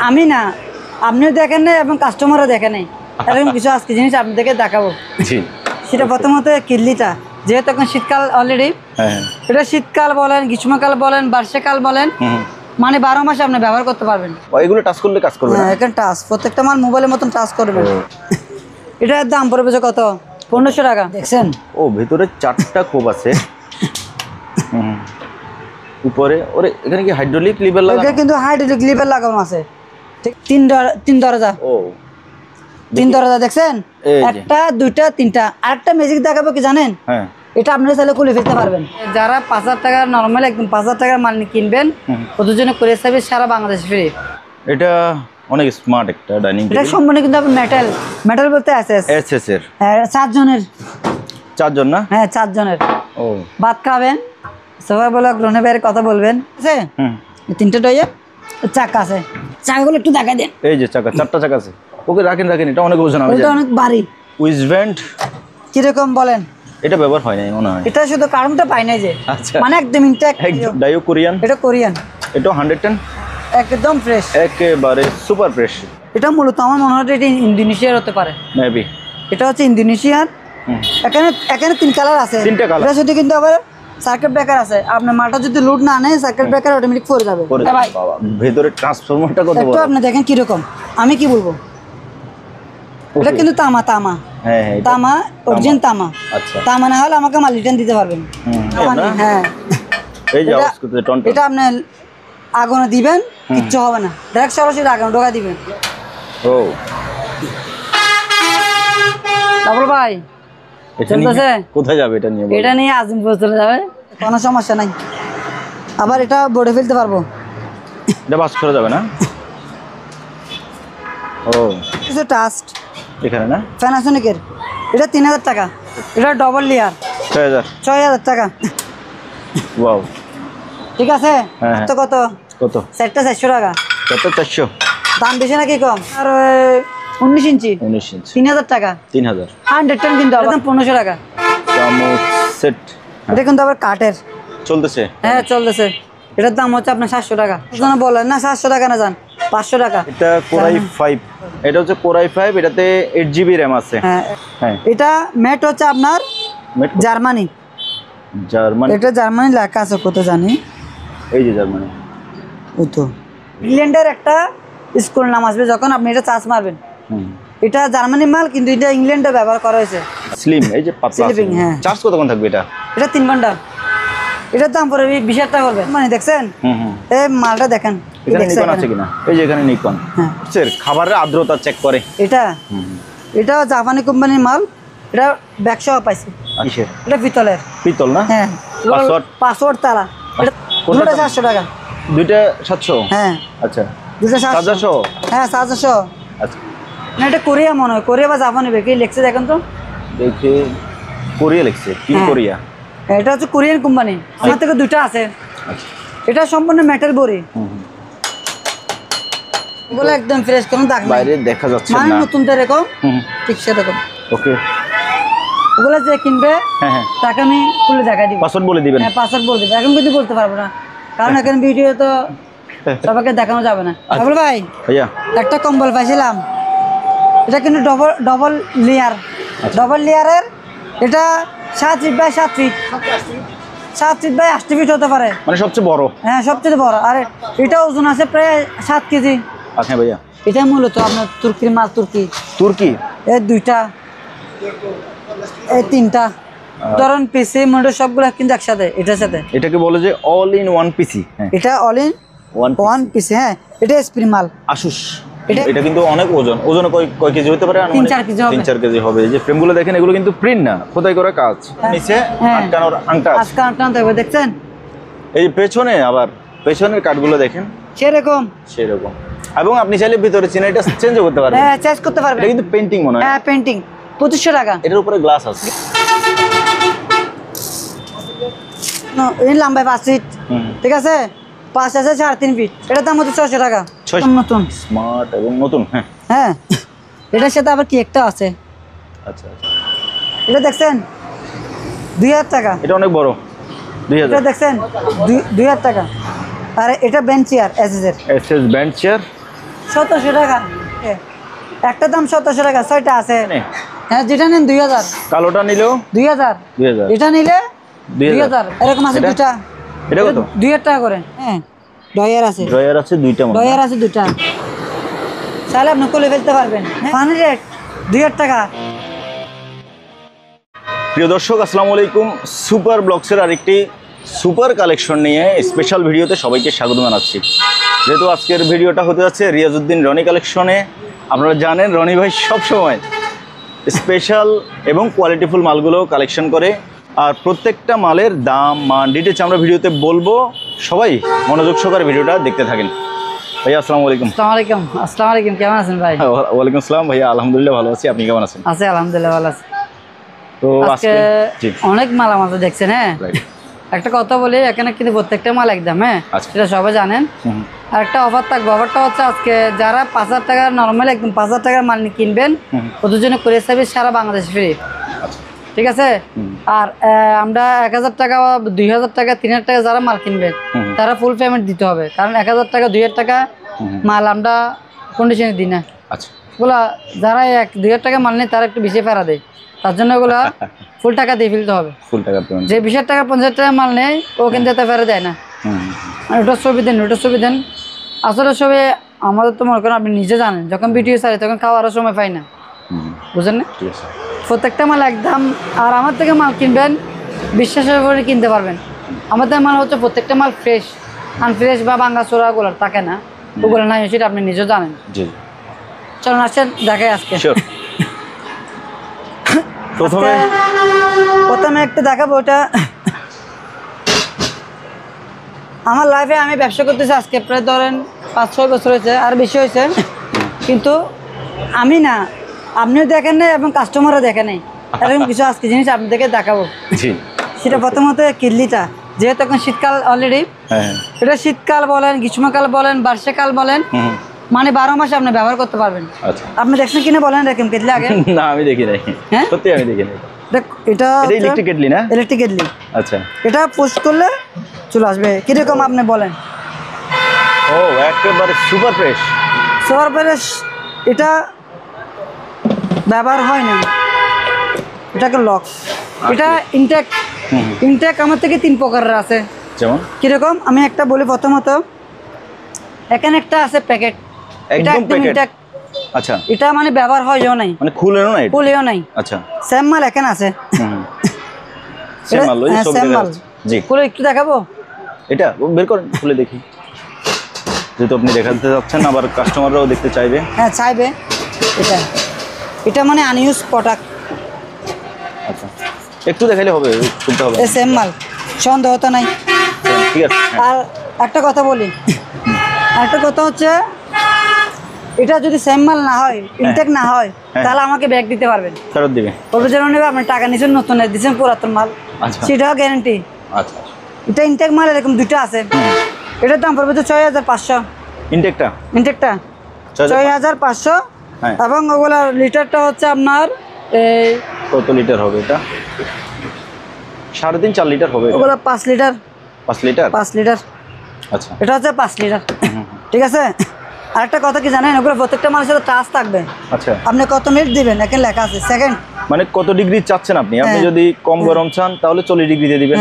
আমি না, আপনিও দেখেন নাই এবং কাস্টমারও দেখেন নাই, এরকম কিছু আজকে জিনিস আপনাদেরকে দেখাবো। সেটা প্রথমত কিডলিটা, যেহেতু এখন শীতকাল অলরেডি, এটা শীতকাল বলেন, গ্রীষ্মকাল বলেন, বর্ষাকাল বলেন, মানে 12 মাসে আপনি ব্যবহার করতে পারবেন। এগুলো টাচ করলে কাজ করবে? হ্যাঁ, এখানে টাচ, প্রত্যেকটা মাল মোবাইলের মতন টাচ করবেন। এটার দাম পড়বে কত? 1500 টাকা। দেখছেন ও ভিতরে 4টা খোপ আছে, উপরে ওরে এখানে কি হাইড্রোলিক লিভার লাগানো? এটা কিন্তু হাইড্রোলিক লিভার লাগানো আছে, ঠিক। তিন দরজা। ও 3 দরজা দেখছেন, একটা, দুইটা, তিনটা। আরেকটা ম্যাজিক দেখাবো কি জানেন? হ্যাঁ, এটা আপনারা চাইলে খুলে ফেলতে পারবেন। যারা 5000 টাকার নরমাল একদম 5000 টাকার মাল কিনবেন, ওদের জন্য কুরিয়ার সার্ভিস সারা বাংলাদেশ ফ্রি। এটা অনেক স্মার্ট একটা ডাইনিং টেবিল। এটা সম্পূর্ণ কিন্তু মেটাল বলতে এসএস এর। হ্যাঁ, 4 জনের। 4 জন না? হ্যাঁ, 4 জনের। ও ভাত খাবেন, সবাই বলে গ্রহণের বাইরে কথা বলবেন, আছে। 3টা ডয়ে চাকা আছে, চাকাগুলো একটু দেখাই দেন। এই যে চাকা, 4টা চাকা আছে। ওকে রাখেন, এটা অনেক ওজন হবে। এটা অনেক ভারী। উইজভেন্ট কিরকম বলেন? এটা ব্যবহার হয় নাই মনে হয়। এটা শুধু কারণটা পাই নাই যে, আচ্ছা, মানে একদম ইনটেক। ডাইও কোরিয়ান। এটা কোরিয়ান, এটা 110 একদম ফ্রেশ, একেবারে সুপার ফ্রেশ। এটা মূলত আমার মনে হয় এটা ইন্দোনেশিয়ার হতে পারে, মেবি। এটা হচ্ছে ইন্দোনেশিয়ার। এখানে 3 কালার আছে। 3টা কালার। এটা শুধু কিন্তু আবার সার্কিট ব্রেকার আছে, আপনার মালটা যদি লোড না নেয় সার্কিট ব্রেকার অটোমেটিক পড়ে যাবে। বাবা, ভেতরে ট্রান্সফরমারটা কত বড়! একটু আপনি দেখেন কি রকম, আমি কি বলবো, এটা কিন্তু তামা। হ্যাঁ হ্যাঁ, তামা, অরিজিনাল তামা। আচ্ছা, তামা না হলে আমাকে মাল রিটার্ন দিতে পারবেন। হ্যাঁ, এই যে আওয়াজ করতে টন টন। এটা আপনি আগুনে দিবেন, কিচ্ছু হবে না, ডাইরেক্ট সরাসরি আগুনে ঢোকা দিবেন। ও ডাবল ভাই, চলতেছে। কোথায় যাবে এটা নিয়ে? এটা নিয়ে আজিমপুর চলে যাবে, কোনো সমস্যা নাই। আবার এটা বোর্ডে ফেলতে পারবো, এটা বাস করে যাবে না? ও কিছু টাস্ট এখানে না? প্যানাসোনিকের, এটা 3000 টাকা। এটা ডবল লেয়ার, 6000 টাকা। ওয়াও, ঠিক আছে। হ্যাঁ, তো কত সেটটা? 400 টাকা। কত? 400। দাম বেশি নাকি কম? আর 19 ইঞ্চি 3000 টাকা। 3000। 110 কিন্তু দাম 1500 টাকা। চামচ সেট, এটা কিন্তু আবার কাঠের। চলতেছে? হ্যাঁ, চলতেছে। এটার দাম হচ্ছে আপনার 700 টাকা। বলেন না 700 টাকা না, যান 500 টাকা। এটা কোরাই 5, এটা হচ্ছে কোরাই 5, এটাতে 8GB র্যাম আছে। হ্যাঁ, এটা ম্যাট হচ্ছে আপনার জার্মানি। এটা জার্মানি লেখা আছে, কত জানি। এই যে জার্মানি, ওই তো ইংল্যান্ডের একটা স্কুল নাম আসবে যখন আপনি এটা চার্জ মারবেন। এটা জার্মানি মাল, কিন্তু এটা ইংল্যান্ডে ব্যবহার করা হয়েছে। স্লিম, এই যে পাতলা। হ্যাঁ, চার্জ কতক্ষণ থাকবে এটা? এটা 3 ঘন্টা। এটার দাম পড়বে 20,000 টাকা করবে। মানে দেখছেন এই মালটা, দেখেন এখানে নিকন আছে কিনা। এই যে এখানে নিকন। হ্যাঁ, খাবারের আর্দ্রতা চেক করে। এটা জাপানি কোম্পানির মাল। এটা ব্যাকসহ পাইছি। এটা পিতল না? হ্যাঁ, পাসওয়ার্ড তালা। এটা 700 টাকা। দুইটা 700? হ্যাঁ, আচ্ছা, দুইটা 700। হ্যাঁ, 700। আচ্ছা, না এটা কোরিয়া মনে হয়, কোরিয়া বা জাপানি, কি লিখছে দেখেন তো। দেখে কোরিয়া লিখছে। কি কোরিয়া? এটা হচ্ছে কোরিয়ান কোম্পানি। আমার থেকে 2টা আছে। এটা সম্পূর্ণ মেটাল বড়ি, এগুলো একদম ফ্রেশ, কোনো দাগ নাই, বাইরে দেখা যাচ্ছে মানে না, নতুন তো এরকম, ঠিক সেরকম। ওকে, ওগুলো যে কিনবে তাকে আমি খুলে দেখাই দিব। পাসওয়ার্ড বলে দিবেন? হ্যাঁ, পাসওয়ার্ড বলে দিব। এখন কিন্তু বলতে পারবো না, কারণ এখন ভিডিও তো সবাইকে দেখানো যাবে না। ডাবল ভাই, ভাইয়া একটা কম্বল পাইছিলাম, এটা কিন্তু ডবল লেয়ার। ডবল লেয়ারের, এটা 7 feet by 7 feet, 7 feet by 8 feet হতে পারে, মানে সবচেয়ে বড়। হ্যাঁ, সবচেয়ে বড়। আর এটা ওজন আছে প্রায় 7 কেজি। আচ্ছা ভাইয়া, এটা মূলত আপনার তুর্কির মাল। তুর্কি এই 2টা, এই 3টা ধরুন পিসি মনিটর সবগুলো কিন্তু একসাথে এটার সাথে। এটাকে বলে যে অল ইন ওয়ান পিসি। এটা অল ইন ওয়ান পিসি। হ্যাঁ, এটা স্প্রিং মাল, আসুস। এটা কিন্তু অনেক ওজন কয় কেজি হতে পারে? 3-4 কেজি হবে। 3-4 কেজি হবে। এই যে ফ্রেমগুলো দেখেন, এগুলো কিন্তু প্রিন্ট না, খোদাই করা কাজ। নিচে আটকানোর আংটা আছে, আটকানো থাকবে, দেখছেন। এই পেছনে আবার পেছনের কাঠগুলো দেখেন, সেরকম। এবং আপনি চাইলে ভিতরে চিনাইটা চেঞ্জ করতে পারবেন। হ্যাঁ, চেঞ্জ করতে পারবেন। এটা কিন্তু পেইন্টিং মনে হয়। হ্যাঁ, পেইন্টিং। 2500 টাকা। এটার উপরে গ্লাস আছে। এই লম্বায় 5 ফিট, ঠিক আছে। 5 আছে 3.5 ফিট। এটার দাম হচ্ছে 600 টাকা। নতুন, স্মার্ট এবং নতুন। হ্যাঁ, এটার সাথে আবার কি একটা আছে। আচ্ছা, এটা দেখছেন 2000 টাকা। এটা অনেক বড়, 2000। এটা দেখছেন 2000 টাকা। আর এটা bench chair, SS bench chair, 1700 টাকা। একটা দাম 1700 টাকা, 6টা আছে। হ্যাঁ, যেটা নেন 2000। কালোটা নিলেও 2000। 2000, এটা নিলে 2000। 2000। এরকম আছে দুটা। এটা কত? 2000 টাকা করে। হ্যাঁ, ড্রয়ার আছে। ড্রয়ার আছে দুইটা মনে হয়। ড্রয়ার আছে দুটা, চাইলে আপনি খুলে ফেলতে পারবেন। ফানি রেট 2000 টাকা। প্রিয় দর্শক, আসসালামু আলাইকুম। সুপার ব্লগসের আরেকটি সুপার কালেকশন নিয়ে স্পেশাল ভিডিওতে সবাইকে স্বাগত জানাচ্ছি। যেহেতু আজকের ভিডিওটা হতে যাচ্ছে রিয়াজউদ্দিন রনি কালেকশনে। আপনারা জানেন রনি ভাই সবসময় স্পেশাল এবং কোয়ালিটিফুল মালগুলো কালেকশন করে, আর প্রত্যেকটা মালের দাম, মান, ডিটেলস আমরা ভিডিওতে বলবো। সবাই মনোযোগ সহকারে ভিডিওটা দেখতে থাকেন। ভাইয়া আসসালামু আলাইকুম। আসসালামু আলাইকুম। আসসালামু আলাইকুম, কেমন আছেন ভাই? ওয়ালাইকুম আসসালাম ভাইয়া, আলহামদুলিল্লাহ ভালো আছি। আপনি কেমন আছেন? আছি আলহামদুলিল্লাহ, ভালো আছি। তো আজকে অনেক মাল আমাদের দেখছেন। হ্যাঁ, একটা কথা বলি, এখানে কিন্তু প্রত্যেকটা মাল একদম, হ্যাঁ সেটা সবাই জানেন। আর একটা অফার থাকবে। অফারটা হচ্ছে আজকে যারা 5000 টাকা নর্মাল একদম 5000 টাকার মাল কিনবেন, ওদের জন্য কুরিয়ার সার্ভিস সারা বাংলাদেশ ফ্রি। ঠিক আছে। আর আমরা 1000 টাকা, 2000 টাকা, 3000 টাকা যারা মাল কিনবেন তারা ফুল পেমেন্ট দিতে হবে। কারণ 1000 টাকা, 2000 টাকা মাল আমরা কন্ডিশনে দিই না। ওগুলা যারা 2000 টাকা মাল নেই তারা একটু বেশি ফেরা দেয়, তার জন্য ওগুলা ফুল টাকা দিয়ে ফেলতে হবে। ফুল টাকা পেমেন্ট। যে 20 টাকা 50 টাকা মাল নেই ও কিন্তু এত ফেরা দেয় না। ওটার ছবি দেন, ওটার ছবি দেন। আসলে ছবি আমাদের তো মনে করেন আপনি নিজে জানেন, যখন ভিডিও ছাড়ে তখন খাওয়ারও সময় পাই না, বুঝলেন না? প্রত্যেকটা মাল একদম। আর আমার থেকে মাল কিনবেন, বিশ্বাসের করে কিনতে পারবেন। আমাদের মাল হচ্ছে প্রত্যেকটা মাল ফ্রেশ, আনফ্রেশ বা ভাঙ্গা চোরা ওগুলো থাকে না, ওগুলো নাই, সেটা আপনি নিজেও জানেন। চলুন আসেন দেখাই আজকে। প্রথমে একটা দেখাবো, ওটা আমার লাইফে আমি ব্যবসা করতেছি আজকে প্রায় ধরেন 5-6 বছর হয়েছে, আর বেশি হয়েছে। কিন্তু আমি না, আপনিও দেখেন নাই এবং কাস্টমারও দেখেন নাই এরকম কিছু আজকে জিনিস আপনাদেরকে দেখাবো। সেটা প্রথমত কিডলিটা, যেহেতু এখন শীতকাল অলরেডি, এটা শীতকাল বলেন, গ্রীষ্মকাল বলেন, বর্ষাকাল বলেন, মানে 12 মাসে আপনি ব্যবহার করতে পারবেন। আপনি দেখছেন কিনা বলেন এরকম কেটলি আগে? না, আমি দেখি নাই। হ্যাঁ, সত্যি আমি দেখি নাই। এটা ইলেকট্রিক কেটলি না? Electric kettle. আচ্ছা, এটা পোস্ট করলে চলে আসবে। কিরকম আপনি বলেন? ও একেবারে সুপার ফ্রেশ। Super fresh. এটা ব্যবহার হয় না, এটাকে লক। এটা ইনটেক। ইনটেক আমার থেকে 3 প্রকারের আছে। যেমন কিরকম আমি একটা বলি। প্রথমত এখানে একটা আছে প্যাকেট, এটা একদম ইনটেক। আচ্ছা, এটা মানে ব্যবহার হয়ও নাই, মানে খুলেও নাই, খুলেও নাই। আচ্ছা, সেম মাল এখানে আছে। সেম মাল, ওই সব সেম মাল। জি, খুলে একটু দেখাবো। এটা বের করেন, খুলে দেখি। যেহেতু আপনি দেখাতে যাচ্ছেন, আবার কাস্টমাররাও দেখতে চাইবে। হ্যাঁ, চাইবে। এটা এটা মানে আনইউজ প্রোডাক্ট। আচ্ছা, একটু দেখাইলে হবে, খুলতে হবে। সেম মাল, সন্দেহ তো নাই। ঠিক আছে। আর একটা কথা বলি, একটা কথা হচ্ছে এটা যদি সেম মাল না হয়, ইনটেক না হয়, তাহলে আমাকে ব্যাগ দিতে পারবেন, ফেরত দিবে। বলবে যেন নেবে, আপনি টাকা নিছেন, নতুন দিচ্ছেন পুরাতন মাল, সেটাও গ্যারান্টি। আচ্ছা, এটা ইনটেক মাল এরকম দুটো আছে। এটার দাম পড়বে তো 6500। ইনটেকটা 6500। এবং ওগুলার লিটারটা হচ্ছে আপনার এই কত লিটার হবে? এটা 3.5-4 লিটার হবে। ওগুলা 5 লিটার। 5 লিটার? 5 লিটার। আচ্ছা, এটা হচ্ছে 5 লিটার। ঠিক আছে। আরেকটা কথা কি জানেন, ওগুলো প্রত্যেকটা মানুষের সাথে টাচ থাকবে। আচ্ছা, আপনি কত মিনিট দিবেন এখানে লেখা আছে, সেকেন্ড। মানে কত ডিগ্রি চাচ্ছেন আপনি। আপনি যদি কম গরম চান তাহলে 40 ডিগ্রিতে দিবেন,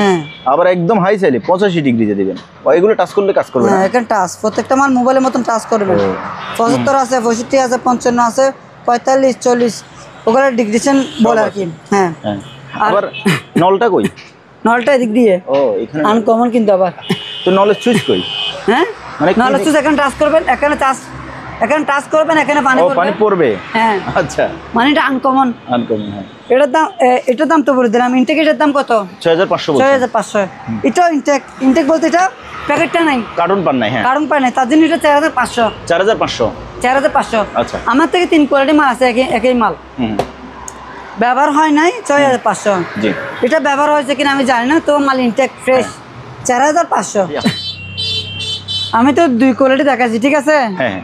আবার একদম হাই চাইলে 85 ডিগ্রিতে দিবেন। এগুলো টাচ করলে কাজ করবে না। এখানে টাচ, প্রত্যেকটা মাল মোবাইলের মতন টাচ করবে। 75 আছে, 65 আছে, 55 আছে, 45, 40 ওগুলো ডিগ্রিশন বলে আর কি। হ্যাঁ, আবার নলটা কই? নলটা এদিক দিয়ে। ও, এখানে আনকমন কিন্তু। আবার তো নলের সুইচ কই? হ্যাঁ, মানে নলের সুইচ এখানে টাচ করবেন, এখানে টাচ, এখানে টাচ করবেন, এখানে পানি পড়বে। পানি পড়বে। হ্যাঁ, আচ্ছা, মানে এটা আনকমন। আনকমন, হ্যাঁ। এটার দাম তো বলে দিলাম। ইনটেকের দাম কত? 6500 বলছেন। 6500। এটা ইনটেক। ইনটেক বলতে এটা প্যাকেটটা নাই, কার্টন পান নাই। হ্যাঁ, কার্টন পান নাই, তার জন্য এটা 4500। 4500। আচ্ছা, আমার থেকে 3 কোয়ালিটি মাল আছে, একই মাল। ব্যবহার হয় নাই, 6500। জি, এটা ব্যবহার হয়েছে কিনা আমি জানি না, তো মাল ইনটেক ফ্রেশ 4500। আমি তো 2 কোয়ালিটি দেখাচ্ছি, ঠিক আছে? হ্যাঁ,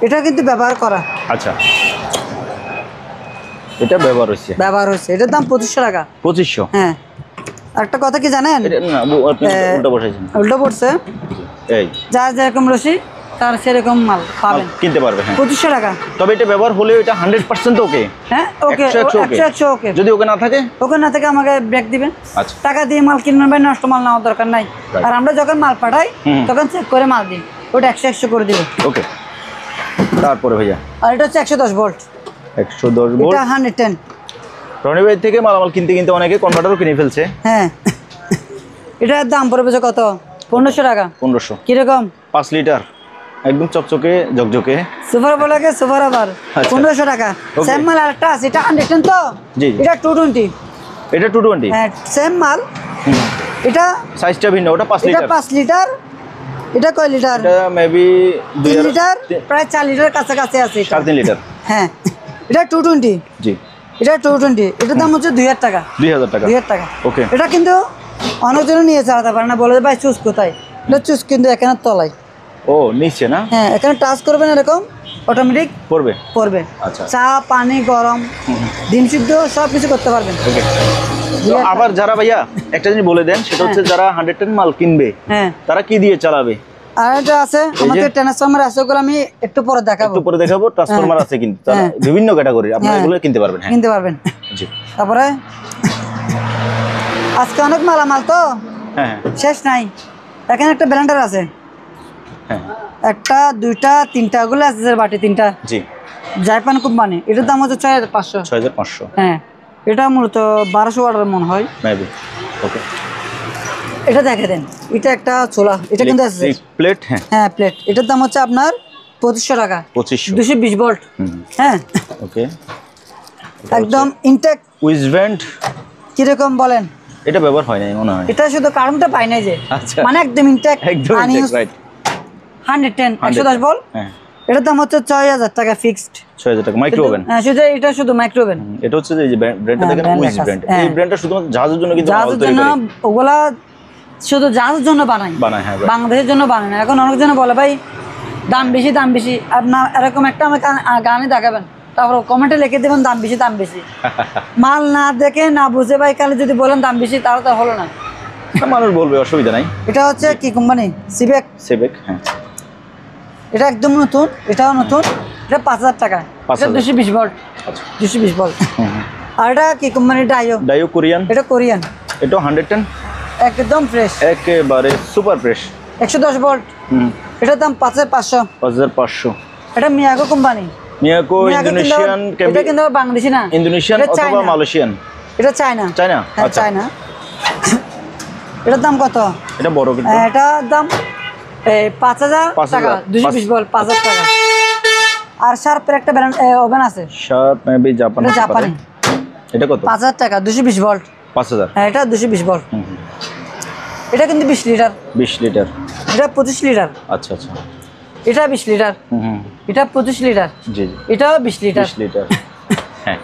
এটা কিন্তু ব্যবহার করা। আচ্ছা, এটা ব্যবহার হয়েছে। এটার দাম 2500 টাকা। 2500? হ্যাঁ। একটা কথা কি জানেন, উল্টো পড়ছে। এই যা যেরকম রশি তার সেরকম মাল পাবেন, কিনতে পারবে। হ্যাঁ 2500 টাকা। তবে এটা ব্যবহার হলে এটা 100% ওকে। হ্যাঁ ওকে, 100 ওকে। যদি ওকে না থাকে, ওকে না থাকে আমাকে ব্রেক দিবেন। আচ্ছা টাকা দিয়ে মাল কিনবেন ভাই, নষ্ট মাল নেওয়ার দরকার নাই। আর আমরা যখন মাল পাঠাই তখন চেক করে মাল দিই, ওটা 100 করে দিব। ওকে। তারপরে ভাইয়া আর এটা হচ্ছে 110 ভোল্ট, 110 ভোল্ট। এটা 110। রনি ভাই থেকে মালামাল কিনতে কিনতে অনেকে কনভার্টারও কিনে ফেলছে। হ্যাঁ এটার দাম পড়বে কত? 1500 টাকা। 1500। কিরকম? 5 লিটার একদম চকচকে ঝকঝকে সুপার বলাকে সুপার আবার 1500 টাকা। সেম মাল আরেকটা আছে, এটা 110 তো, জি এটা 220। এটা 220। হ্যাঁ সেম মাল, এটা সাইজটা ভিন্ন, ওটা 5 এটা লিটার। 5 লিটার, এটা কয় লিটার? এটা মেবি 3 লিটার, প্রায় 4 লিটার কাছাকাছি আছে। 3.5 লিটার। হ্যাঁ এটা 220। জি এটা 220, এটার দাম হচ্ছে 2000 টাকা। 2000 টাকা। 2000 টাকা। ওকে। এটা কিন্তু অনেকজনে নিয়ে চালাতে পারে না, বলে ভাই চুজ কোথায়। এটা চুজ কিন্তু এখানে তলায়। ও নিচে না? হ্যাঁ এখানে টাচ করবেন, এরকম অটোমেটিক পড়বে। পড়বে। আচ্ছা। চা, পানি, গরম, ডিম সিদ্ধ সব কিছু করতে পারবেন। ওকে। তো আবার যারা ভাইয়া একটা জিনিস বলে দেন, সেটা হচ্ছে যারা 110 মাল কিনবে, হ্যাঁ তারা কি দিয়ে চালাবে? আর এটা আছে আমাদের ট্রান্সফরমার আছে, ওগুলো আমি একটু পরে দেখাবো। একটু পরে দেখাবো। ট্রান্সফরমার আছে কিন্তু তারা বিভিন্ন ক্যাটাগরি, আপনারা এগুলো কিনতে পারবেন। হ্যাঁ কিনতে পারবেন। জি। তারপরে আজকে অনেক মালামাল তো হ্যাঁ শেষ নাই। এখানে একটা ব্লেন্ডার আছে, হ্যাঁ। একটা, দুইটা, তিনটা, ওগুলো আছে বাটি 3টা। জি। জাপান কোম্পানি, এটার দাম হচ্ছে 6500। 6500 হ্যাঁ এটা মূলত 1200 ওয়াটের মনে হয় মেবি। ওকে। এটা দেখে দেন, এটা একটা চোলা, এটা কিন্তু আছে প্লেট। হ্যাঁ হ্যাঁ প্লেট, এটার দাম হচ্ছে আপনার 2500 টাকা। 2500। 220 ভোল্ট। হ্যাঁ ওকে। একদম ইনটেক উইজ ভেন্ট। কিরকম বলেন? এটা ব্যবহার হয় নাই মনে হয়। এটা শুধু কারণটা পাই নাই যে, আচ্ছা। মানে একদম ইনটেক, একদম রাইট। 110 110 ভোল্ট। হ্যাঁ এটার দাম হচ্ছে 6000 টাকা ফিক্সড। 6000 টাকা। Micro oven. হ্যাঁ শুধু এটা শুধু মাইক্রো ওভেন। এটা হচ্ছে যে ব্র্যান্ডটা দেখেন, brand উইজ লেখা আছে। ব্র্যান্ড। হ্যাঁ। এই ব্র্যান্ডটা শুধুমাত্র জাহাজের জন্য কিন্তু জাহাজের জন্য ওগুলা শুধু জাহাজের জন্য বানায়। হ্যাঁ বাংলাদেশের জন্য বানায় না। এখন অনেকজন বলে ভাই দাম বেশি দাম বেশি, আপনার এরকম একটা আমাকে গানে দেখাবেন, তারপর কমেন্টে লিখে দেবেন দাম বেশি দাম বেশি। মাল না দেখে না বুঝে ভাই কালে যদি বলেন দাম বেশি, তাহলে তো হলো না। মানুষ বলবে, অসুবিধা নাই। এটা হচ্ছে কি কোম্পানি? সিবেক। সেবেক। হ্যাঁ এটা একদম নতুন, এটাও নতুন। এটা 5000 টাকা। এটা 220 ভোল্ট। আচ্ছা 220 ভোল্ট। আর এটা কি কোম্পানি? ডাইও কোরিয়ান। এটা কোরিয়ান। এটা 110 একদম ফ্রেশ, একেবারে সুপার ফ্রেশ। 110 ভোল্ট। এটার দাম 5500। 5500। এটা মিয়াকো কোম্পানি। মিয়াকো ইন্দোনেশিয়ান। এটা কিন্তু বাংলাদেশি না, ইন্দোনেশিয়ান অথবা মালয়েশিয়ান। এটা চায়না। চায়না। হ্যাঁ আচ্ছা। চায়না। এটার দাম কত? এটা বড় কিন্তু। এটার দাম 5000 টাকা। 220 ভোল্ট 5000 টাকা। আর শার্পের একটা ব্র্যান্ড ওভেন আছে, শার্প মেবি জাপান। এটা জাপানি। এটা কত? 5000 টাকা। 220 ভোল্ট। 5000। হ্যাঁ এটা 220 ভোল্ট। এটা কিন্তু 20 লিটার। 20 লিটার। এটা 25 লিটার। আচ্ছা আচ্ছা। এটা 20 লিটার। এটা 25 লিটার। জি জি। এটাও 20 লিটার। 20 লিটার। হ্যাঁ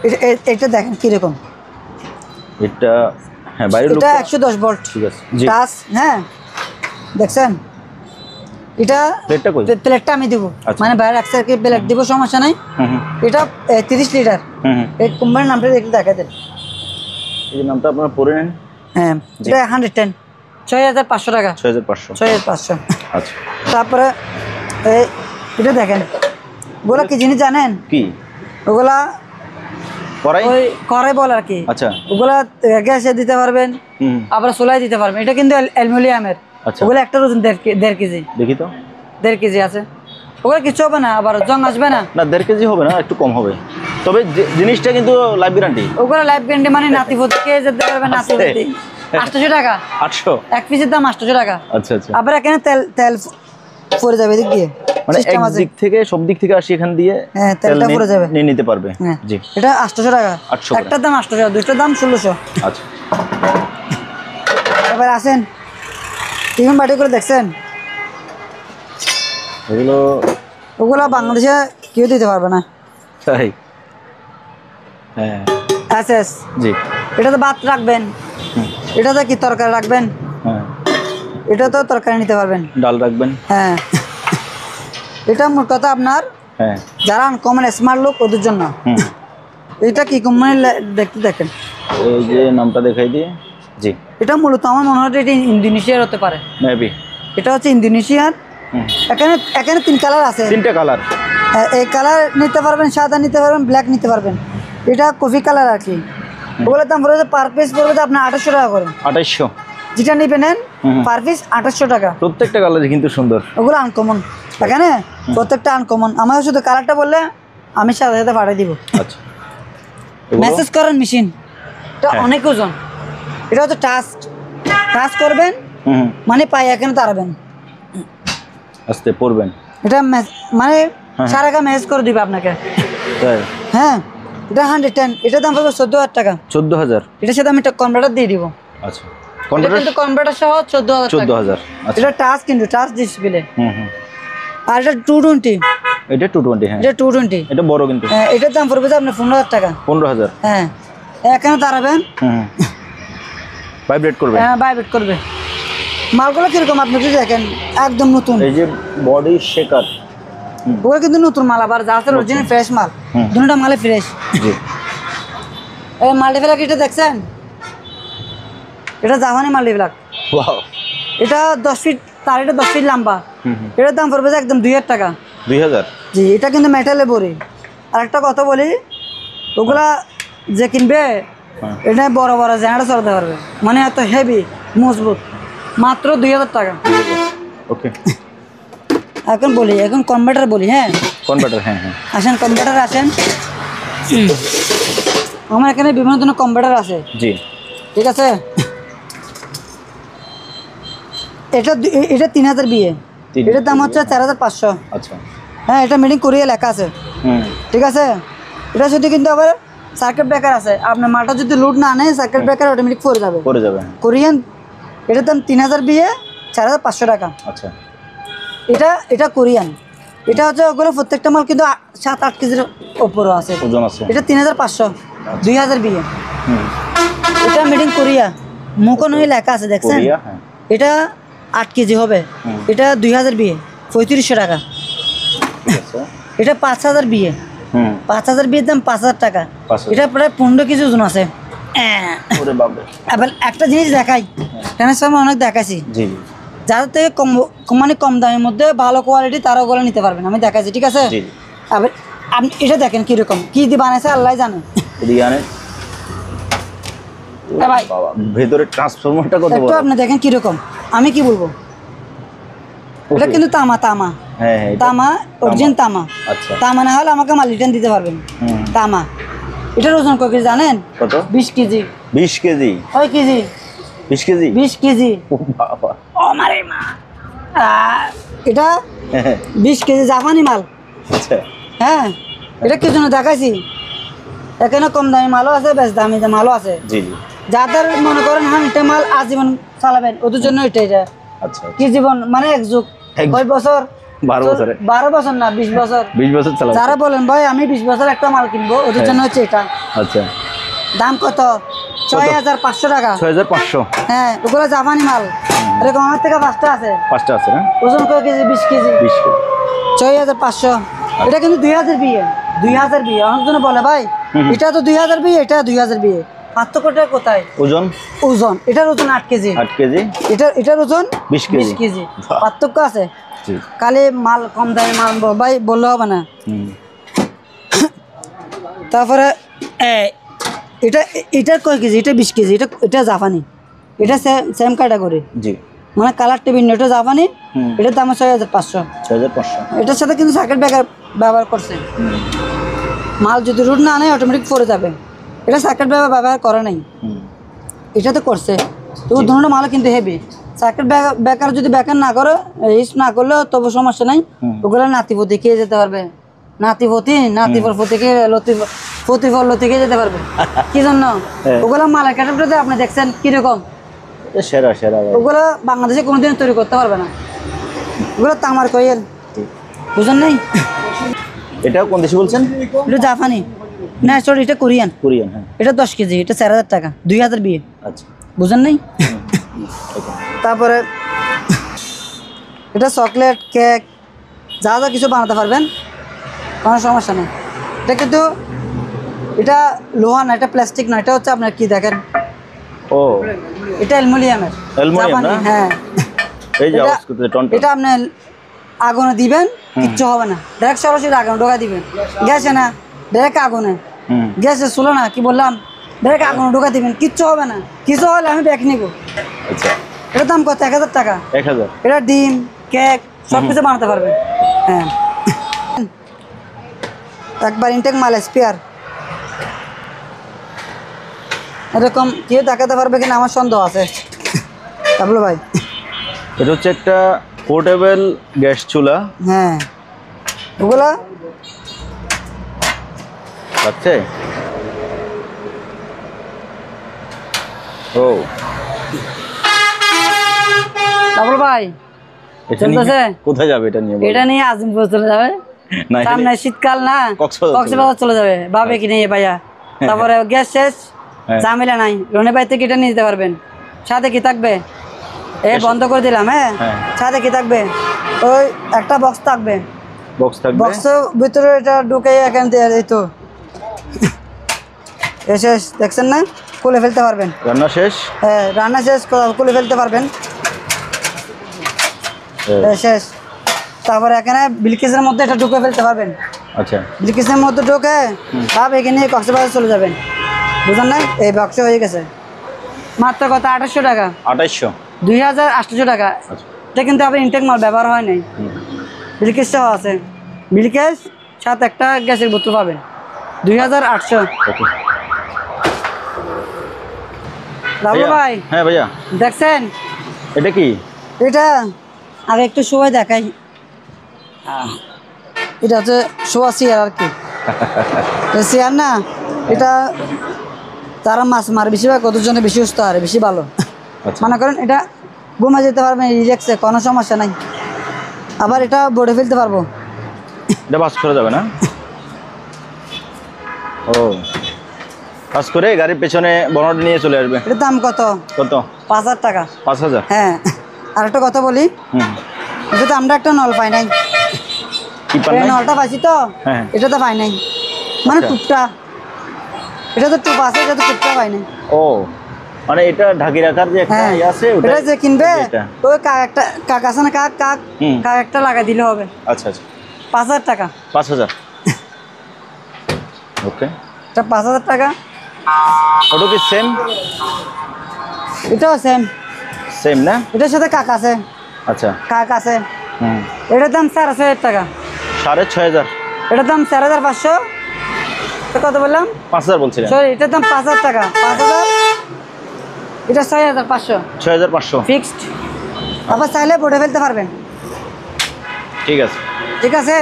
এটা দেখেন কিরকম। এটা হ্যাঁ বাইরের লোক। এটা 110 ভোল্ট। ঠিক আছে। জি। টাচ। হ্যাঁ দেখছেন, এটা প্লেটটা কই? প্লেটটা আমি দিব, মানে বাইরে একসাথে প্লেট দিব, সমস্যা নাই। এটা 30 লিটার। এই কোম্পানির নামটা একটু দেখা দেন। এই নামটা আপনারা পড়ে নেন। হ্যাঁ এটা 110 6500 টাকা। 6500। 6500। আচ্ছা। তারপরে এটা দেখেন, ওগুলা কি জিনিস জানেন? কি ওগুলা কড়াই? ওই কড়াই বল আর কি। আচ্ছা। ওগুলা গ্যাসে দিতে পারবেন, আবার চুলায় দিতে পারবেন। এটা কিন্তু অ্যালুমিনিয়ামের। আচ্ছা। ওগুলো একটা ওজন 1.5 কেজি। দেখি তো। 1.5 কেজি আছে। ওগুলো কিছু হবে না, আবার জং আসবে না। না 1.5 কেজি হবে না, একটু কম হবে। তবে জিনিসটা কিন্তু লাইফ গ্যারান্টি। ওগুলো লাইফ গ্যারান্টি, মানে নাতি ভর্তি যেতে পারবেন। নাতি ভর্তি 800 টাকা। 800। এক পিসের দাম 800 টাকা। আচ্ছা আচ্ছা। আবার এখানে তেল পড়ে যাবে এদিক দিয়ে, মানে এক দিক থেকে সব দিক থেকে আসি এখান দিয়ে। হ্যাঁ তেলটা পড়ে যাবে, নিয়ে নিতে পারবে। জি। এটা 800 টাকা। একটার দাম 800 টাকা, দুইটার দাম 1600। আচ্ছা। এবার আসেন, টিফিন বাটি করে দেখছেন? ওগুলো বাংলাদেশে কেউ দিতে পারবে না। তাই? হ্যাঁ। এসএস। জি। এটাতে ভাত রাখবেন, এটাতে কি তরকারি রাখবেন। হ্যাঁ। এটা তো তরকারি নিতে পারবেন, ডাল রাখবেন। হ্যাঁ। এটা মোট কথা আপনার হ্যাঁ যারা আনকমন স্মার্ট লোক ওদের জন্য। এটা কি কোম্পানি দেখতে দেখেন, এই যে নামটা দেখাই দিয়ে। জি। এটা মূলত আমার মনে হয় এটা ইন্দোনেশিয়ার হতে পারে। মেবি। এটা হচ্ছে ইন্দোনেশিয়ার এখানে এখানে 3 কালার আছে, 3টা কালার। এই কালার নিতে পারবেন, সাদা নিতে পারবেন, ব্ল্যাক নিতে পারবেন। এটা কফি কালার আর কি। ওগুলোর দাম পড়বে পার পিস পড়বে তো আপনার 2800 টাকা করে। 2800 যেটা নেবেন নেন পার পিস 2800 টাকা। প্রত্যেকটা কালারই কিন্তু সুন্দর। ওগুলো আনকমন, এখানে প্রত্যেকটা আনকমন। আমার শুধু কালারটা বললে আমি সাথে সাথে পাঠিয়ে দিব। আচ্ছা, মেসেজ করেন মেশিন, এটা হ্যাঁ। অনেক ওজন। এটা হচ্ছে টাচ করবেন মানে পায়ে এখানে দাঁড়াবেন, আস্তে পড়বেন। এটা মানে সারাটা মেসেজ করে দিবে আপনাকে। তাই? হ্যাঁ, এটা 110, এটার দাম পড়বে 14000 টাকা। 14000। এটার সাথে আমি একটা কনভার্টার দিয়ে দিব। আচ্ছা, এটা কনভার্টার কিন্তু কনভার্টার সহ 14000 টাকা। 14000। আচ্ছা, এটা টাচ, কিন্তু টাচ ডিসপ্লে। হুম। আর এটা 220, এটা 220। হ্যাঁ, এটা 220। এটা বড় কিন্তু। হ্যাঁ, এটার দাম পড়বে যে আপনার 15000 টাকা। 15000। হ্যাঁ, এখানে দাঁড়াবেন, ভাইব্রেট করবে। হ্যাঁ ভাইব্রেট করবে। মালগুলো কিরকম আপনি যদি দেখেন একদম নতুন। এই যে বডি শেকার, ওগুলো কিন্তু নতুন মাল, আবার যা আছে অরিজিনাল ফ্রেশ মাল। দুটোটা মালে ফ্রেশ। জি। এই মাল্টিপ্লাক এটা দেখছেন, এটা জাপানি মাল্টিপ্লাক। ওয়াও, এটা 10 ফিট, তার এটা 10 ফিট লম্বা। এটার দাম পড়বে যে একদম 2000 টাকা। 2000। জি, এটা কিন্তু মেটালে বড়ি। আর একটা কথা বলি, ওগুলা যে কিনবে এটা বড় বড় জেনারেটর চলতে পারবে, মানে এত হেভি মজবুত, মাত্র 2000 টাকা। ওকে, এখন বলি, এখন কনভার্টার বলি। হ্যাঁ, কনভার্টার। হ্যাঁ। আসেন কম্পিউটার আসেন। আমার এখানে বিভিন্ন ধরনের কম্পিউটার আছে। জি। ঠিক আছে, এটা 3000 বিয়ে, এটার দাম হচ্ছে 4500। আচ্ছা। হ্যাঁ, এটা মিটিং কোরিয়া লেখা আছে। ঠিক আছে, এটা যদি কিন্তু আবার সার্কিট ব্রেকার আছে, আপনার মালটা যদি লোড না আনে সার্কিট ব্রেকার অটোমেটিক পড়ে যাবে। কোরিয়ান, এটার দাম 3000 বিয়ে, 4500 টাকা। আচ্ছা, এটা কোরিয়ান। এটা হচ্ছে ওগুলো প্রত্যেকটা মাল কিন্তু 7-8 কেজির ওপরও আছে, ওজন আছে। এটা 3500, 2000 বিয়ে। এটা মেড ইন কোরিয়া, মুখোন হয়ে লেখা আছে দেখছেন। এটা 8 কেজি হবে, এটা 2000 বিয়ে, 3500 টাকা। এটা 5000 বিয়ে, 5000 বিয়ের দাম 5000 টাকা। এটা প্রায় 15 কেজি ওজন আছে। এবার একটা জিনিস দেখাই, ট্রান্সফর্মার অনেক দেখাইছি, যাদের থেকে কম দামের মধ্যে ভালো কোয়ালিটি তারা ওগুলো নিতে পারবেন, আমি দেখাইছি। ঠিক আছে, এবার আপনি এটা দেখেন কিরকম, কি দিয়ে বানাইছে আল্লাহ জানে। ভেতরে ট্রান্সফরমারটা কত বড়, একটু আপনি দেখেন কিরকম, আমি কি বলবো। এটা কিন্তু তামা, তামা অরিজিনাল তামা। তামা না হলে আমাকে মাল রিটার্ন দিতে পারবেন। তামা, এটার ওজন কত কেজি জানেন? কত? 20 কেজি। 20 কেজি? কয় কেজি? 20 কেজি। 20 কেজি। ও বাবা, ও মারে মা, এটা 20 কেজি জাপানি মাল। আচ্ছা। হ্যাঁ, এটা কি জন্য দেখাইছি, এখানে কম দামি মালও আছে, বেশ দামি মালও আছে। জি। যাদের মনে করেন হ্যাঁ এটা মাল আজীবন চালাবেন, ওদের জন্য এটাই যায়। আচ্ছা। কি জীবন মানে এক যুগ, কয় বছর? 12 বছরে। 12 বছর না, 20 বছর। 20 বছর চালাবেন। যারা বলেন ভাই আমি 20 বছর একটা মাল কিনবো, ওদের জন্য হচ্ছে এটা। আচ্ছা। দাম কত? 6500 টাকা। 6500? হ্যাঁ, ওগুলো জাপানি মাল। এরকম আমার থেকে 5টা আছে। 5টা আছে না? ওজন কয় কেজি? 20 কেজি। 20 কেজি। 6500। এটা কিন্তু 2000 বিয়ে, 2000 বিয়ে। অনেকজন বলে ভাই এটা তো 2000 বিয়ে, এটা 2000 বিয়ে, পার্থক্যটা কোথায়? ওজন। এটার ওজন 8 কেজি। 8 কেজি। এটার ওজন 20 কেজি। পার্থক্য আছে। জি। খালি মাল কম দামে মাল ভাই বললে হবে না। তারপরে এটার কয় কেজি? এটা 20 কেজি। এটা জাপানি, এটা সেম ক্যাটাগরি। জি। মানে কালার টিভি, এটা জাপানি। এটার দাম 6500। 6500। এটার সাথে কিন্তু সার্কিট ব্রেকার ব্যবহার করছে। মাল যদি রুট না আনে অটোমেটিক পড়ে যাবে। এটা সার্কিট ব্রেকার ব্যবহার করে নাই, এটা তো করছে। তো দুটো মাল কিন্তু হেভি। সার্কিট ব্রেকার যদি ব্রেকার না করে, ইউজ না করলেও তবু সমস্যা নাই। ওগুলো নাতিপতি খেয়ে যেতে পারবে, নাতিপতি খেয়ে লতি খেয়ে যেতে পারবে। কি জন্য? ওগুলো মালের ক্যাটাগরিতে আপনি দেখছেন কিরকম সেরা সেরা, ওগুলো বাংলাদেশে কোনোদিন তৈরি করতে পারবে না। ওগুলো তামার কয়েল, বুঝেন নাই? এটা কোন দেশে বলছেন? এটা জাপানি না, সরি এটা কোরিয়ান। কোরিয়ান, হ্যাঁ। এটা 10 কেজি, এটা 4000 টাকা, 2000 বিয়ে। আচ্ছা, বুঝেন নাই? তারপরে এটা চকলেট, কেক, যা যা কিছু বানাতে পারবেন, কোনো সমস্যা নেই। এটা কিন্তু এটা লোহা না, এটা প্লাস্টিক না, এটা হচ্ছে আপনার কি দেখেন, ও এটা অ্যালুমিনিয়ামের। অ্যালুমিনিয়াম না? হ্যাঁ, এই যে আওয়াজ করতে টন টন। এটা আপনার আগুনে দিবেন, কিচ্ছু হবে না। ডাইরেক্ট সরাসরি আগুনে ঢোকা দিবেন, গ্যাসে না, ডাইরেক্ট আগুনে। গ্যাসে ছিল না, কি বললাম, ডাইরেক্ট আগুনে ঢোকা দিবেন, কিচ্ছু হবে না। কিছু হলে আমি ব্যাগ নিব। আচ্ছা, এটার দাম কত? 1000 টাকা। 1000। এটা ডিম, কেক সব কিছু বানাতে পারবেন। হ্যাঁ, একবার ইনটেক মাল স্পেয়ার। এরকম কেউ দেখাতে পারবে কিনা আমার সন্দেহ আছে। তাবলু ভাই, এটা হচ্ছে একটা পোর্টেবল গ্যাস চুলা। হ্যাঁ, ওগুলা আছে। ও, তাবলু ভাই, এটা নিয়ে চলতেছে? কোথায় যাবে এটা নিয়ে? এটা নিয়ে আজিমপুর চলে যাবে, না, সামনে শীতকাল না, কক্সবাজার চলে যাবে। ভাবে কি নেই ভাইয়া, তারপরে গ্যাস শেষ, ঝামেলা নাই। রনি ভাই থেকে এটা নিয়ে যেতে পারবেন। সাথে কি থাকবে? বন্ধ করে দিলাম। হ্যাঁ, সাথে কি থাকবে? ওই একটা বক্স থাকবে, বক্সের ভিতরে এটা ঢুকে এখান দিয়ে এই তো শেষ, দেখছেন না? খুলে ফেলতে পারবেন। রান্না শেষ? হ্যাঁ, রান্না শেষ, খুলে ফেলতে পারবেন। শেষ। তারপরে এখানে বিলকিসের মধ্যে এটা ঢুকে ফেলতে পারবেন। আচ্ছা, বিলকিসের মধ্যে ঢুকে সব এখানে কক্সবাজার চলে যাবেন। বুঝলেন না? এই বাক্স হয়ে গেছে। মাত্র কত? 2800 টাকা। 2800? 2800 টাকা। এটা কিন্তু আবার ইনটেক মাল, ব্যবহার হয় নাই। বিলকিসটাও আছে, বিলকিস সাথে একটা গ্যাসের বোতল পাবেন। 2800। রাবু ভাই, হ্যাঁ ভাইয়া, দেখছেন এটা কি? এটা আগে একটু শোয়া দেখাই। এটা হচ্ছে শোয়া চেয়ার আর কি। চেয়ার না, এটা তারা মাছ মারে বেশিরভাগ, কত জনে বেশি সুস্থ আর বেশি ভালো। মনে করেন এটা ঘুমা যেতে পারবেন রিল্যাক্সে, কোনো সমস্যা নাই। আবার এটা বোর্ডে ফেলতে পারবো। এটা বাস করা যাবে না? ও, বাস করে গাড়ির পেছনে বনট নিয়ে চলে আসবে। এটার দাম কত? 5000 টাকা। 5000? হ্যাঁ। আর একটা কথা বলি, এটা তো আমরা একটা নল পাই নাই। নলটা পাইছি তো, এটা তো পাই নাই, মানে টুপটা। এটা তো টুপ আছে, এটা তো টুপটা পাই নাই। ও, মানে এটা ঢাকি রাখার যে একটা আছে, ওটা যে কিনবে ওই কাক আছে না, কাক একটা লাগাই দিলে হবে। আচ্ছা আচ্ছা, 5000 টাকা। 5000? ওকে, এটা 5000 টাকা। ওটা কি সেম? এটাও সেম না? এটার সাথে কাক আছে। আচ্ছা, কাক আছে। এটার দাম 4500 টাকা। 6500? এটার দাম 4500। কত বললাম? 5000 বলছিলেন? সরি, এটার দাম 5000 টাকা। 5000, এটা 6500। 6500 ফিক্সড। আবার চাইলে বোর্ডে ফেলতে পারবেন। ঠিক আছে, ঠিক আছে,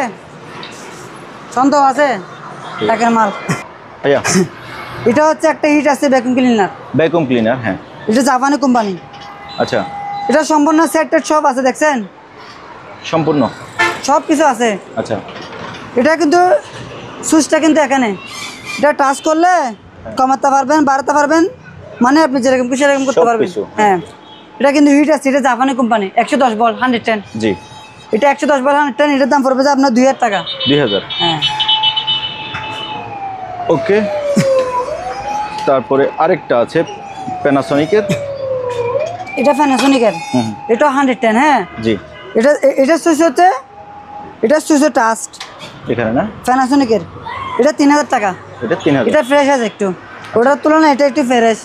সন্দেহ আছে টাকার মাল। ভাইয়া, এটা হচ্ছে একটা হিট আছে ভ্যাকুয়াম ক্লিনার। ভ্যাকুয়াম ক্লিনার, হ্যাঁ। এটা জাপানি কোম্পানি। আচ্ছা, এটা সম্পূর্ণ সেট সব আছে, দেখছেন? সম্পূর্ণ সব কিছু আছে। আচ্ছা, এটা কিন্তু সুইচটা কিন্তু এখানে, এটা টাচ করলে কমাতে পারবেন, বাড়াতে পারবেন, মানে আপনি যেরকম খুশি সেরকম করতে পারবেন। হ্যাঁ, এটা কিন্তু হিট আছে, এটা জাপানি কোম্পানি। 110 ভোল্ট 110। জি, এটা 110 ভোল্ট 110। এটার দাম পড়বে যে আপনার 2000 টাকা। 2000? হ্যাঁ। ওকে, তারপরে আরেকটা আছে প্যানাসোনিকের। এটা প্যানাসোনিকের, এটা 110। হ্যাঁ জি, এটা সুইচ হচ্ছে, এটা সুইচ টাস্ট এখানে না? প্যানাসোনিকের। এটা 3000 টাকা। এটা 3000? এটা ফ্রেশ আছে একটু, ওটার তুলনায় এটা একটু ফ্রেশ।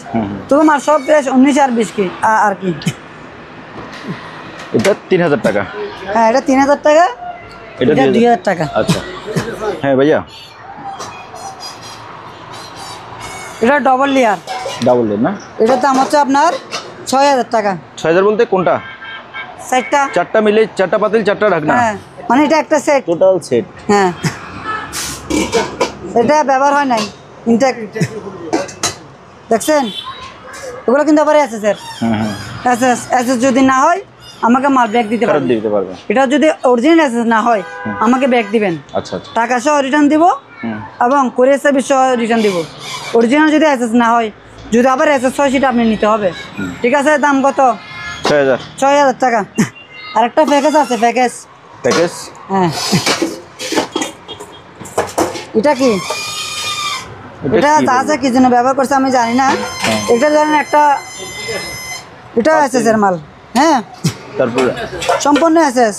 তোমার সব ফ্রেশ 19 আর 20 কি আর কি। এটা 3000 টাকা? হ্যাঁ, এটা 3000 টাকা। এটা 2000 টাকা। আচ্ছা, হ্যাঁ ভাইয়া, এটা ডবল লেয়ার। ডাবল লেয়ার না? এটার দাম হচ্ছে আপনার 6000 টাকা। 6000 বলতে কোনটা? সেটটা, চারটা মিলে, চারটা পাতিল, চারটা ঢাকনা? হ্যাঁ, মানে এটা একটা সেট, টোটাল সেট। হ্যাঁ, এটা ব্যবহার হয় নাই, ইনটেক। দেখছেন? এগুলো কিন্তু আবার আছে স্যার। এসএস যদি না হয় আমাকে মাল ব্যাক দিতে পারবেন। এটা যদি অরিজিনাল এসএস না হয় আমাকে ব্যাক দিবেন। আচ্ছা আচ্ছা, টাকা সহ রিটার্ন দিব এবং কুরিয়ার সার্ভিস সহ রিটার্ন দিব। অরিজিনাল যদি এসএস না হয়, যদি আবার এসএস হয় সেটা আপনি নিতে হবে। ঠিক আছে, দাম কত? 6000? 6000 টাকা। আরেকটা প্যাকেজ আছে, প্যাকেজ। হ্যাঁ, এটা কি? এটা আছে কি জন্য ব্যবহার করছে আমি জানি না। এটা ধরেন একটা, এটা এসএস এর মাল। হ্যাঁ, তারপরে সম্পূর্ণ এসএস।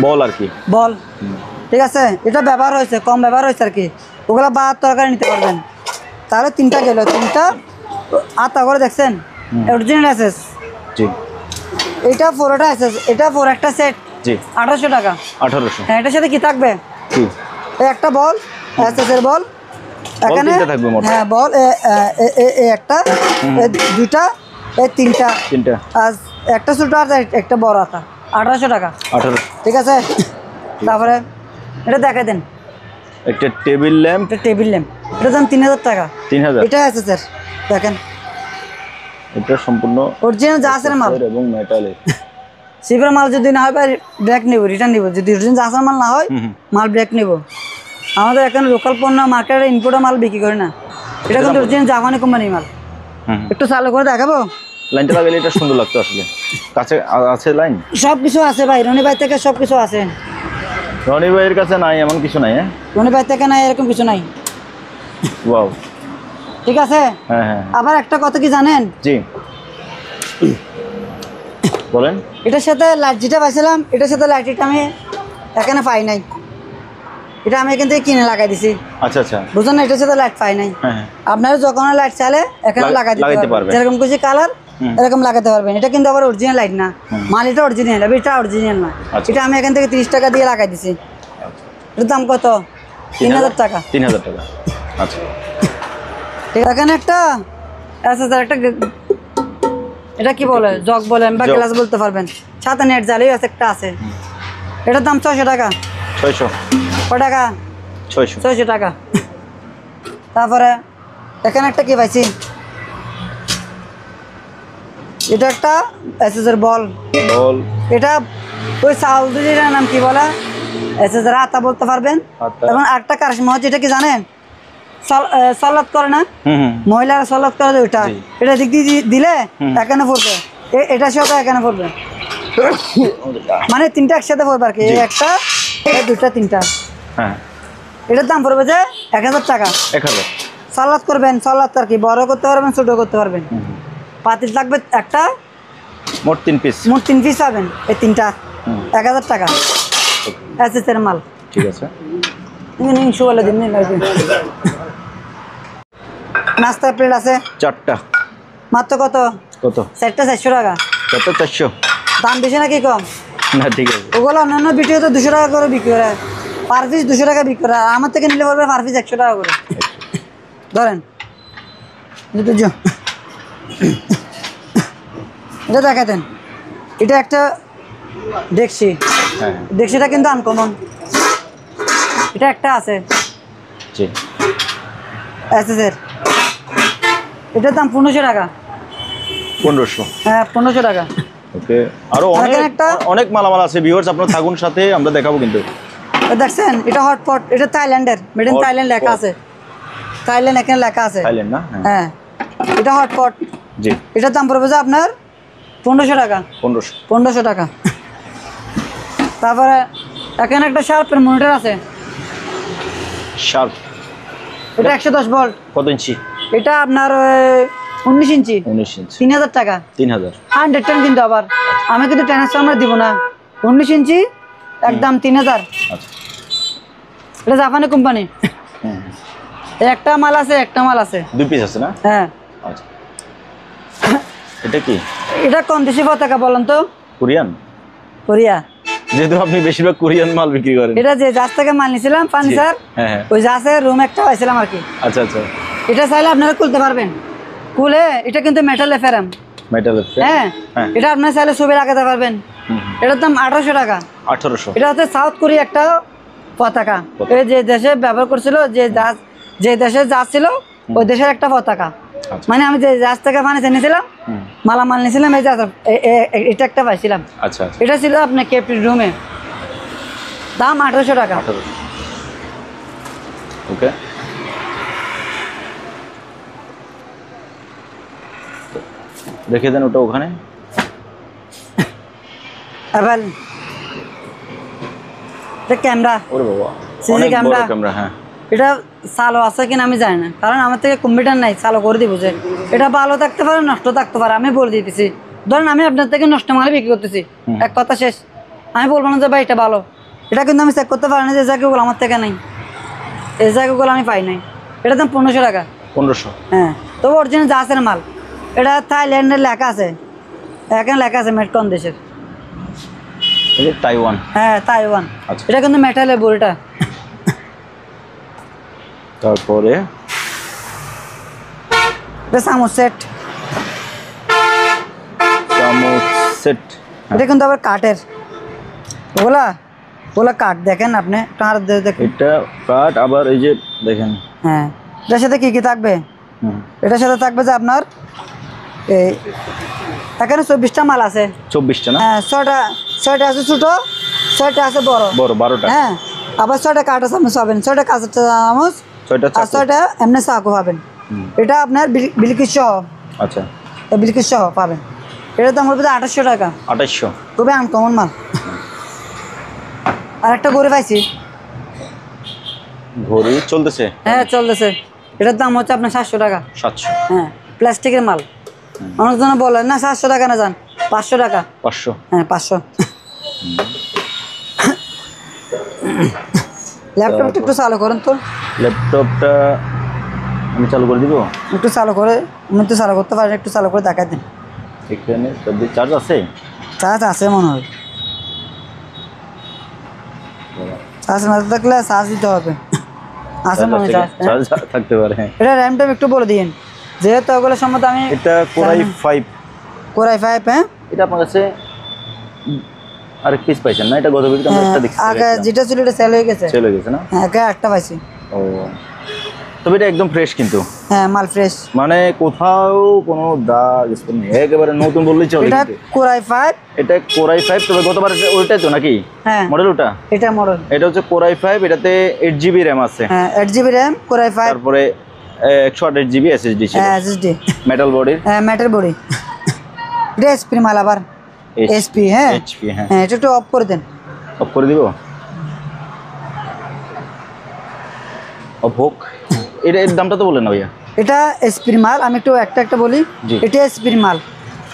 বল আর কি, বল, ঠিক আছে। এটা ব্যবহার হয়েছে, কম ব্যবহার হয়েছে আর কি, ওগুলো বাদ তরকারি নিতে পারবেন। তাহলে 3টা গেল, 3টা আতা করে দেখছেন, অরিজিনাল এসএস। জি এটা 4টা এসএস, এটা 4 একটা সেট, জি 1800 টাকা। 1800। হ্যাঁ, এটার সাথে কি থাকবে? জি এই একটা বল, এসএস এর বল এখানে, তিনটা থাকবে মোট। হ্যাঁ বল এই একটা, এই 2টা, এই 3টা, আর একটা ছোট আর একটা বড় আতা, 1800 টাকা। 1800। ঠিক আছে। তারপরে এটা দেখাই দেন, একটা টেবিল ল্যাম্প, এটা টেবিল ল্যাম্প, এটা দাম 3000 টাকা। 3000। এটা আছে স্যার, দেখেন এটা সম্পূর্ণ অরিজিনাল যা আছে মাল এবং মেটালের। সিপের মাল যদি না হয় ব্রেক নিব, রিটার্ন নিব। যদি অরিজিনাল যা আছে মাল না হয়, মাল ব্রেক নিব। আমাদের এখানে লোকাল পণ্য মার্কেটে ইম্পোর্টের মাল বিক্রি করে না, এটা কিন্তু অরিজিনাল জাপানি কোম্পানির মাল। একটু চালু করে দেখাবো? লাইনটা লাগালে এটা সুন্দর লাগতো আসলে। কাছে আছে লাইন, সব কিছু আছে ভাই, রনি ভাই থেকে সব কিছু আছে। রনি ভাইয়ের কাছে নাই এমন কিছু নাই। হ্যাঁ, রনি ভাই থেকে নাই এরকম কিছু নাই। ওয়াও, ঠিক আছে। হ্যাঁ হ্যাঁ আবার একটা কথা কি জানেন? জি বলেন। এটার সাথে লাইট যেটা পাইছিলাম, এটার সাথে লাইটটা আমি এখানে পাই নাই, এটা আমি এখান থেকে কিনে লাগাই দিছি। আচ্ছা আচ্ছা, বুঝলেন না, এটার সাথে লাইট পাই নাই। হ্যাঁ হ্যাঁ, আপনারা যখন লাইট চালে এখানে লাগাই দিতে লাগাইতে পারবেন, পারবেন। যেরকম কিছু কালার এরকম লাগাতে পারবেন। এটা কিন্তু আবার অরিজিনাল লাইট না, মাল এটা অরিজিনাল, এটা অরিজিনাল না। আচ্ছা। এটা আমি এখান থেকে 30 টাকা দিয়ে লাগাই দিছি। এটার দাম কত? 3000 টাকা। 3000 টাকা। আচ্ছা, এখানে একটা আচ্ছা স্যার, একটা এটা কি বলে, জগ বলেন বা গ্লাস বলতে পারবেন, সাথে নেট জালি আছে, একটা আছে। এটার দাম 600 টাকা। 600। কয় টাকা? 600। 600 টাকা। তারপরে এখানে একটা কি পাইছি, এটা একটা এসএসের বল। বল, এটা ওই চাউল দিলিটার নাম কি বলে, এসএসের আতা বলতে পারবেন। আতা। এবং একটা কারিশমা হচ্ছে, এটা কি জানেন, সলাদ করে না, হুম, মহিলারা সলাদ করে, ওইটা এটা দিক দিয়ে দিলে এখানে পড়বে, এটা সাথে এখানে পড়বে, মানে 3টা একসাথে পড়বে আর কি, এই একটা, এই 2টা, 3টা। হ্যাঁ, এটার দাম পড়বে যে 1000 টাকা। 1000। সালাদ করবেন, সালাদ আর কি বড় করতে পারবেন, ছোট করতে পারবেন। পাতিল লাগবে একটা, মোট 3 পিস। মোট 3 পিস পাবেন, এই 3টা 1000 টাকা। এসএসের মাল। ঠিক আছে, বলে দিন। নাস্তা প্লেট আছে 4টা। মাত্র কত? কত? সেটটা 400 টাকা। 400। দাম বেশি নাকি কম? না, ঠিক আছে। ওগুলো অন্যান্য ভিডিওতে 200 টাকা করে বিক্রি করে, পার পিস 200 টাকা বিক্রি করে। আর আমার থেকে নিলে পড়বে পার পিস 100 টাকা করে। ধরেন এটা দেখাতেন, এটা একটা দেখছি, হ্যাঁ, দেখছিটা কিন্তু আনকমন। এটা একটা আছে জি, এসএসের, এটার দাম 1500 টাকা। 1500। হ্যাঁ, 1500 টাকা। ওকে, আরো অনেক মালামাল আছে ভিউয়ার্স, আপনারা থাকুন সাথে, আমরা দেখাবো। কিন্তু দেখছেন, এটা হটপট, এটা থাইল্যান্ডের, মেড ইন থাইল্যান্ড লেখা আছে, থাইল্যান্ড এখানে লেখা আছে, থাইল্যান্ড না? হ্যাঁ, এটা হটপট। জি, এটার দাম পড়বে যে আপনার 1500 টাকা। 1500 টাকা। তারপরে এখানে একটা শার্পের মনিটর আছে, শার্প। এটা 110 ভোল্ট। কত ইঞ্চি? এটা আপনার 19 ইঞ্চি। 19 ইঞ্চি। 3000 টাকা। 3000। 110 কিন্তু আবার আমি কিন্তু ট্রান্সফরমার দিব না, 19 ইঞ্চি একদম 3000। আচ্ছা, এটা জাপানি কোম্পানি। একটা মাল আছে, একটা মাল আছে, 2 পিস আছে না? হ্যাঁ। আচ্ছা, এটা কি? এটা কোন দেশি পতাকা বলেন তো? কোরিয়ান। কোরিয়া। যেহেতু আপনি বেশিরভাগ কোরিয়ান মাল বিক্রি করেন। এটা যে জাহাজ থেকে মাল নিয়েছিলাম ফার্নিচার, হ্যাঁ, ওই জাহাজের রুম একটা পাইছিলাম আর কি। আচ্ছা আচ্ছা, এটা চাইলে আপনারা খুলতে পারবেন, খুলে এটা কিন্তু মেটালের ফেরাম, মেটালের। হ্যাঁ। এটা আপনারা চাইলে ছবি লাগাতে পারবেন। এটার দাম 1800 টাকা। 1800। এটা হচ্ছে সাউথ কোরিয়া একটা পতাকা, এই যে দেশে ব্যবহার করছিল, যে দেশে জাহাজ ছিল ওই দেশের একটা পতাকা। মানে আমি যে জাহাজ থেকে ফার্নিচার নিয়েছিলাম, মালামাল নিয়েছিলাম, এই জাহাজ এটা একটা পাইছিলাম। আচ্ছা, এটা ছিল আপনার ক্যাপ্টেন রুমে, দাম 1800 টাকা। 1800। ওকে, দেখে দেন ওটা ওখানে। এবার এটা ক্যামেরা, ওরে বাবা, সিসি অনেক বড় ক্যামেরা। ক্যামেরা। হ্যাঁ, এটা চালু আছে কিনা আমি জানি না, কারণ আমার থেকে কম্পিউটার নাই, চালু করে দিব যে। এটা ভালো থাকতে পারে, নষ্ট থাকতে পারে, আমি বলে দিতেছি। ধরেন আমি আপনার থেকে নষ্ট মাল বিক্রি করতেছি, এক কথা শেষ। আমি বলবো না যে ভাই এটা ভালো, এটা কিন্তু আমি চেক করতে পারি না যে এই জায়গাগুলো আমার থেকে নেই, এই জায়গাগুলো আমি পাই নাই। এটার দাম 1500 টাকা। 1500? হ্যাঁ, তবে অরিজিনাল জাহাজের মাল। এটা থাইল্যান্ডের লেখা আছে, এখানে লেখা আছে মেড কোন দেশের। এই যে তাইওয়ান। হ্যাঁ, তাইওয়ান। আচ্ছা। এটা কিন্তু মেটালের বড়িটা। তারপরে এটা চামচ সেট। চামচ সেট। এটা কিন্তু আবার কাঠের, ওগুলা কাঠ। দেখেন আপনি কাঠ দেখেন, এটা কাঠ। আবার এই যে দেখেন, হ্যাঁ, এটার সাথে কি কি থাকবে? এটার সাথে থাকবে যে আপনার এই এখানে 24টা মাল আছে। 24টা না? হ্যাঁ, 6টা আছে ছোট, 6টা আছে বড়। 12টা। হ্যাঁ, আবার 6টা কাঠের চামচ পাবেন, 6টা কাঁচের চামচ, 6টা আর 6টা এমনি চাকু পাবেন। এটা আপনার বিলকিস সহ। আচ্ছা, বিলকিস সহ পাবেন। এটার দাম হবে 2800 টাকা। 2800? খুবই আনকমন মাল। আর একটা গড়ে পাইছি, ঘড়ি চলতেছে? হ্যাঁ চলতেছে। এটার দাম হচ্ছে আপনার 700 টাকা। 700? হ্যাঁ, প্লাস্টিকের মাল। অনেকজন বলেন না 700 টাকা না, যান 500 টাকা। 500? হ্যাঁ, 500। ল্যাপটপটা একটু চালু করেন তো। ল্যাপটপটা আমি চালু করে দিব? একটু চালু করে, আপনি একটু চালু করতে পারেন, একটু চালু করে দেখাই দিন। এখানে চার্জ আছে? চার্জ আছে মনে হয়, চার্জ না থাকলে চার্জ দিতে হবে। আছে মনে হয় চার্জ। চার্জ থাকতে পারে। এটা র্যাম ট্যাম একটু বলে দিন, যেহেতু ওগুলো সম্বন্ধে আমি। এটা কোরাই 5। কোরাই 5? হ্যাঁ, এটা আপনার কাছে আরেক পিস পাইছেন না? এটা গত ভিডিওতে আমরা একটা দেখছি। আগে যেটা ছিল এটা সেল হয়ে গেছে। সেল হয়ে গেছে না? হ্যাঁ, আগে একটা পাইছি। ও, তবে এটা একদম ফ্রেশ কিন্তু। হ্যাঁ, মাল ফ্রেশ, মানে কোথাও কোনো দাগ স্পট নেই, একেবারে নতুন বললেই চলে। এটা কোরাই 5। এটা কোরাই 5। তবে গতবার ওইটাই তো নাকি? হ্যাঁ, মডেল ওটা? এটা মডেল। এটা হচ্ছে কোরাই 5। এটাতে 8GB র্যাম আছে। হ্যাঁ, 8GB র্যাম, কোরাই 5। তারপরে 128GB SSD ছিল। হ্যাঁ, SSD মেটাল বডির। হ্যাঁ, মেটাল বডি। এটা এসপি মাল আবার। এসপি। হ্যাঁ, এইচপি। হ্যাঁ, হ্যাঁ, এটা একটু অফ করে দেন। অফ করে দিব? অফ হোক। এর দামটা তো বলেন না ভাইয়া। এটা এসপি মাল। আমি একটু একটা বলি, এটা এসপি মাল।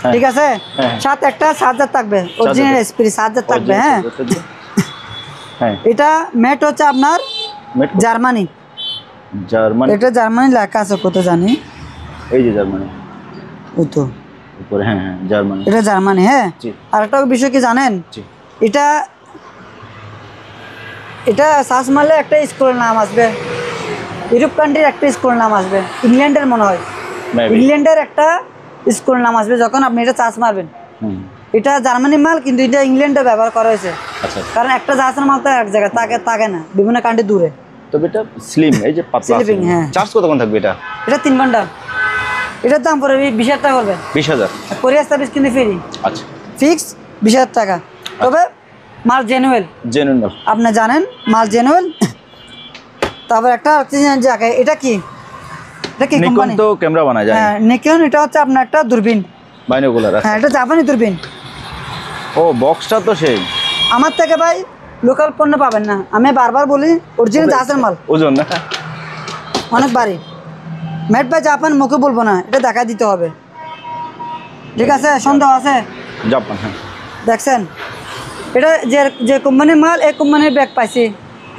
হ্যাঁ। ঠিক আছে, হ্যাঁ। সাথে একটা চার্জার থাকবে, অরিজিনাল এসপি চার্জার থাকবে। হ্যাঁ, হ্যাঁ। এটা মেট হচ্ছে আপনার জার্মানি। জার্মানি? এটা জার্মানি লেখা আছে, কত জানি। এই যে জার্মানি, ওই তো উপরে। হ্যাঁ হ্যাঁ, জার্মানি। এটা জার্মানি। হ্যাঁ, জি। আর একটা বিষয় কি জানেন? জি। এটা সার্চ মারলে একটা স্কুলের নাম আসবে, ইউরোপ কান্ট্রির একটা স্কুলের নাম আসবে, ইংল্যান্ডের মনে হয়। ইংল্যান্ডের একটা স্কুলের নাম আসবে যখন আপনি এটা সার্চ মারবেন। এটা জার্মানি মাল, কিন্তু এটা ইংল্যান্ডে ব্যবহার করা হয়েছে। আচ্ছা। কারণ একটা জাহাজের মাল তো এক জায়গায় থাকে না, বিভিন্ন কান্ট্রি দূরে। তবে এটা স্লিম, এই যে পাতলা। স্লিপিং। হ্যাঁ। চার্জ কতক্ষণ থাকবে এটা? এটা 3 ঘন্টা। এটার দাম পড়বে 20,000 টাকা করবে। 20,000? কোরিয়ার সার্ভিস কিন্তু ফ্রি। আচ্ছা। ফিক্স 20,000 টাকা। তবে মাল জেনুয়েল। জেনুইন? আপনি জানেন মাল জেনুয়েল। তারপর একটা জায়গায় এটা কি নিকন তো ক্যামেরা বানায় যায়। হ্যাঁ, নিকন। এটা হচ্ছে আপনার একটা দূরবীন, বাইনোকুলার। হ্যাঁ, এটা জাপানি দূরবীন। ও, বক্সটা তো সেই। আমার থেকে ভাই লোকাল পণ্য পাবেন না, আমি বারবার বলি, অরিজিনাল জাহাজের মাল। ওজন না? অনেক বাড়ি মেড বাই জাপান, মুখে বলবো না, এটা দেখা দিতে হবে। ঠিক আছে, সন্দেহ আছে? জাপান। হ্যাঁ, দেখছেন এটা যে কোম্পানির মাল, এই কোম্পানির ব্যাগ পাইছি,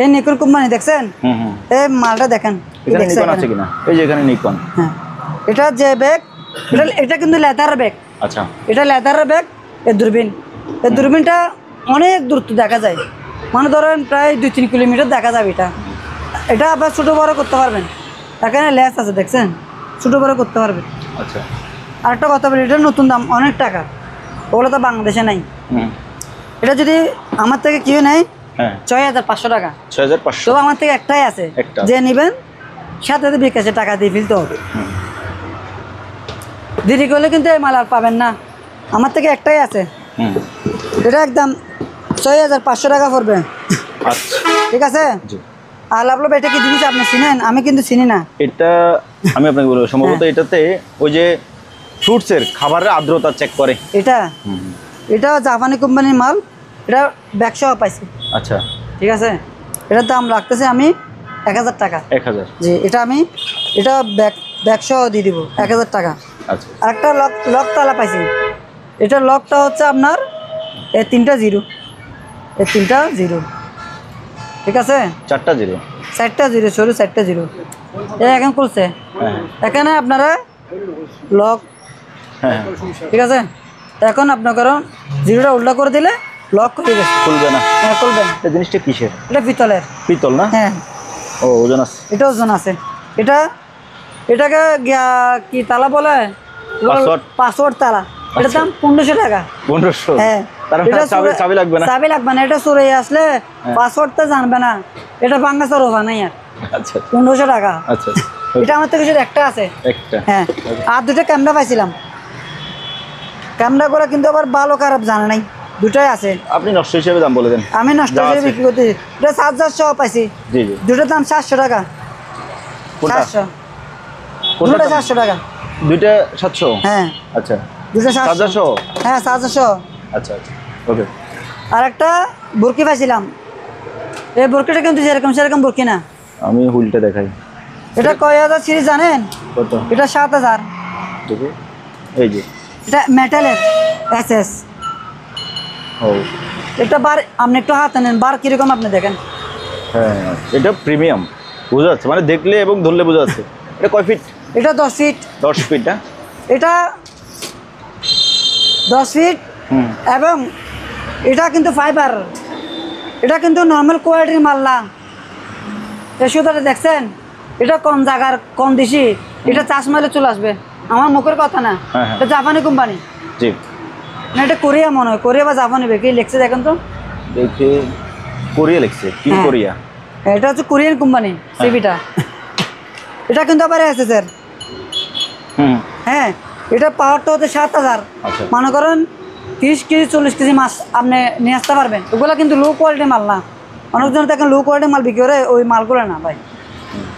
এই নিকন কোম্পানি। দেখছেন এই মালটা দেখেন, এখানে নিকন আছে কিনা? এই যে এখানে নিকন। হ্যাঁ, এটা যে ব্যাগ, এটা কিন্তু লেদারের ব্যাগ। আচ্ছা। এটা লেদারের ব্যাগ। এই দূরবীন, এই দূরবীনটা অনেক দূরত্ব দেখা যায়, মানে ধরেন প্রায় 2-3 কিলোমিটার দেখা যাবে। এটা আবার ছোটো বড়ো করতে পারবেন, এখানে লেস আছে, দেখছেন, ছোটো বড়ো করতে পারবেন। আচ্ছা। আর একটা কথা বলি, এটার নতুন দাম অনেক টাকা, ওগুলো তো বাংলাদেশে নাই। এটা যদি আমার থেকে কেউ নেয়, 6,500 টাকা। 6,500? তো আমার থেকে একটাই আছে, যে নেবেন সাথে বিকাশে টাকা দিয়ে ফেলতে হবে। দেরি করলে কিন্তু এই মাল আর পাবেন না, আমার থেকে একটাই আছে। এটা একদম 6,500 টাকা পড়বে। আচ্ছা, ঠিক আছে। আর লাভলাভ এটা কি জিনিস আপনি চিনেন? আমি কিন্তু চিনি না। এটা আমি আপনাকে বলবো, সম্ভবত এটাতে ওই যে ফ্রুটসের খাবারের আর্দ্রতা চেক করে। এটা জাপানি কোম্পানির মাল, এটা ব্যাগ সহ পাইছি। আচ্ছা। ঠিক আছে, এটার দাম রাখতেছি আমি 1,000 টাকা। 1,000? জি, এটা ব্যাগ সহ দিয়ে দিব 1,000 টাকা। আচ্ছা। আর একটা লক তালা পাইছি, এটা লকটা হচ্ছে আপনার 3টা 0। এই তিনটা জিরো, ঠিক আছে? 4টা জিরো, 4টা জিরো, সরু 4টা জিরো। এখন খুলছে, এখানে আপনারা লক, হ্যাঁ ঠিক আছে? এখন আপনার কারণ জিরোটা উল্টা করে দিলে লক করে গেছে, খুলবে না। হ্যাঁ খুলবেন। এই জিনিসটা কিসের? এটা পিতলের। পিতল না? হ্যাঁ ও ওজন আছে। এটা ওজন আছে। এটাকে কি তালা বলে? পাসওয়ার্ড তালা। এটার দাম 1500 টাকা। 1500? হ্যাঁ, তার মানে চাবি লাগবে না? চাবি লাগবে না। এটা চুরে আসলে পাসওয়ার্ডটা জানবে না, এটা ভাঙা চোরা নাই আর। আচ্ছা 1500 টাকা। আচ্ছা, এটা আমার থেকে শুধু একটা আছে। একটা? হ্যাঁ, আর দুটো ক্যামেরা পাইছিলাম। ক্যামেরা করে কিন্তু আবার ভালো খারাপ জানা নাই, দুটোই আছে। আপনি নষ্ট হিসেবে দাম বলে দেন। আমি নষ্ট হিসেবে বিক্রি করতেছি। এটা 700 পাইছি। জি জি। দুটোর দাম 700 টাকা। কোনটা? 700। দুটো 700 টাকা। দুইটা 700? হ্যাঁ আচ্ছা, দুটো 700? হ্যাঁ 700। আচ্ছা আচ্ছা, ওকে। আর একটা বুরকি পাইছিলাম। এই বুরকিটা কিন্তু যেরকম সেরকম বুরকি না। আমি হুইলটা দেখাই। এটা কয় হাজার সিরিজ জানেন? কত? এটা 7000। দেখি, এই যে এটা মেটালের এসএস। ও এটা বার আপনি একটু হাতে নেন, বার কিরকম আপনি দেখেন। হ্যাঁ, এটা প্রিমিয়াম, বোঝা যাচ্ছে, মানে দেখলে এবং ধরলে বোঝা যাচ্ছে। এটা কয় ফিট? এটা 10 ফিট। 10 ফিট? না, এটা 10 ফিট এবং এটা কিন্তু ফাইবার। এটা কিন্তু নর্মাল কোয়ালিটির মাল না। এই সুতাটা দেখছেন? এটা কম জায়গার কম দিছি, এটা চাষ মাইলে চলে আসবে। আমার মুখের কথা না, হ্যাঁ, হ্যাঁ। এটা জাপানি কোম্পানি। জি। না এটা কোরিয়া মনে হয়, কোরিয়া বা জাপানি কি লিখছে দেখেন তো। দেখি, কোরিয়া লিখছে। কি হ্যাঁ। কোরিয়া? এটা হচ্ছে কোরিয়ান কোম্পানি সিবিটা। এটা কিন্তু আবার এসএস এর। হ্যাঁ, এটা পাওয়ারটা হচ্ছে 7000। আচ্ছা। মনে করেন 30 কেজি 40 কেজি মাছ আপনি নিয়ে আসতে পারবেন। ওগুলো কিন্তু লো কোয়ালিটির মাল না। অনেকজন দেখেন লো কোয়ালিটির মাল বিক্রি করে, ওই মালগুলো না ভাই।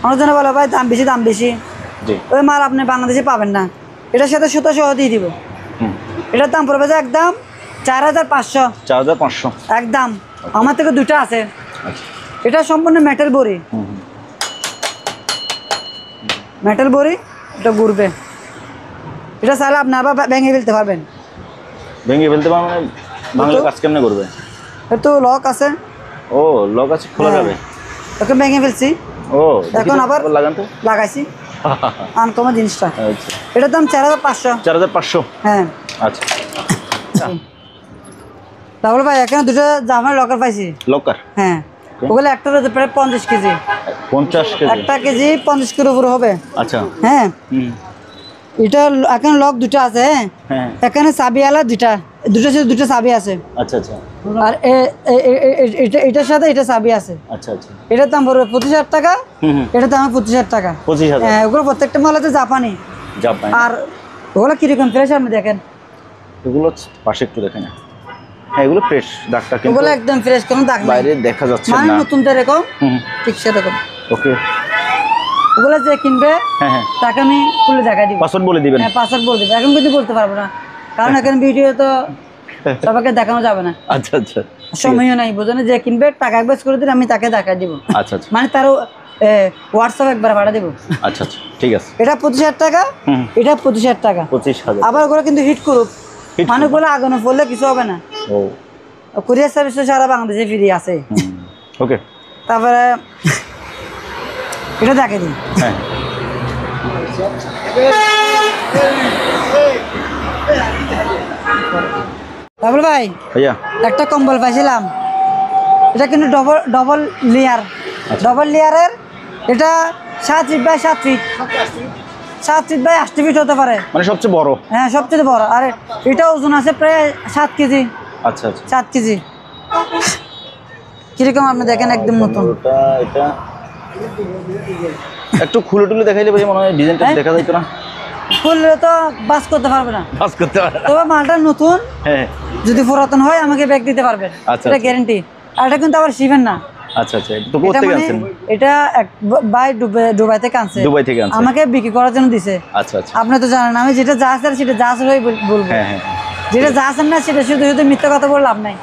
অনেকজনে বলে ভাই দাম বেশি, দাম বেশি। জি। ওই মাল আপনি বাংলাদেশে পাবেন না। এটার সাথে সুতো সহ দিয়ে দিব। এটার দাম পড়বে যে একদম 4500। 4500 একদম। আমার থেকে দুটো আছে। আচ্ছা। এটা সম্পূর্ণ মেটাল বড়ি। মেটাল বড়ি, এটা ঘুরবে। এটা চাইলে আপনি আবার ভেঙে ফেলতে পারবেন। ভেঙে ফেলতে পারবে মানে? ভাঙলে কাজ কেমনে করবে? একটু লক আছে। ও, লক আছে, খোলা যাবে? ওকে ভেঙে ফেলছি, ও, এখন আবার লাগান তো। লাগাইছি। আনকমন জিনিসটা। আচ্ছা, এটার দাম 4500। 4500? হ্যাঁ। আচ্ছা। তাহলে ভাই এখানে দুটো জামার লকার পাইছি। লকার? হ্যাঁ, ওগুলো একটা রয়েছে প্রায় 50 কেজি। 50 কেজি? একটা কেজি 50 কিলো উপরে হবে। আচ্ছা। হ্যাঁ, এটা এখানে লক দুটো আছে। হ্যাঁ, এখানে চাবি আলা দুটো চাবি আছে। আচ্ছা আচ্ছা। আর এটার সাথে এটা চাবি আছে। আচ্ছা আচ্ছা। এটার দাম পড়বে 25000 টাকা। এটার দাম 25000 টাকা। 25000? হ্যাঁ, ওগুলো প্রত্যেকটা মাল আছে জাপানি। আর ওগুলো কিরকম ফ্রেশ আপনি দেখেন। এগুলো পাশে একটু দেখেন। হ্যাঁ, এগুলো ফ্রেশ, ডাক্তার কিন্তু ওগুলো একদম ফ্রেশ, কোনো দাগ বাইরে দেখা যাচ্ছে না, মানে নতুন তো এরকম ঠিক সেরকম। ওকে। ওগুলো যে কিনবে হ্যাঁ, তাকে আমি খুলে দেখা দিব। পাসওয়ার্ড বলে দিবেন? হ্যাঁ, পাসওয়ার্ড বলে দেবো। এখন কিন্তু বলতে পারবো না, কারণ এখন ভিডিও তো সবাইকে দেখানো যাবে না। আচ্ছা আচ্ছা, সময়ও নাই, বুঝলেন? যে কিনবে টাকা অ্যাডভান্স করে দিলে আমি তাকে দেখা দিব। আচ্ছা আচ্ছা, মানে তারও হোয়াটসঅ্যাপ একবার ভাড়া দেবো। আচ্ছা আচ্ছা, ঠিক আছে। এটা 25000 টাকা, এটা 25000 টাকা। 25000? আবার ওগুলো কিন্তু হিট করুক, মানে ওগুলো আগুনে পড়লে কিছু হবে না। ও, কুরিয়ার সার্ভিস সারা বাংলাদেশে ফ্রি আছে। ওকে। তারপরে এটা দেখে দিই। হ্যাঁ, তারপরে ভাই ভাইয়া একটা কম্বল পাইছিলাম। এটা কিন্তু ডবল লেয়ার। ডবল লেয়ারের। এটা 7 feet by 7 feet, 7 feet by 8 feet হতে পারে, মানে সবচেয়ে বড়? হ্যাঁ, সবচেয়ে বড়। আর এটা ওজন আছে প্রায় 7 কেজি। আচ্ছা আচ্ছা, 7 কেজি। কিরকম আপনি দেখেন, একদম নতুন। এটা একটু খুলে টুলে দেখাইলে ভাই মনে হয় ডিজাইনটা দেখা যাইতো না? খুললে তো বাস করতে পারবে না। বাস করতে পারে? তবে মালটা নতুন, হ্যাঁ। যদি পুরাতন হয় আমাকে ব্যাগ দিতে পারবেন, আচ্ছা, এটা গ্যারান্টি। আর এটা কিন্তু আবার শিবেন না। আচ্ছা আচ্ছা, তো কোথা থেকে আনছেন? এটা ভাই দুবাই থেকে আনছে। দুবাই থেকে আনছে? আমাকে বিক্রি করার জন্য দিছে। আচ্ছা আচ্ছা, আপনি তো জানেন আমি যেটা যা আছে সেটা যা আছে বলবো। হ্যাঁ হ্যাঁ, যেটা যা আছেন না সেটা শুধু শুধু মিথ্যা কথা বলে লাভ নাই।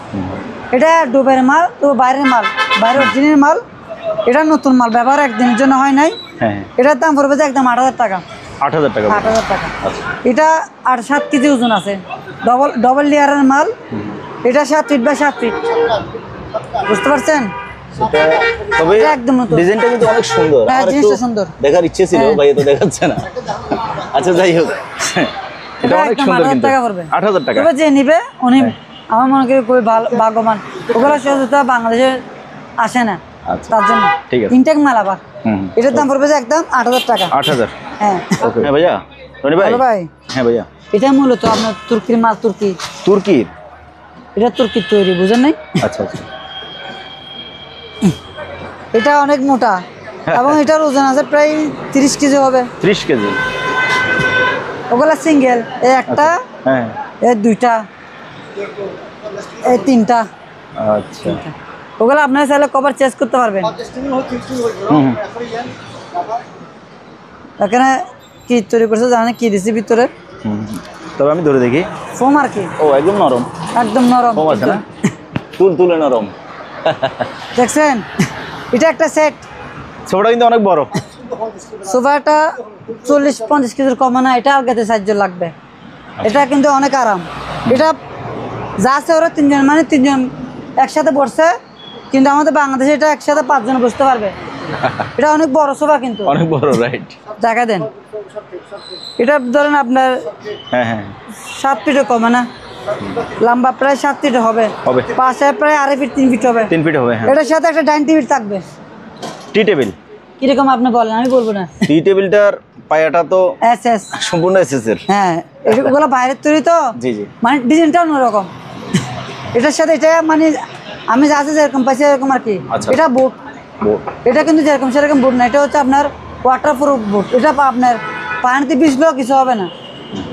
এটা দুবাইয়ের মাল, তো বাইরের মাল, বাইরের অরিজিনাল মাল। এটা নতুন মাল, ব্যবহার একদিনের জন্য হয় নাই। হ্যাঁ, এটার দাম পড়বে যে একদম 8000 টাকা। 8000 টাকা? 8000 টাকা। আচ্ছা, এটা 7 কেজি ওজন আছে। ডবল লেয়ারের মাল। এটা 7 ফিট বাই 7 ফিট। বুঝতে পারছেন? তবে এটা একদম নতুন। ডিজাইনটা কিন্তু অনেক সুন্দর। হ্যাঁ, আমার জিনিসটা একটু সুন্দর। দেখার ইচ্ছে ছিল, হ্যাঁ। ভাই তো দেখাচ্ছে না। আচ্ছা যাই হোক, এটা এটা অনেক একদম সুন্দর 8,000 কিন্তু। টাকা পড়বে। 8,000 টাকা। তবে যে নিবে উনি আমার মনে করি খুবই ভাগ্যবান। ওগুলো সহজতা বাংলাদেশে আসে না, আচ্ছা। তার জন্য ঠিক আছে। ইনটেক মাল আবার। হুম। এটার দাম পড়বে যে একদম 8,000 টাকা। 8,000। হ্যাঁ। ওকে। হ্যাঁ ভাইয়া, রনি ভাই। ভালো ভাই, হ্যাঁ ভাইয়া। এটা মূলত আপনার তুর্কির মাল, তুর্কির? এটা তুর্কির তৈরি, বুঝেন নাই? আচ্ছা আচ্ছা। এটা অনেক মোটা এবং এটার ওজন আছে প্রায় 30 কেজি হবে। 30 কেজি? ওগুলা সিঙ্গেল, এই একটা, হ্যাঁ। এই দুইটা, এই তিনটা। আচ্ছা। ওগুলা আপনারা চাইলে কভার চেঞ্জ করতে পারবেন। হুম। এখানে কি তৈরি করছে জানেন, কি দিছি ভিতরে? হুম। তবে আমি ধরে দেখি। ফোম আর কি, ও একদম নরম। একদম নরম। ফোম আছে না? তুলে নরম। দেখছেন, এটা একটা সেট। ছোটটা কিন্তু অনেক বড়। সোফাটা 40-50 কেজির কমে না, এটা আলগাতে সাহায্য লাগবে। এটা কিন্তু অনেক আরাম। এটা যা আছে ওরা তিনজন, মানে তিনজন একসাথে বসছে, কিন্তু আমাদের বাংলাদেশে এটা একসাথে 5 জন বসতে পারবে। এটা অনেক বড় সোফা কিন্তু, অনেক বড়, রাইট। জায়গা দেন। এটা ধরেন আপনার হ্যাঁ হ্যাঁ 7 ফিটও কমে না, লম্বা প্রায় 7 ফিট হবে, পাশে প্রায় 2.5 ফিট 3 ফিট হবে। 3 ফিট হবে। হ্যাঁ। এটার সাথে একটা ডাইনিং টেবিল থাকবে। টি টেবিল কিরকম আপনি বলেন, আমি বলবো না। টি টেবিলটার পায়াটা তো এসএস, সম্পূর্ণ এসএস এর। হ্যাঁ, ওগুলো বাইরের তৈরি তো, জি জি। মানে ডিজাইনটা অন্যরকম। এটার সাথে এটা মানে আমি যা আছে যেরকম পাইছি এরকম আর কি। আচ্ছা। এটা বুট, এটা কিন্তু যেরকম সেরকম বুট না, এটা হচ্ছে আপনার ওয়াটারপ্রুফ বুট। এটা আপনার পানিতে ভিজলেও কিছু হবে না,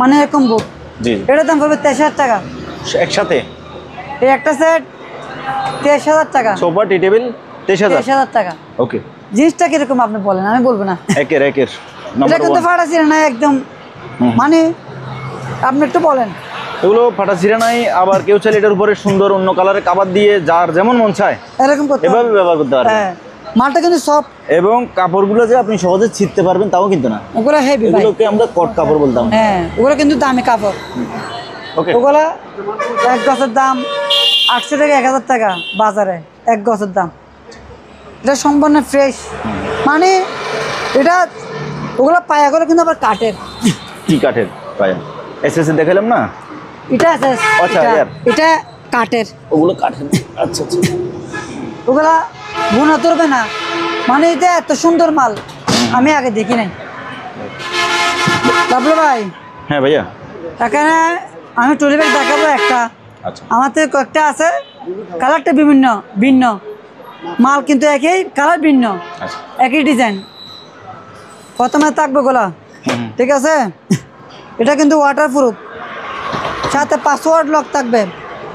মানে এরকম বুট। জি। এটার দাম পড়বে 23,000 টাকা। একসাথে এই একটা সেট 23,000 টাকা। সোফা টি টেবিল 23,000। 23,000 টাকা। ওকে। জিনিসটা কিরকম আপনি বলেন, আমি বলবো না। একের এটা নাম্বার কিন্তু 1। ফাটা ছিল না একদম, মানে আপনি একটু বলেন। এগুলো ফাটা ছিঁড়া নাই, আবার কেউ চাইলে এটার উপরে সুন্দর অন্য কালারের কাভার দিয়ে যার যেমন মন চায় এরকম করতে হবে। এভাবে ব্যবহার করতে পারবেন। হ্যাঁ, মালটা কিন্তু সব, এবং কাপড়গুলো যে আপনি সহজে ছিঁড়তে পারবেন তাও কিন্তু না। ওগুলো হেভি ভাই। এগুলোকে আমরা কট কাপড় বলতাম। হ্যাঁ, ওগুলো কিন্তু দামি কাপড়। ওকে। ওগুলা এক গছের দাম 800 টাকা 1,000 টাকা বাজারে, এক গছের দাম। এটা সম্পূর্ণ ফ্রেশ, মানে এটা ওগুলো পায়াগুলো কিন্তু আবার কাঠের। কি কাঠের পায়া? এসএস দেখালাম না? এটা আছে, আচ্ছা, এটা কাঠের। ওগুলো কাঠের। আচ্ছা আচ্ছা। ওগুলা বোনা তুলবে না, মানে এটা এত সুন্দর মাল আমি আগে দেখি নাই। তারপরে ভাই, হ্যাঁ ভাইয়া। এখানে আমি ট্রলি ব্যাগ দেখাবো একটা। আচ্ছা। আমার থেকে কয়েকটা আছে, কালারটা ভিন্ন, মাল কিন্তু একই, কালার ভিন্ন, আচ্ছা। একই ডিজাইন। প্রথমে থাকবে গোলা, ঠিক আছে? এটা কিন্তু ওয়াটারপ্রুফ, সাথে পাসওয়ার্ড লক থাকবে।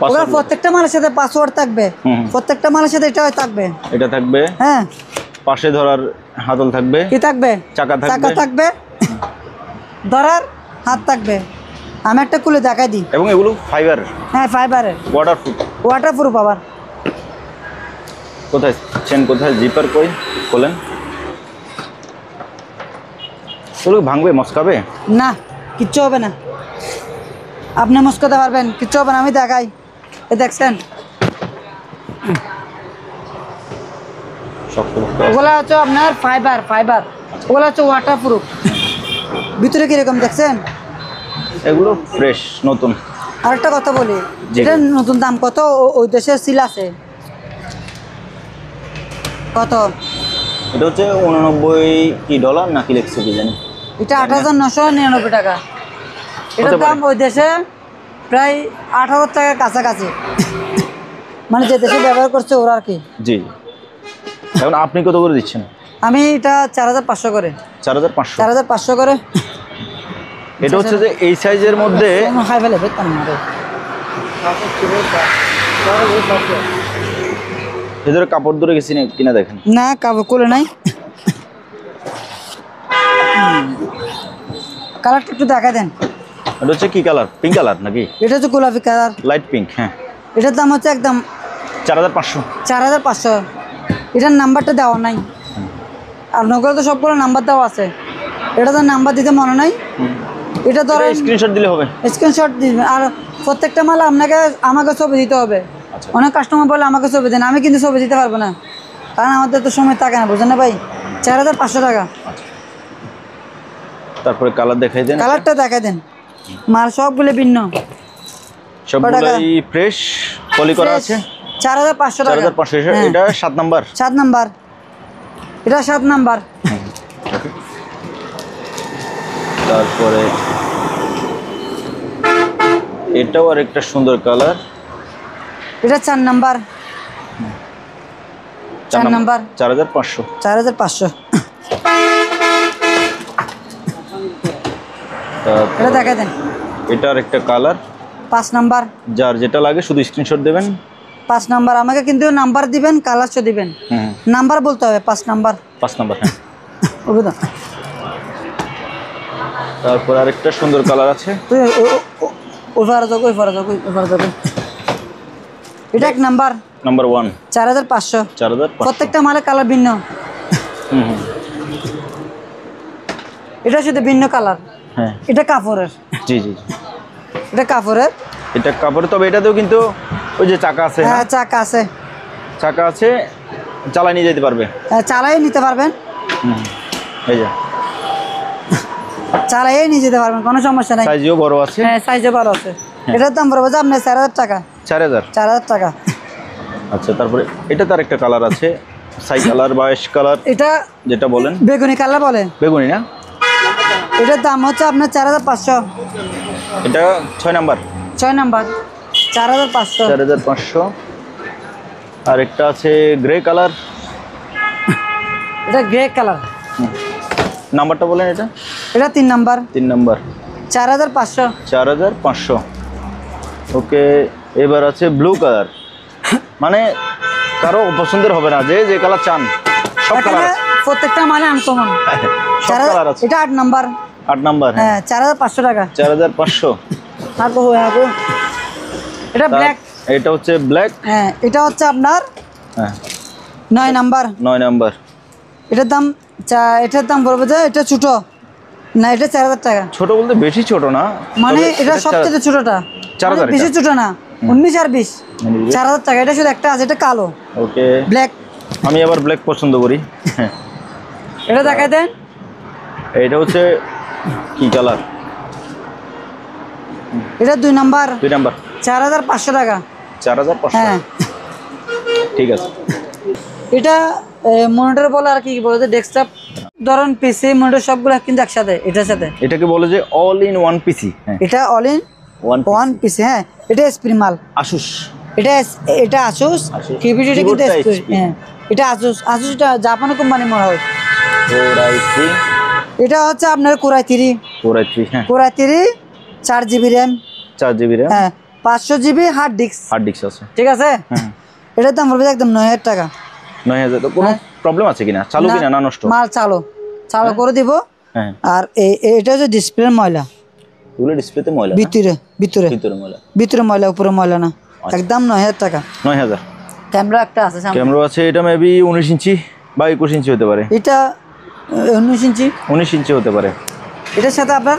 ওগুলো প্রত্যেকটা মালের সাথে পাসওয়ার্ড থাকবে, প্রত্যেকটা মালের সাথে এটাও থাকবে। এটা থাকবে, হ্যাঁ। পাশে ধরার হাতল থাকবে, কি থাকবে? চাকা থাকবে, ধরার হাত থাকবে। আমি একটা খুলে দেখাই দিই। এবং এগুলো ফাইবার। হ্যাঁ, ফাইবারের, ওয়াটারপ্রুফ আবার। কোথায় চেন, কোথায় জিপার, কই খোলেন? ওগুলো ভাঙবে, মস্কাবে না, কিচ্ছু হবে না, আপনি মস্কাতে পারবেন, কিচ্ছু হবে না। আমি দেখাই, এ দেখছেন, ওগুলা হচ্ছে আপনার ফাইবার, ওগুলা হচ্ছে ওয়াটারপ্রুফ। ভিতরে কিরকম দেখছেন? এগুলো ফ্রেশ নতুন। আরেকটা কথা বলি, এটা নতুন দাম কত? ওই দেশের সিল আছে কত? এটা হচ্ছে 89 ডলার নাকি লেখছে কি জানি। এটা 8,999 টাকা। এটার দাম ওই দেশে প্রায় 8,000 টাকার কাছাকাছি, মানে যে দেশে ব্যবহার করছে ওরা আর কি। জি। এখন আপনি কত করে দিচ্ছেন? আমি এটা 4,500 করে। 4,500 করে। এটা হচ্ছে যে এই সাইজের মধ্যে হাই ফেলে বেতন মারে। ভেতরে কাপড় ধরে গেছি কিনা দেখেন। না, কাপড় খুলে নাই। কালারটা একটু দেখা দেন। এটা হচ্ছে কি কালার? পিঙ্ক কালার নাকি? এটা হচ্ছে গোলাপি কালার, লাইট পিঙ্ক। হ্যাঁ। এটার দাম হচ্ছে একদম 4,500। এটার নাম্বারটা দেওয়া নাই, আর নগরে তো সবগুলো নাম্বার দেওয়া আছে। এটা তো নাম্বার দিতে মনে নাই। এটা ধরো স্ক্রিনশট দিলে হবে। স্ক্রিনশট দিবেন, আর প্রত্যেকটা মাল আমাকে ছবি দিতে হবে। অনেক কাস্টমার বলে আমাকে ছবি দেন, আমি কিন্তু ছবি দিতে পারবো না, কারণ আমাদের তো সময় থাকে না, বুঝেন না ভাই। 4500 টাকা। তারপরে কালার দেখাই দেন, কালারটা দেখাই দেন। মাল সবগুলো ভিন্ন, সবগুলাই ফ্রেশ পলি করা আছে। 4500 টাকা। 4500। এটা 7 নাম্বার। 7 নাম্বার, এটা 7 নাম্বার। তারপরে এটাও আরেকটা সুন্দর কালার, এটা 4 নাম্বার। 4 নাম্বার 4500। 4500। এটা দেখা দেন। এটা আরেকটা কালার 5 নাম্বার। যার যেটা লাগে শুধু স্ক্রিনশট দেবেন। 5 নাম্বার আমাকে কিন্তু নাম্বার দিবেন, কালার শো দিবেন, নাম্বার বলতে হবে 5 নাম্বার। 5 নাম্বার, হ্যাঁ। ওকে দাও। তারপর আরেকটা সুন্দর কালার আছে, ওই ফারা যাও, ওই ফারা যাও, ওই ফারা যাও। এটা 1 নাম্বার, নাম্বার 1। 4500। 4500। প্রত্যেকটা মালে কালার ভিন্ন। এটা শুধু ভিন্ন কালার। হ্যাঁ, এটা কাপড়ের। জি জি। এটা কাপড়ের। এটা কাপড়, তবে এটাতেও কিন্তু ওই যে চাকা আছে। হ্যাঁ, চাকা আছে। চাকা আছে, চালাই নিয়ে যেতে পারবে। হ্যাঁ, চালাই নিতে পারবেন। এই যে চালাইয়ে নিয়ে যেতে পারবেন, কোনো সমস্যা নাই। সাইজও বড় আছে। হ্যাঁ, সাইজও ভালো আছে। এটার দাম পড়বে আপনার 4000 টাকা। 4000। 4000 টাকা। আচ্ছা, তারপরে এটা তার একটা কালার আছে, সাই কালার বা অ্যাশ কালার, এটা যেটা বলেন বেগুনি কালার বলে। বেগুনি না? এটার দাম হচ্ছে আপনার 4500। এটা 6 নাম্বার। 6 নাম্বার 4500। 4500। আর একটা আছে গ্রে কালার, এটা গ্রে কালার। নাম্বারটা বলেন। এটা এটা 3 নাম্বার। 3 নাম্বার। 4500। 4500। ওকে, এবার আছে ব্লু কালার, মানে কারো পছন্দের হবে না, যে যে কালার চান সব কালার আছে। প্রত্যেকটা মানে আনকমন। সব কালার আছে। এটা 8 নাম্বার। 8 নাম্বার। হ্যাঁ, 4500 টাকা। 4500। আগো আগো। এটা ব্ল্যাক। এটা হচ্ছে ব্ল্যাক। হ্যাঁ, এটা হচ্ছে আপনার হ্যাঁ 9 নাম্বার। 9 নাম্বার। এটার দাম বলবো যে এটা ছোট না, এটা 4000 টাকা। ছোট বলতে বেশি ছোট না, মানে এটা সবচেয়ে ছোটটা। 4000। বেশি ছোট না, 19 আর 20। 4000 টাকা। এটা শুধু একটা আছে, এটা কালো। ওকে, ব্ল্যাক। আমি আবার ব্ল্যাক পছন্দ করি। এটা দেখাই দেন। এটা হচ্ছে কি কালার? এটা 2 নাম্বার। 2 নাম্বার। 4500 টাকা। 4500। হ্যাঁ, ঠিক আছে। এটা মনিটর বলে আর কি বলে, ডেস্কটপ ধরুন পিসি মনিটর সবগুলো কিন্তু একসাথে এটার সাথে। এটাকে বলে যে অল ইন ওয়ান পিসি। এটা অল ইন ওয়ান পিসি। হ্যাঁ, এটা এসপি মাল। আসুস। এটা আসুস। কিবোর্ডটা কিন্তু এসপি। হ্যাঁ, এটা আসুস। আসুসটা জাপানি কোম্পানি মনে হয়। কোরাই 3। এটা হচ্ছে আপনার কোরাই 3। কোরাই 3। হ্যাঁ, core i 3 4 GB RAM. 4 GB RAM. হ্যাঁ, 500 GB hard disk. Hard disk আছে। ঠিক আছে। এটার দাম বলবে একদম 9000 টাকা। 9000। তো কোনো প্রবলেম আছে কিনা? চালু কিনা না নষ্ট? মাল চালু করে দিব। হ্যাঁ। আর এটা হচ্ছে ডিসপ্লে ময়লা। এগুলো ডিসপ্লেতে ময়লা? ভিতরে ময়লা। ভিতরে ময়লা, উপরে ময়লা না। একদম 9000 টাকা। 9000। ক্যামেরা একটা আছে সামনে। ক্যামেরা আছে, এটা মেবি 19 ইঞ্চি বা 21 ইঞ্চি হতে পারে। এটা 19 ইঞ্চি। 19 ইঞ্চি হতে পারে। এটার সাথে আপনার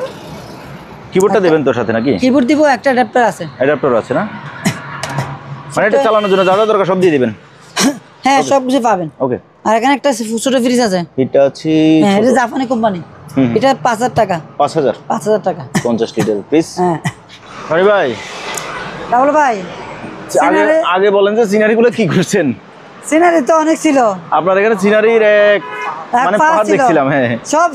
কিবোর্ডটা দেবেন তোর সাথে নাকি? কিবোর্ড দিব, একটা অ্যাডাপ্টার আছে। অ্যাডাপ্টার আছে না? মানে এটা চালানোর জন্য যা যা দরকার সব দিয়ে দিবেন। হ্যাঁ, সব কিছু পাবেন। ওকে। আর এখানে একটা ছোট ফ্রিজ আছে। এটা আছে, হ্যাঁ, এটা জাপানি কোম্পানি। এটা 5000 টাকা। 5000। 5000 টাকা। 50 লিটার পিস। হ্যাঁ। সরি ভাই, তাহলে ভাই আগে বলেন যে সিনারিগুলো কি করছেন? সিনারি তো অনেক ছিল আপনার এখানে সিনারির মানে পাহাড় দেখছিলাম। হ্যাঁ, সব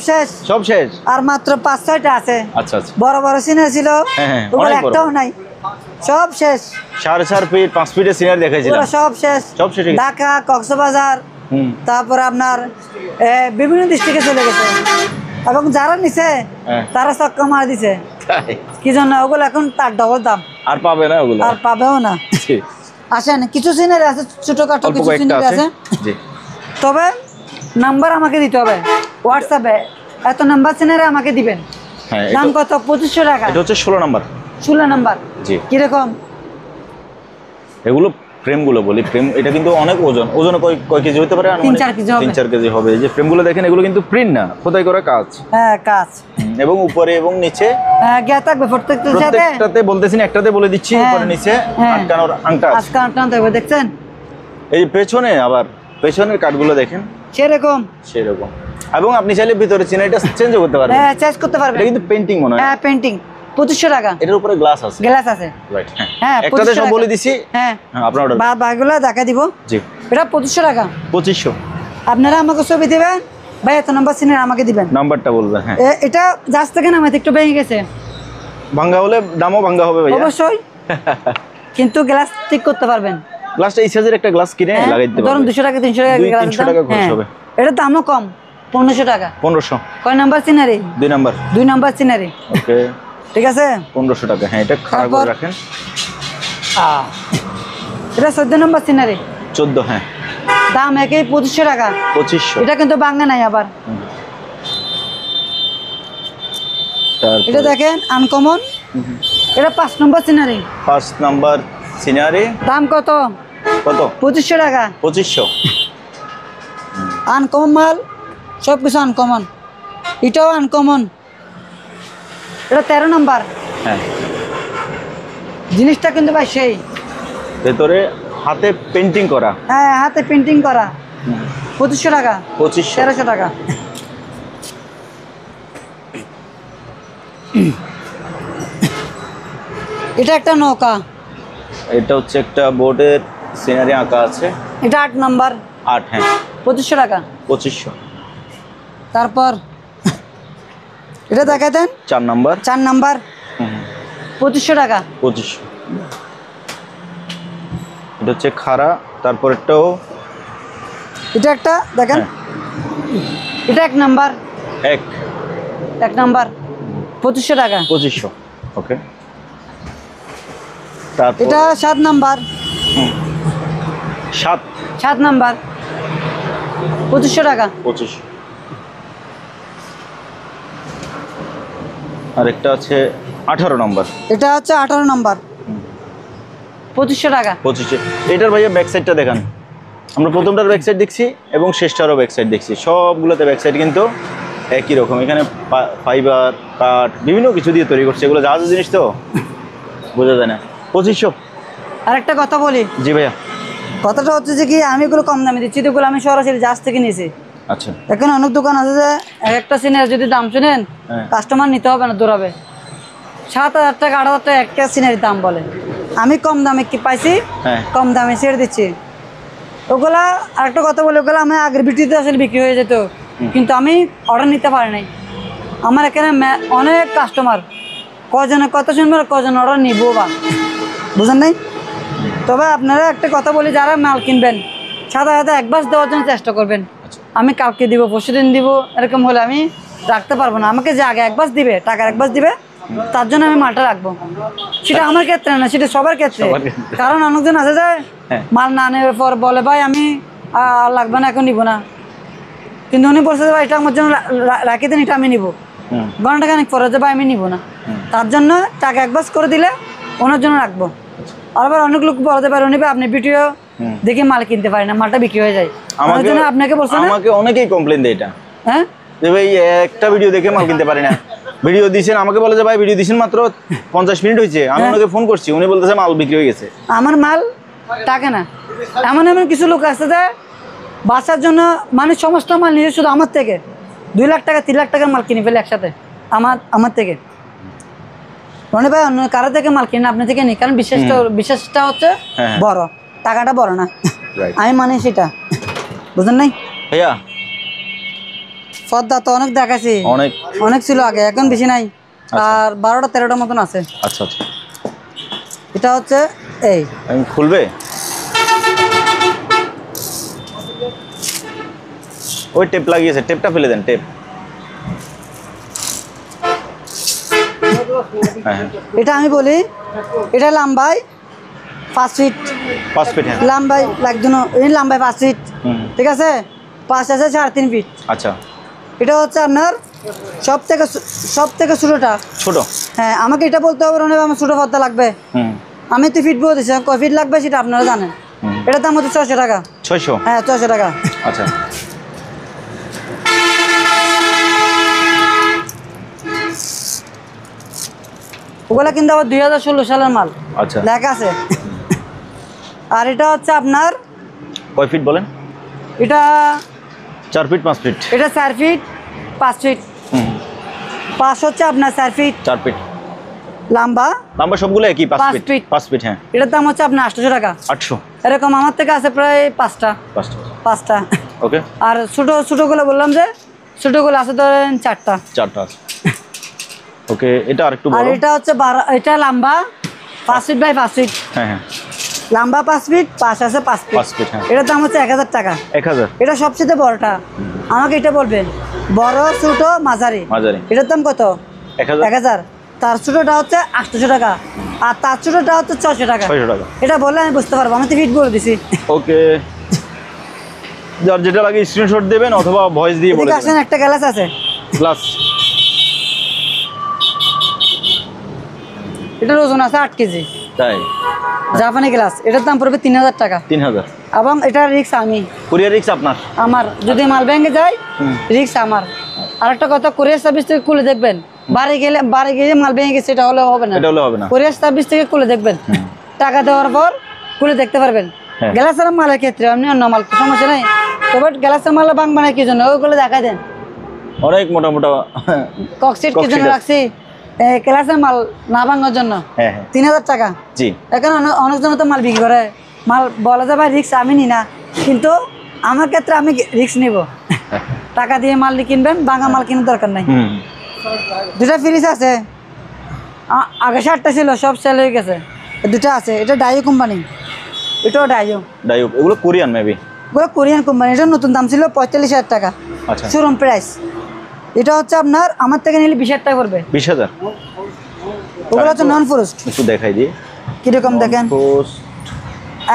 শেষ। আর মাত্র 5-6টা আছে। আচ্ছা আচ্ছা। বড় বড় সিনারি ছিল, হ্যাঁ, ওগুলো একটাও নাই, সব শেষ। 4.5 ফিট 5 ফিটের সিনারি দেখাইছিলাম, সব শেষ। ঢাকা, কক্সবাজার, তারপর আপনার বিভিন্ন ডিস্ট্রিক্টে চলে গেছে, এবং যারা নিছে তারা চক্কা মারা দিছে। কি জন্য? ওগুলো এখন তার ডবল দাম। আর পাবে না ওগুলো, আর পাবেও না। আসেন, কিছু সিনারি আছে ছোটখাটো, কিছু সিনারি আছে। তবে নাম্বার আমাকে দিতে হবে হোয়াটসঅ্যাপে। এত নাম্বার সিনারি আমাকে দিবেন। দাম কত? 2500 টাকা। এটা হচ্ছে 16 নাম্বার। 16 নাম্বার। জি। কিরকম? এগুলো ফ্রেমগুলো বলি, ফ্রেম এটা কিন্তু অনেক ওজন কয় কেজি হতে পারে? 3-4 কেজি হবে। 3-4 কেজি হবে। এই যে ফ্রেমগুলো দেখেন, এগুলো কিন্তু প্রিন্ট না, খোদাই করা কাজ। হ্যাঁ কাজ। এবং উপরে এবং নিচে গ্যাপ থাকবে প্রত্যেকটাতে, বলতেছি না, একটাতে বলে দিচ্ছি, উপরে নিচে আটকানোর আংটা আছে। আটকানো থাকবে, দেখছেন? এই যে পেছনে, আবার পেছনের কাঠগুলো দেখেন সেরকম। এবং আপনি চাইলে ভিতরে চিনাইটা চেঞ্জ করতে পারবেন। হ্যাঁ চেঞ্জ করতে পারবেন। এটা কিন্তু পেইন্টিং মনে হয়। হ্যাঁ পেইন্টিং। 2500 টাকা। এটার উপরে গ্লাস আছে। রাইট, হ্যাঁ একটাতে সব বলে দিছি। হ্যাঁ আপনার অর্ডার বাকিগুলো দেখা দিব। জি, এটা 2500 টাকা। 2500। আপনারা আমাকে ছবি দিবেন ভাই, এত নাম্বার সিনের আমাকে দিবেন, নাম্বারটা বলবেন। হ্যাঁ, এটা জাস্ট থেকে নামাতে একটু ভেঙে গেছে, ভাঙা হলে দামও ভাঙা হবে ভাই অবশ্যই। কিন্তু গ্লাস ঠিক করতে পারবেন। গ্লাসটা এই সাইজের একটা গ্লাস কিনে লাগাই দিতে পারবেন। ধরুন 200 টাকা 300 টাকা গ্লাস, 300 টাকা খরচ হবে। এটা দামও কম, 1500 টাকা। 1500। কয় number scenery? 2 number. 2 number scenery. Okay, ঠিক আছে, 1500 টাকা। হ্যাঁ, এটা খারাপ করে রাখেন। এটা 14 নাম্বার সিনারি। 14। হ্যাঁ, দাম একই 2500 টাকা। 2500। এটা কিন্তু বাংলা নাই আবার। এটা দেখেন আনকমন, এটা 5 নম্বর সিনারি। 5 number scenery. দাম কত? 2500 টাকা। 2500। আনকমন মাল, সব কিছু আনকমন। এটাও আনকমন। এটা 13 নাম্বার। হ্যাঁ, জিনিসটা কিন্তু ভাই সেই, ভেতরে হাতে পেইন্টিং করা। হ্যাঁ হাতে পেন্টিং করা। 2500 টাকা। 2500। 1300 টাকা। এটা একটা নৌকা। এটা হচ্ছে একটা বোর্ডের সিনারি আঁকা আছে। এটা 8 নাম্বার। 8। হ্যাঁ, 2500 টাকা। 2500। তারপর এটা দেখা দেন 4 নাম্বার। 4 নাম্বার। 2500 টাকা। 2500। এটা হচ্ছে খাড়া। তারপর একটাও, এটা একটা দেখেন, এটা 1 নাম্বার। 1 নাম্বার 2500 টাকা। 2500। ওকে, তারপর এটা 7 নাম্বার। 7 নাম্বার 2500 টাকা। 2500। আর একটা আছে 18 নাম্বার। এটা হচ্ছে 18 নাম্বার, 2500 টাকা। 2500। এটার ভাইয়া ব্যাক সাইডটা দেখান। আমরা প্রথমটার ব্যাক সাইড দেখছি এবং শেষটারও ব্যাক সাইড দেখছি। সবগুলোতে ব্যাক সাইড কিন্তু একই রকম। এখানে ফাইবার, কাঠ, বিভিন্ন কিছু দিয়ে তৈরি করছে। এগুলো জাহাজের জিনিস তো বোঝা যায় না। 2500। আরেকটা কথা বলি। জি ভাইয়া। কথাটা হচ্ছে যে কি, আমি এগুলো কম দামে দিচ্ছি, এগুলো আমি সরাসরি জাহাজ থেকে নিয়েছি। আচ্ছা, এখন অনেক দোকান আছে যে একটা সিনারি যদি দাম শুনেন, কাস্টমার নিতে হবে না, দৌড়াবে। 7000 টাকা 8000 টাকা একটা সিনারির দাম বলে। আমি কম দামে কি পাইছি, কম দামে ছেড়ে দিচ্ছি। ওগুলা আরেকটা কথা বলি, ওগুলো আমি আগের ভিডিওতে আসলে বিক্রি হয়ে যেত, কিন্তু আমি অর্ডার নিতে পারি নাই। আমার এখানে অনেক কাস্টমার, কজনের কথা শুনবে, কজন অর্ডার নিব বা বুঝেন নাই। তবে আপনারা একটা কথা বলি, যারা মাল কিনবেন সাদা অ্যাডভান্স দেওয়ার জন্য চেষ্টা করবেন। আমি কালকে দিব, পরশু দিন দিব, এরকম হলে আমি রাখতে পারবো না। আমাকে যে আগে অ্যাডভান্স দিবে, টাকার অ্যাডভান্স দিবে, তার জন্য আমি মালটা রাখবো। সেটা আমার ক্ষেত্রে না, সেটা সবার ক্ষেত্রে। কারণ অনেকজন আছে যে মাল না নেওয়ার পর বলে ভাই আমি আর লাগবে না, এখন নিব না। কিন্তু উনি বলছে ভাই এটা আমার জন্য রাখি দেন, এটা আমি নিব। ঘন্টা খানিক পরে যে ভাই আমি নিব না, তার জন্য টাকা অ্যাডভান্স করে দিলে ওনার জন্য রাখবো। আবার অনেক লোক বলতে পারে উনি আপনি ভিডিও দেখে মাল কিনতে পারি না, মালটা বিক্রি হয়ে যায়। আমার জন্য আপনাকে বলছে, আমাকে অনেকেই কমপ্লেন দেয় এটা, হ্যাঁ যে ভাই একটা ভিডিও দেখে মাল কিনতে পারি না। ভিডিও দিয়েছেন, আমাকে বলে যে ভাই ভিডিও দিয়েছেন মাত্র 50 মিনিট হয়েছে, আমি ওনাকে ফোন করছি, উনি বলতেছে মাল বিক্রি হয়ে গেছে। আমার মাল টাকা না। এমন এমন কিছু লোক আছে যে বাসার জন্য মানে সমস্ত মাল নিয়ে শুধু আমার থেকে 2 লাখ টাকা 3 লাখ টাকার মাল কিনে ফেলে একসাথে আমার থেকে। রনি ভাই অন্য কারো থেকে মাল কিনে আপনি থেকে নি, কারণ বিশ্বাসটা হচ্ছে বড়, টাকাটা বড় না। আমি মানে সেটা বুঝলেন নাই ভাইয়া। পদ্মা তো অনেক দেখাচ্ছি, অনেক ছিল আগে, এখন বেশি নাই। আর 12টা 13টা মতন আছে। আচ্ছা আচ্ছা, এটা হচ্ছে এই খুলবে ওই টেপ লাগিয়েছে, টেপটা ফেলে দেন। টেপ এটা আমি বলি, এটা লম্বাই 5 ফিট। 5 ফিট, হ্যাঁ লম্বাই লাগতো না, এই লম্বাই 5 ফিট, ঠিক আছে। 5 আছে 3.5 ফিট। আচ্ছা, এটা হচ্ছে আপনার সব থেকে ছোটটা। ছোট, হ্যাঁ আমাকে এটা বলতে হবে আমার ছোট পর্দা লাগবে। আমি তো ফিট বলে দিচ্ছি, কয় ফিট লাগবে সেটা আপনারা জানেন। এটার দাম হচ্ছে 600 টাকা। 600? হ্যাঁ 600 টাকা। আচ্ছা, ওগুলা কিন্তু আবার 2016 সালের মাল, আচ্ছা। লেখা আছে। আর এটা হচ্ছে আপনার, কয় ফিট বলেন? এটা 4 ফিট 5 ফিট? এটা 4 ফিট 5 ফিট। 5 হচ্ছে আপনার 4 ফিট 4 ফিট লম্বা, লম্বা সবগুলো একই 5 5 ফিট? ফিট। 5 ফিট, হ্যাঁ। এটার দাম হচ্ছে আপনার 800 টাকা। 800? এরকম আমার থেকে আছে প্রায় 5টা। 5টা। ওকে। আর ছোটোগুলো বললাম যে ছোটোগুলো আছে ধরেন 4টা। 4টা আছে। ওকে, এটা আরেকটু আর বড়। এটা হচ্ছে এটা লম্বা 5 ফিট বাই 5 ফিট। হ্যাঁ হ্যাঁ, লম্বা 5 ফিট, পাশ আছে 5 ফিট। 5 ফিট, হ্যাঁ। এটার দাম হচ্ছে 1000 টাকা। 1000? এটা সবচেয়ে বড়টা। আমাকে এটা বলবেন বড়, ছোট, মাঝারি। মাঝারি। এটার দাম কত? 1000? 1000। তার ছোটটা হচ্ছে 800 টাকা, আর তার ছোটটা হচ্ছে 600 টাকা। 600 টাকা। এটা বললে আমি বুঝতে পারবো, আমি তো ফিট বলে দিছি। ওকে, যার যেটা লাগে স্ক্রিনশট দেবেন অথবা ভয়েস দিয়ে বলে এদিকে আসেন, দেবেন। একটা গ্লাস আছে, গ্লাস। এটার ওজন আছে 8 কেজি। তাই? জাপানি গ্লাস, এটার দাম পড়বে 3000 টাকা। 3000? এবং এটার রিক্স আমি, কুরিয়ার রিক্স আপনার? আমার যদি মাল ভেঙে যায় রিক্স আমার। আরেকটা কথা, কুরিয়ার সার্ভিস থেকে খুলে দেখবেন, বাড়ি গেলে মাল ভেঙে গেছে এটা হলে হবে না। এটা হলে হবে না। কুরিয়ার সার্ভিস থেকে খুলে দেখবেন, টাকা দেওয়ার পর খুলে দেখতে পারবেন। হ্যাঁ। গ্লাসের মালের ক্ষেত্রে আপনি অন্য মাল তো সমস্যা নেই, তবে গ্লাসের মাল ভাঙবে না কি জন্য ওইগুলো দেখা দেন। অনেক মোটা মোটা ককসিট কি জন্য ককসিট আছে। রাখছি? গ্লাসের মাল না ভাঙার জন্য। হ্যাঁ হ্যাঁ। 3000 টাকা। জি। এখন অনেকজন তো মাল বিক্রি করে, মাল বলা যায় ভাই রিক্স আমি নিই না, কিন্তু আমার ক্ষেত্রে আমি রিক্স নিব। টাকা দিয়ে মাল কিনবেন, ভাঙা মাল কেনার দরকার নাই। দুটা ফ্রিজ আছে, আগে 7টা ছিল, সব সেল হয়ে গেছে। দুটা আছে, এটা ডাইও কোম্পানি, এটাও ডাইও। ডাইও? এগুলো কোরিয়ান মেবি? ওগুলো কোরিয়ান কোম্পানি। এটা নতুন দাম ছিল 45,000 টাকা, আচ্ছা। Showroom price. এটা হচ্ছে আপনার আমার থেকে নিলে 20,000 টাকা পড়বে। 20,000? ওগুলো হচ্ছে নন ফ্রোস্ট। একটু দেখাই দিই কিরকম দেখেন,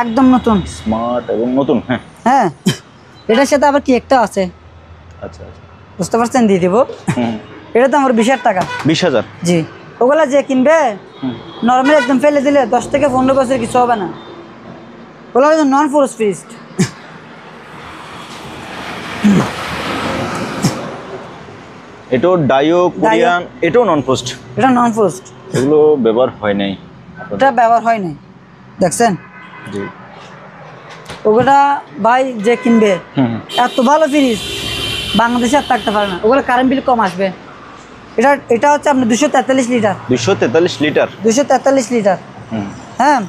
একদম নতুন, স্মার্ট এবং নতুন। হ্যাঁ হ্যাঁ। এটার সাথে আবার কি একটা আছে, আচ্ছা আচ্ছা। বুঝতে পারছেন, দিয়ে দিব। এটা তো আমার 20,000 টাকা। 20,000? জি। ওগুলা যে কিনবে নর্মাল একদম ফেলে দিলে 10 থেকে 15 বছর কিছু হবে না। ওগুলো হচ্ছে নন ফ্রোস্ট ফ্রিজ। এটাও ডাইও কোরিয়ান, এটাও নন পোস্ট? এটা নন ফ্রোস্ট। এগুলো ব্যবহার হয় নাই? এটা ব্যবহার হয় নাই, দেখছেন। জি। ওগুলা ভাই যে কিনবে, এত ভালো ফ্রিজ বাংলাদেশে আর থাকতে পারে না। ওগুলো কারেন্ট বিল কম আসবে। এটা হচ্ছে আপনার 243 লিটার। 243 লিটার? 243 লিটার। হ্যাঁ,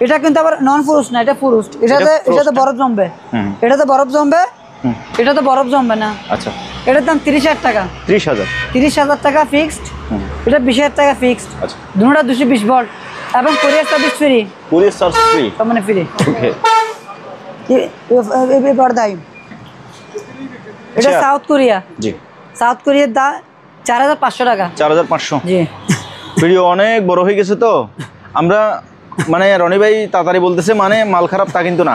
এটা কিন্তু আবার নন ফ্রোস্ট না, এটা ফ্রোস্ট। এটাতে বরফ জমবে, এটাতে বরফ জমবে, এটাতে বরফ জমবে না। আচ্ছা। এটার দাম 30,000 টাকা। 30,000? 30,000 টাকা ফিক্সড, এটা 20,000 টাকা ফিক্সড। আচ্ছা। দুটোটা 220 ভোল্ট এবং courier service free. Courier service free? মানে ফ্রি। ওকে। বড়দাই, এটা সাউথ কোরিয়া। জি। সাউথ কোরিয়ার দাম 4,500 টাকা। 4,500? জি। ভিডিও অনেক বড় হয়ে গেছে তো আমরা, মানে রনি ভাই তাড়াতাড়ি বলতেছে, মানে মাল খারাপ তা কিন্তু না।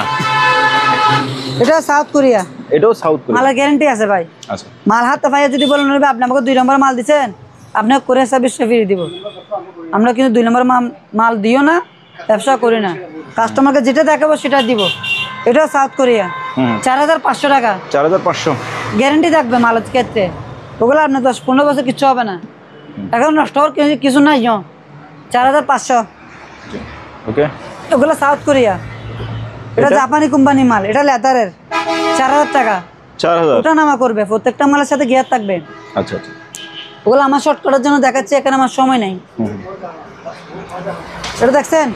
এটা সাউথ কোরিয়া। এটাও সাউথ কোরিয়া? মালের গ্যারান্টি আছে ভাই। আচ্ছা। মাল হাতে পাইয়া যদি বলেন আপনি আমাকে 2 নম্বর মাল দিচ্ছেন, আপনাকে কুরিয়ার সার্ভিস ফ্রি দিব। আমরা কিন্তু 2 নম্বর মাল দিও না, ব্যবসা করি না, কাস্টমারকে যেটা দেখাবো সেটা দিব। এটা সাউথ কোরিয়া। 4,500 টাকা। 4,500? গ্যারান্টি থাকবে মালের ক্ষেত্রে। ওগুলো আপনার 10-15 বছর কিচ্ছু হবে না, এখন নষ্ট হওয়ার কিছু নাই। 4,500। ওকে। ওগুলো সাউথ কোরিয়া। এটা জাপানি কোম্পানি মাল, এটা লেদারের। 4,000 টাকা। 4,000? ওটা নামা করবে, প্রত্যেকটা মালের সাথে গিয়ার থাকবে। আচ্ছা আচ্ছা। ওগুলো আমার শর্টকাটের জন্য দেখাচ্ছি, এখানে আমার সময় নেই। এটা দেখছেন,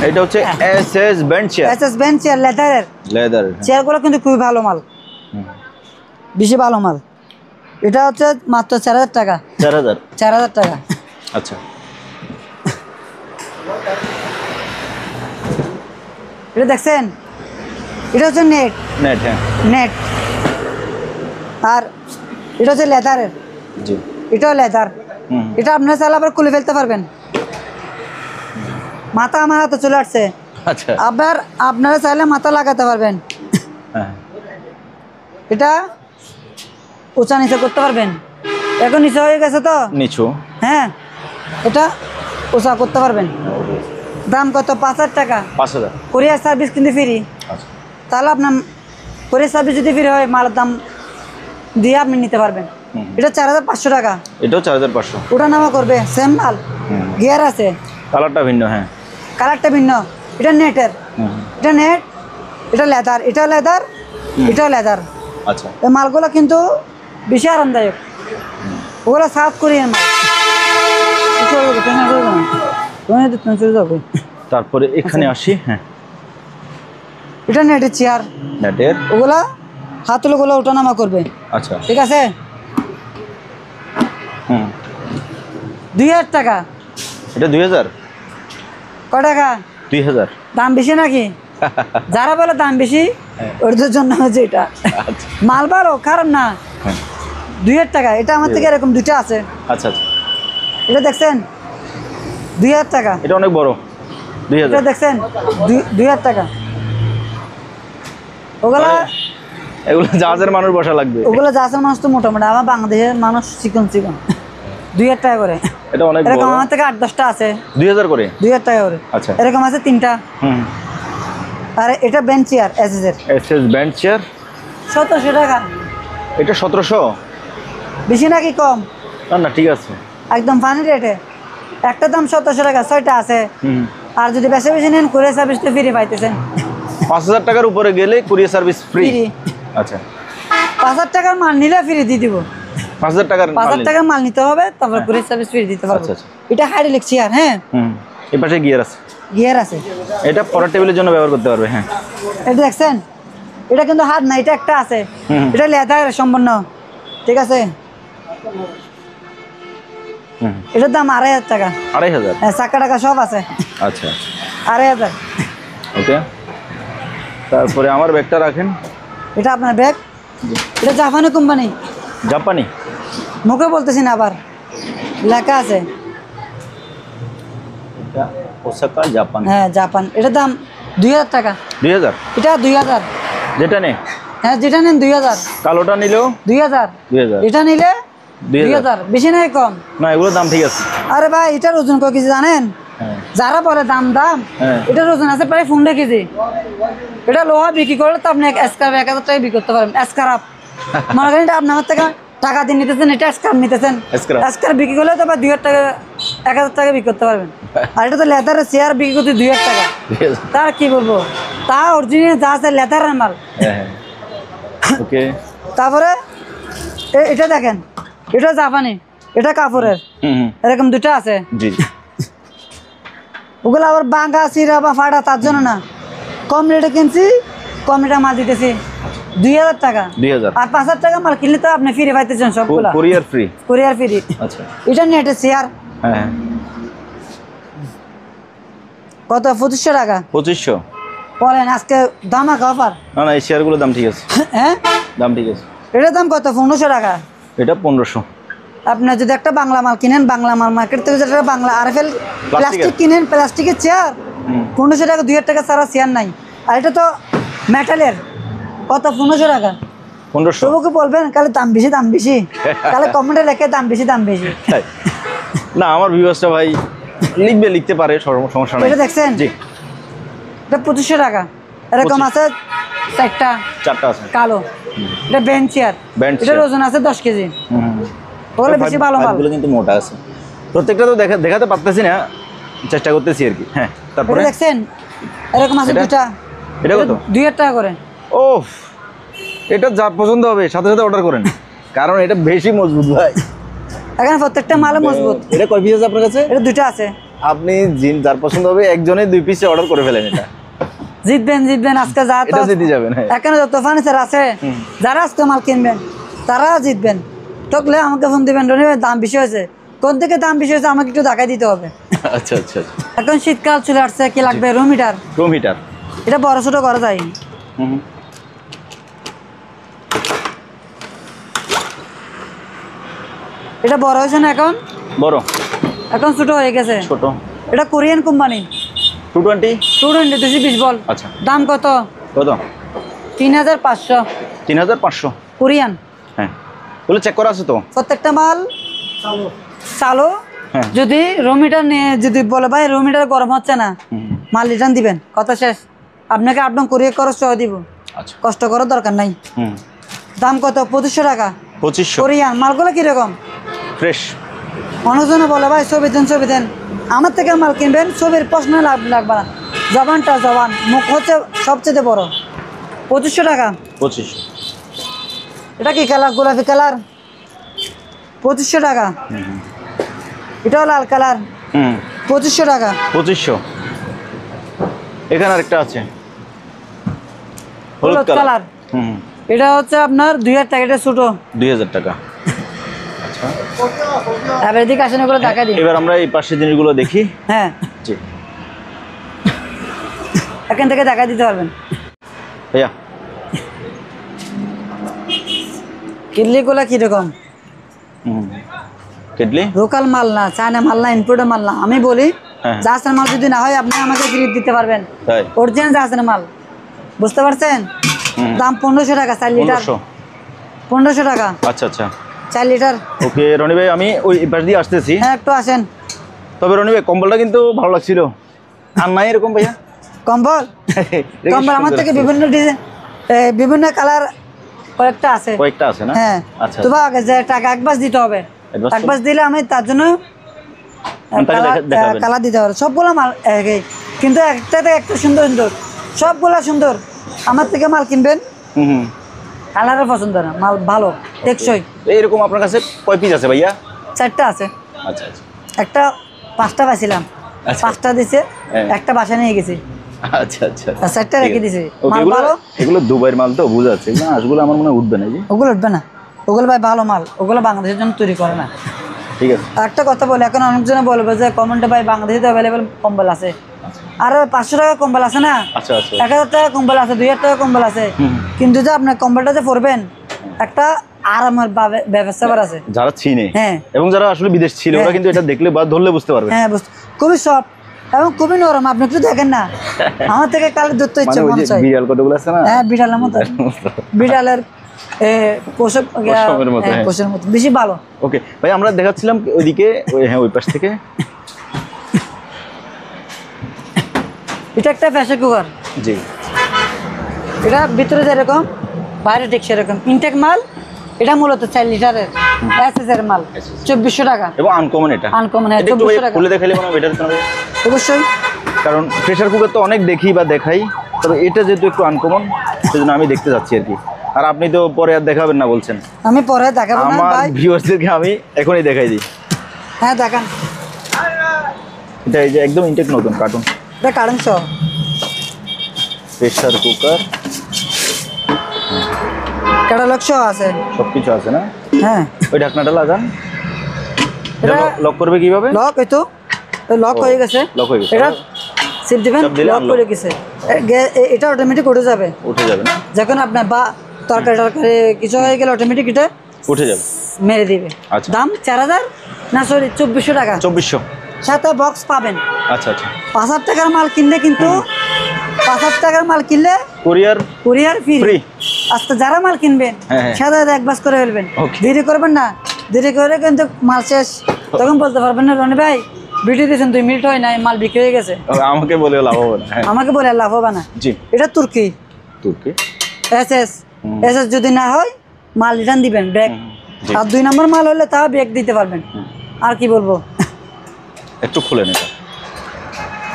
এটা হচ্ছে SS bench chair? SS bench chair, লেদারের। লেদারের চেয়ারগুলো কিন্তু খুবই ভালো মাল, বেশি ভালো মাল। এটা হচ্ছে মাত্র 4,000 টাকা। 4,000? 4,000 টাকা। আচ্ছা। এটা দেখছেন, এটা হচ্ছে নেট। নেট? হ্যাঁ, নেট। আর এটা হচ্ছে লেদারের। জি। এটাও লেদার। এটা আপনারা চাইলে আবার খুলে ফেলতে পারবেন। মাথা আমার হাতে চলে আসছে। আচ্ছা। আপনারা চাইলে মাথা লাগাতে পারবেন। হ্যাঁ। এটা উঁচা নিচে করতে পারবেন, এখন নিচে হয়ে গেছে তো নিচু। হ্যাঁ, এটা উঁচা করতে পারবেন। দাম কত? 5,000 টাকা। 5,000? কুরিয়ার সার্ভিস কিন্তু ফ্রি। আচ্ছা। তাহলে আপনার কুরিয়ার সার্ভিস যদি ফ্রি হয় মালের দাম দিয়ে আপনি নিতে পারবেন। এটা 4500 টাকা, এটাও 4500। ওটা নামা করবে সেম মাল, গিয়ার আছে, কালারটা ভিন্ন। হ্যাঁ, কালারটা ভিন্ন। এটা নেটের, এটা নেট, এটা লেদার, এটা লেদার, এটা লেদার। আচ্ছা, এই মালগুলো কিন্তু বেশি আরামদায়ক, ওগুলো সাফ কোরিয়ান মাল। তারপরে এখানে আসি। হ্যাঁ, এটা নেটের চেয়ার, নেটের। ওগুলা হাতলগুলো ওঠানামা করবে। আচ্ছা, ঠিক আছে। 2000 টাকা। এটা 2000? ক টাকা? 2000। দাম বেশি নাকি? যারা বলে দাম বেশি ওদের জন্য হচ্ছে এটা। মাল ভালো, খারাপ না। 2000 টাকা। এটা আমার থেকে এরকম দুইটা আছে। আচ্ছা আচ্ছা, এটা দেখছেন 2000 টাকা। এটা অনেক বড়। 2000। এটা দেখছেন 2000 টাকা। ওগুলা এগুলো জাহাজের মানুষ বসা লাগবে। ওগুলো জাহাজের মানুষ তো মোটামুটি, আমার বাংলাদেশের মানুষ চিকন চিকন। 2000 টাকা করে। এটা অনেক বড়। এরকম আমার থেকে 8-10টা আছে। 2000 করে? 2000 টাকা করে। আচ্ছা, এরকম আছে 3টা। আর এটা বেঞ্চ চেয়ার এসএস এর। এসএস বেঞ্চ চেয়ার 1700 টাকা। এটা 1700? বেশি নাকি কম? না না, ঠিক আছে, একদম ফানি রেটে। একটা দাম 1700 টাকা, 6টা আছে। আর যদি বেশি বেশি নেন কুরিয়ার সার্ভিস তো ফ্রি পাইতেছেন। 5000 টাকার উপরে গেলে কুরিয়ার সার্ভিস ফ্রি? আচ্ছা, 5000 টাকার মাল নিলে ফ্রি দিয়ে দিব। 5000 টাকার 5000 টাকার মাল নিতে হবে, তারপর কুরিয়ার সার্ভিস ফ্রি দিতে পারবো। আচ্ছা আচ্ছা, এটা হাইড্রোলিক চেয়ার। হ্যাঁ, এই পাশে গিয়ার আছে। গিয়ার আছে। এটা পড়ার টেবিলের জন্য ব্যবহার করতে পারবে। হ্যাঁ, এটা দেখছেন, এটা কিন্তু হাত না, এটা একটা আছে। এটা লেদার সম্পূর্ণ। ঠিক আছে। এটার দাম 2500 টাকা। 2500? হ্যাঁ, চাকা টাকা সব আছে। আচ্ছা আচ্ছা, 2500। ওকে। তারপরে আমার ব্যাগটা রাখেন। এটা আপনার ব্যাগ। এটা জাপানি কোম্পানি। জাপানি? মুখে বলতেছি না, আবার লেখা আছে। এটা ওসাকা জাপান। হ্যাঁ, জাপান। এটার দাম 2000 টাকা। 2000? এটা 2000। যেটা নে? হ্যাঁ, যেটা নেন 2000। কালোটা নিলেও 2000। 2000? এটা নিলে 2000। বেশি নাই কম? না, এগুলোর দাম ঠিক আছে। আরে ভাই, এটার ওজন কত কেজি জানেন? যারা বলে দাম দাম, এটার ওজন আছে প্রায় 15 কেজি। এটা লোহা বিক্রি করলে তো আপনি স্ক্র্যাপ 1000 টাকা বিক্রি করতে পারেন। স্ক্র্যাপ মনে করেন এটা আপনার থেকে টাকা দিয়ে নিতেছেন, এটা স্ক্র্যাপ নিতেছেন। স্ক্র্যাপ বিক্রি করলে তো 2000 টাকা 1000 টাকা বিক্রি করতে পারবেন। আর এটা তো লেদারের চেয়ার বিক্রি করতে 2000 টাকা। তার কি বলবো, তা অরিজিনাল যা আছে লেদারের মাল। ওকে। তারপরে এটা দেখেন, এটা জাপানি, এটা কাপড়ের। এরকম দুটো আছে। জি। ওগুলো আবার বাঙ্গা চিরা বা ফাটা, তার জন্য না। কম রেটে কিনছি, কম রেটে মাল দিতেছি। 2000 টাকা। 2000? আর 5000 টাকা মাল কিনলে তো আপনি ফ্রি পাইতেছেন সবগুলা। Courier free? Courier free. আচ্ছা। এটা নেটের চেয়ার। হ্যাঁ। কত? 2500 টাকা। 2500? বলেন আজকে ধামাকা অফার। না না, এই শেয়ারগুলোর দাম ঠিক আছে। হ্যাঁ, দাম ঠিক আছে। এটার দাম কত? 1500 টাকা। এটা 1500। আপনার যদি একটা বাংলা মাল কিনেন, বাংলা মাল মার্কেট থেকে যেটা বাংলা আরএফএল প্লাস্টিক কিনেন, প্লাস্টিকের চেয়ার 1500 টাকা। 2000 টাকা ছাড়া চেয়ার নাই। আর এটা তো মেটালের। কত? 1500 টাকা। 1500? তবুকে বলবেন কালে দাম বেশি, দাম বেশি। কালে কমেন্টে লেখে দাম বেশি, দাম বেশি। না, আমার ভিউয়ার্সটা ভাই লিখবে, লিখতে পারে, সমস্যা নাই। এটা দেখছেন? জি। এটা 2500 টাকা। এরকম আছে 4টা আছে কালো। এটা বেঞ্চ চেয়ার। এটার ওজন আছে 10 কেজি। ওগুলো বেশি ভালো মাল। এগুলো কিন্তু মোটা আছে। প্রত্যেকটা তো দেখাতে পারতেছি না, চেষ্টা করতেছি আর কি। হ্যাঁ, তারপরে দেখছেন এরকম আছে দুটা। এটা কত? 2000 টাকা করে। ওফ, এটা যা পছন্দ হবে সাথে সাথে অর্ডার করেন, কারণ এটা বেশি মজবুত ভাই। এখানে প্রত্যেকটা মালে মজবুত। এটা কয় পিস আছে আপনার কাছে? এটা দুটো আছে। আপনি যার পছন্দ হবে একজনে 2 পিসে অর্ডার করে ফেলেন। এটা জিতবেন আজকে। যা এটা জিতে যাবেন। এখানে যত ফার্নিচার আছে, যারা আজকে মাল কিনবেন তারা জিতবেন। তকলে আমাকে ফোন দিবেন, দাম বেশি হয়েছে। কোন থেকে দাম বেশি হয়েছে আমাকে একটু দেখাই দিতে হবে। আচ্ছা আচ্ছা। এখন শীতকাল চলে আসছে, কি লাগবে? Room heater. Room heater? এটা বড় ছোট করা যায়। এটা বড় হয়েছে না এখন? বড়। এখন ছোট হয়ে গেছে। ছোট। এটা কোরিয়ান কোম্পানি। 220? 220 ভোল্ট। আচ্ছা। দাম কত? কত? 3500। 3500? কোরিয়ান। হ্যাঁ, বলে চেক করা আছে তো প্রত্যেকটা মাল চালু। যদি রুম হিটার নিয়ে যদি বলে ভাই রুম হিটার গরম হচ্ছে না, মাল রিটার্ন দিবেন, কথা শেষ। আপনাকে আপডাউন কুরিয়ার খরচ সহ দিব। আচ্ছা কষ্ট করার দরকার নাই। দাম কত? 2500 টাকা। 2500 কোরিয়ান মালগুলো কিরকম? ফ্রেশ। অনেকজনে বলে ভাই ছবি দেন, আমার থেকে মাল কিনবেন, ছবির প্রশ্ন লাগবে না, জবানটা জবান, মুখ হচ্ছে সবচেয়ে বড়। 2500 টাকা। 2500। এটা কি কালার? গোলাপি কালার। 2500 টাকা। এটাও লাল কালার। 2500 টাকা। 2500। এখানে আরেকটা আছে হলুদ কালার। এটা হচ্ছে আপনার 2000 টাকা। এটা ছোট 2000 টাকা। আচ্ছা এবার এদিকে আসেন, এগুলো দেখা দিই। এবার আমরা এই পাশের জিনিসগুলো দেখি। হ্যাঁ জি এখান থেকে দেখা দিতে পারবেন। ভাইয়া কিডলিগুলো কিরকম? কেটলি লোকাল মাল না, চায়না মাল না, ইনপুটের মাল না। আমি বলি জাহাজের মাল যদি না হয় আপনি আমাকে ফ্রিজ দিতে পারবেন, তাই অরিজিনাল জাহাজের মাল। বুঝতে পারছেন? দাম 1500 টাকা 4 লিটার। 1500 টাকা। আচ্ছা আচ্ছা 4 লিটার। ওকে রনি ভাই, আমি ওই পাশ দিয়ে আসতেছি। হ্যাঁ একটু আসেন। তবে রনি ভাই কম্বলটা কিন্তু ভালো লাগছিল। আর নাই এরকম ভাইয়া কম্বল? কম্বল আমার থেকে বিভিন্ন ডিজাইন, বিভিন্ন কালার কয়েকটা আছে। কয়েকটা আছে না? হ্যাঁ আচ্ছা তবে আগে যে টাকা অ্যাডভান্স দিতে হবে, অ্যাডভান্স দিলে আমি তার জন্য কালার দিতে পারবো। সবগুলো মাল একই, কিন্তু একটাতে একটা সুন্দর সুন্দর, সবগুলা সুন্দর। আমার থেকে মাল কিনবেন, কালারও পছন্দ না, মাল ভালো টেকসই। এইরকম আপনার কাছে কয় পিস আছে ভাইয়া? 4টা আছে। আচ্ছা আচ্ছা একটা 5টা পাইছিলাম, 5টা দিছে, একটা বাসায় নিয়ে গেছি। আচ্ছা আচ্ছা 4টা রেখে দিছি। মাল ভালো। এগুলো দুবাইয়ের মাল তো বোঝা যাচ্ছে না, আসলে আমার মনে হয় উঠবে না। যে ওগুলো উঠবে না, ওগুলো ভাই ভালো মাল, ওগুলো বাংলাদেশের জন্য তৈরি করে না। ঠিক আছে। একটা কথা বলে, এখন অনেকজনে বলবে যে কমেন্টে ভাই বাংলাদেশে তো অ্যাভেলেবেল কম্বল আছে, আর 500 টাকা কম্বল আছে না, আচ্ছা আচ্ছা 1000 টাকা কম্বল আছে, 2000 টাকা কম্বল আছে, কিন্তু যে আপনার কম্বলটা যে পরবেন একটা আরামের ব্যবস্থা আছে যারা চিনে, হ্যাঁ, এবং যারা আসলে বিদেশ ছিল ওরা কিন্তু এটা দেখলে বা ধরলে বুঝতে পারবে। হ্যাঁ খুবই সফট এবং খুবই নরম। আপনি একটু দেখেন না, আমার থেকে কালে ধরতে ইচ্ছে মন চায়। বিড়াল কতগুলো আছে না? হ্যাঁ বিড়ালের মতো, বিড়ালের পোষের মতো বেশি ভালো। ওকে ভাই, আমরা দেখাচ্ছিলাম ওইদিকে, হ্যাঁ ওই পাশ থেকে। এটা একটা প্রেসার কুকার। জি এটা ভিতরে যেরকম বাইরে ঠিক সেরকম ইনটেক মাল। এটা মূলত 4 লিটারের এসএস এর মাল, 2400 টাকা। এবং আনকমন, এটা আনকমন। হ্যাঁ 2400 টাকা। খুলে দেখাইলে মনে বেটার হবে অবশ্যই, কারণ প্রেসার কুকার তো অনেক দেখি বা দেখাই, তবে এটা যেহেতু একটু আনকমন সেজন্য আমি দেখতে যাচ্ছি আর কি। আর আপনি তো পরে আর দেখাবেন না বলছেন। আমি পরে দেখাবো না আমার ভাই, ভিউয়ারদেরকে আমি এখনই দেখাই দিই। হ্যাঁ দেখান। এটা এই যে একদম ইনটেক নতুন কার্টুন, এটা কারেন্ট সহ প্রেসার কুকার, ক্যাটালগ সহ আছে, সবকিছু আছে না? হ্যাঁ। ওই ঢাকনাটা লাগান। এটা লক করবে কিভাবে? লক, এই তো লক হয়ে গেছে। লক হয়ে গেছে। এটা সিপ দিবেন, লক করে গেছে। এটা অটোমেটিক উঠে যাবে। উঠে যাবে না? যখন আপনার বা তরকারি কিছু হয়ে গেলে অটোমেটিক এটা উঠে যাবে, মেরে দিবে। আচ্ছা। দাম 4000 না সরি 2400 টাকা। 2400। সাথে বক্স পাবেন। আচ্ছা আচ্ছা 5000 টাকার মাল কিনলে কিন্তু 5000 টাকার মাল কিনলে কুরিয়ার ফ্রি। আজকে যারা মাল কিনবেন সাথে এক বাস করে ফেলবেন, দেরি করবেন না। দেরি করে কিন্তু মাল শেষ, তখন বলতে পারবেন না রনি ভাই ভিডিও দিয়েছেন 2 মিনিট হয় নাই, মাল বিক্রি হয়ে গেছে। আমাকে বলে লাভ হবে না। আমাকে বলে লাভ হবে না। জি, এটা তুর্কি এসএস যদি না হয় মাল রিটার্ন দিবেন ব্যাগ। আর 2 নম্বর মাল হলে তাও ব্যাগ দিতে পারবেন। আর কি বলবো, একটু খুলেন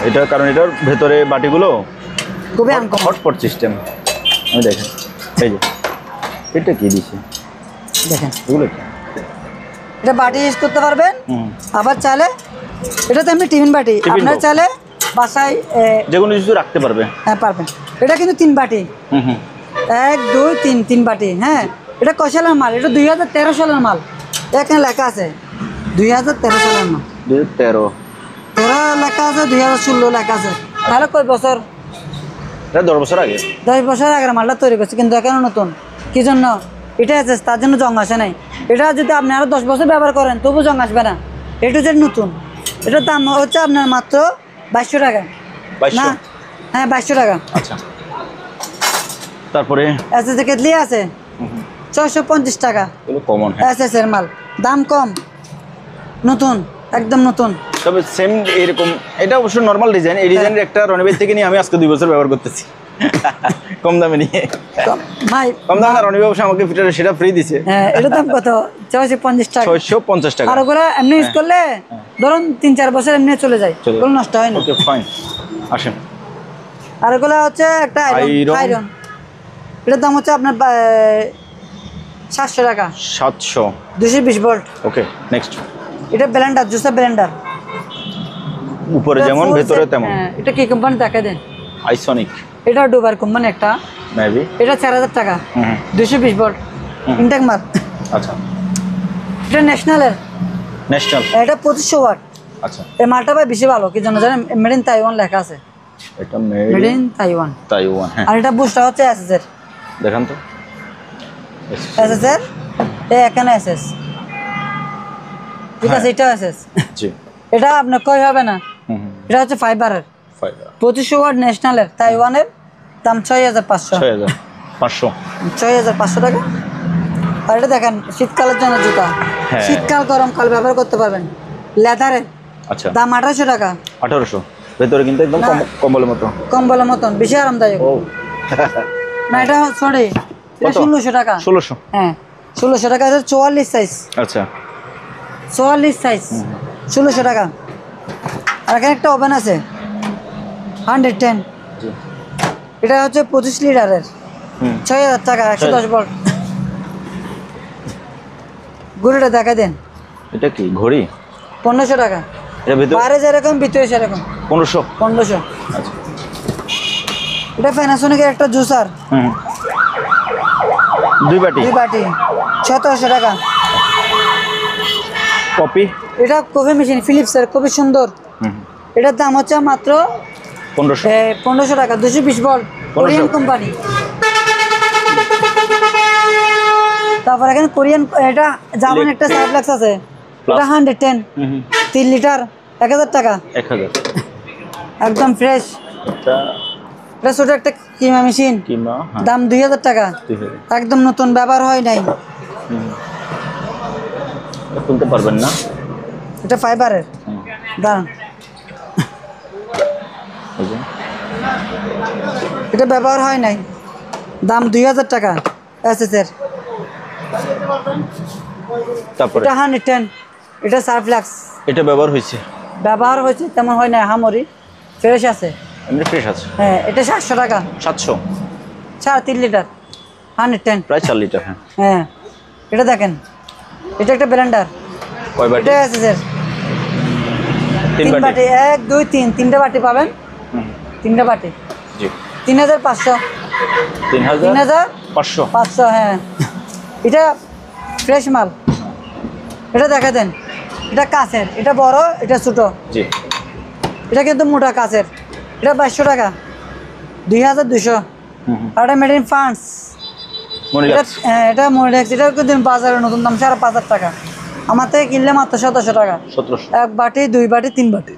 এটা কারণ এটার ভেতরে বাটিগুলো খুবই আনকমন, হটপট সিস্টেম। আমি দেখেন এই যে এটা কি দিছে, দেখেন এগুলো কি? এটা বাটি ইউজ করতে পারবেন। আবার চাইলে এটা তো এমনি টিফিন বাটি, আপনার চাইলে বাসায় যে কোনো কিছু রাখতে পারবে। হ্যাঁ পারবেন। এটা কিন্তু 3 বাটি, 1 2 3 3 বাটি। হ্যাঁ এটা কয় সালের মাল? এটা 2013 সালের মাল। এখানে লেখা আছে 2013 সালের মাল। 2013 লেখা আছে, 2016 লেখা আছে। তাহলে কয় বছর? এটা 10 বছর আগে। 10 বছর আগের মালটা তৈরি করছে, কিন্তু এখনো নতুন। কি জন্য? এটা আছে তার জন্য জং আসে নাই। এটা যদি আপনি আরো 10 বছর ব্যবহার করেন তবু জং আসবে না। এটা যে নতুন, এটার দাম হচ্ছে আপনার মাত্র 2200 টাকা। না হ্যাঁ 2200 টাকা। আচ্ছা, তারপরে এসএস কেটলি আছে 650 টাকা। এগুলো কমন। এসএস এর মাল, দাম কম, নতুন, একদম নতুন। তবে সেম এরকম, এটা অবশ্য নরমাল ডিজাইন। এই ডিজাইনের একটা রনিবের থেকে নিয়ে আমি আজকে 2 বছর ব্যবহার করতেছি। কম দামে নিয়ে ভাই কম দামে রনি বাবু আমাকে ফিটারে সেটা ফ্রি দিছে। হ্যাঁ এটা দাম কত? 650 টাকা। 650 টাকা। আর ওগুলো এমনি ইউজ করলে ধরুন 3-4 বছর এমনি চলে যায়, ওগুলো নষ্ট হয় না। ওকে ফাইন, আসেন। আর ওগুলো হচ্ছে একটা আয়রন, এটার দাম হচ্ছে আপনার 700 টাকা। 700, 220 ভোল্ট। Okay next. এটা ব্লেন্ডার, জুসার ব্লেন্ডার, উপরে যেমন ভেতরে তেমন। এটা কি কোম্পানি দেখা দেন? আইসনিক, এটা ডুবার কোম্পানি একটা, মেবি। এটা 4000 টাকা, 220 ভোল্ট, ইনটেক মাল। আচ্ছা, এটা ন্যাশনালের, ন্যাশনাল, এটা 2500 ওয়াট। আচ্ছা, এই মালটা ভাই বেশি ভালো, কি জন্য জানেন? মেড ইন তাইওয়ান লেখা আছে, এটা মেড ইন তাইওয়ান। তাইওয়ান, হ্যাঁ। আর এটা বুস্টার হচ্ছে এসএস এর, দেখান তো এসএস এর, এখানে এসএস, ঠিক আছে, এটা এসএস। জি, এটা আপনার কই হবে না, এটা হচ্ছে ফাইবারের, 2500 ওয়াট ন্যাশনালের, তাইওয়ানের, দাম 6500। 6500 টাকা। আর এটা দেখেন শীতকালের জন্য জুতা, শীতকাল গরমকাল ব্যবহার করতে পারবেন, লেদারের, আচ্ছা, দাম 1800 টাকা। 1800, ভেতরে কিন্তু একদম কম্বলের মতো, কম্বলের মতন, বেশি আরামদায়ক। ও না এটা সরি, এটা 1600 টাকা। 1600, হ্যাঁ 1600 টাকা, 44 সাইজ, আচ্ছা, 44 সাইজ, 1600 টাকা। আর এখানে একটা ওভেন আছে 110, জি, এটা হচ্ছে 25 লিটারের, 6000 টাকা, 110 ভোল্ট। ঘড়িটা দেখা দেন, এটা কি ঘড়ি? 1500 টাকা। এর ভিতরে বাইরে যেরকম ভিতরে সেরকম, 1500, 1500। আচ্ছা, এটা প্যানাসোনিকের একটা জুসার, দুই বাটি, 2 বাটি, 1700 টাকা। কপি, এটা কফি মেশিন ফিলিপসের, খুবই সুন্দর। এটার দাম হচ্ছে মাত্র 1500 টাকা, 220 ভোল্ট, কোরিয়ান কোম্পানি। তারপর এখানে কোরিয়ান, এটা জাপান একটা সারপ্লেক্স আছে, এটা 110, 3 লিটার, 1000 টাকা, 1000, একদম ফ্রেশ। এটা ছোট একটা কিমা মেশিন, দাম 2000 টাকা, একদম নতুন, ব্যবহার হয় নাই। খুলতে পারবেন না, এটা ফাইবারের, দাঁড়ান, এটা ব্যবহার হয় নাই, দাম 2000 টাকা, এসএস এর। তারপরে এটা 110, এটা সারফ্লাক্স, এটা ব্যবহার হয়েছে, তেমন হয় না, হামরি ফ্রেশ আছে, এমনি ফ্রেশ আছে। হ্যাঁ এটা 700 টাকা, 700, 3.5 লিটার, 110, প্রায় 4 লিটার। হ্যাঁ, হ্যাঁ এটা দেখেন, এটা একটা ব্লেন্ডার, কয় বাটি? এটা এসএস এর, 3 3 বাটি, বাটি, 1 2 3, 3টে বাটি পাবেন, 3টে বাটি, জি, 3500, 3500, হ্যাঁ। এটা ফ্রেশ মাল, এটা দেখা দেন, এটা কাঁচের, এটা বড়, এটা ছোট, জি, এটা কিন্তু মোটা কাঁচের, এটা 2200 টাকা, 2200। আর এটা মেড ইন ফ্রান্স, হ্যাঁ এটা মনিডেক্স, এটা কিন্তু বাজারে নতুন দাম 5500 টাকা, আমার থেকে কিনলে মাত্র 1700 টাকা, 1700, 1 বাটি 2 বাটি 3 বাটি,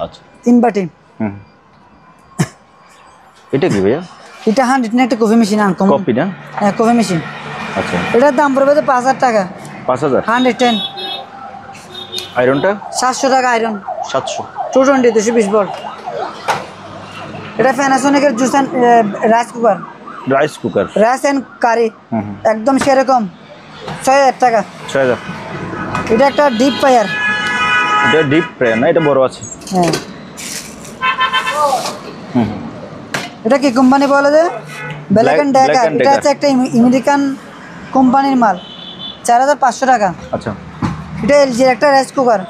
আচ্ছা, 3 বাটি। এটা কি ভাইয়া? এটা 110 একটা কফি মেশিন, আনকম কপি না? হ্যাঁ কফি মেশিন, আচ্ছা, এটার দাম পড়বে 5000 টাকা, 5000। 110, আয়রনটা 700 টাকা আয়রন, 700, 220, 220 ভোল্ট। এটা প্যানাসোনিকের juice and rice cooker, rice cooker, rice and curry, একদম সেরকম, 6000 টাকা। 6000। এটা একটা ডিপ ফ্রায়ার, এটা ডিপ ফ্রায়ার না, এটা বড় আছে। হ্যাঁ এটা কি কোম্পানি বলে যে ব্ল্যাক অ্যান্ড ডেকার, এটা হচ্ছে একটা আমেরিকান কোম্পানির মাল, 4500 টাকা। আচ্ছা, এটা এলজির একটা রাইস কুকার,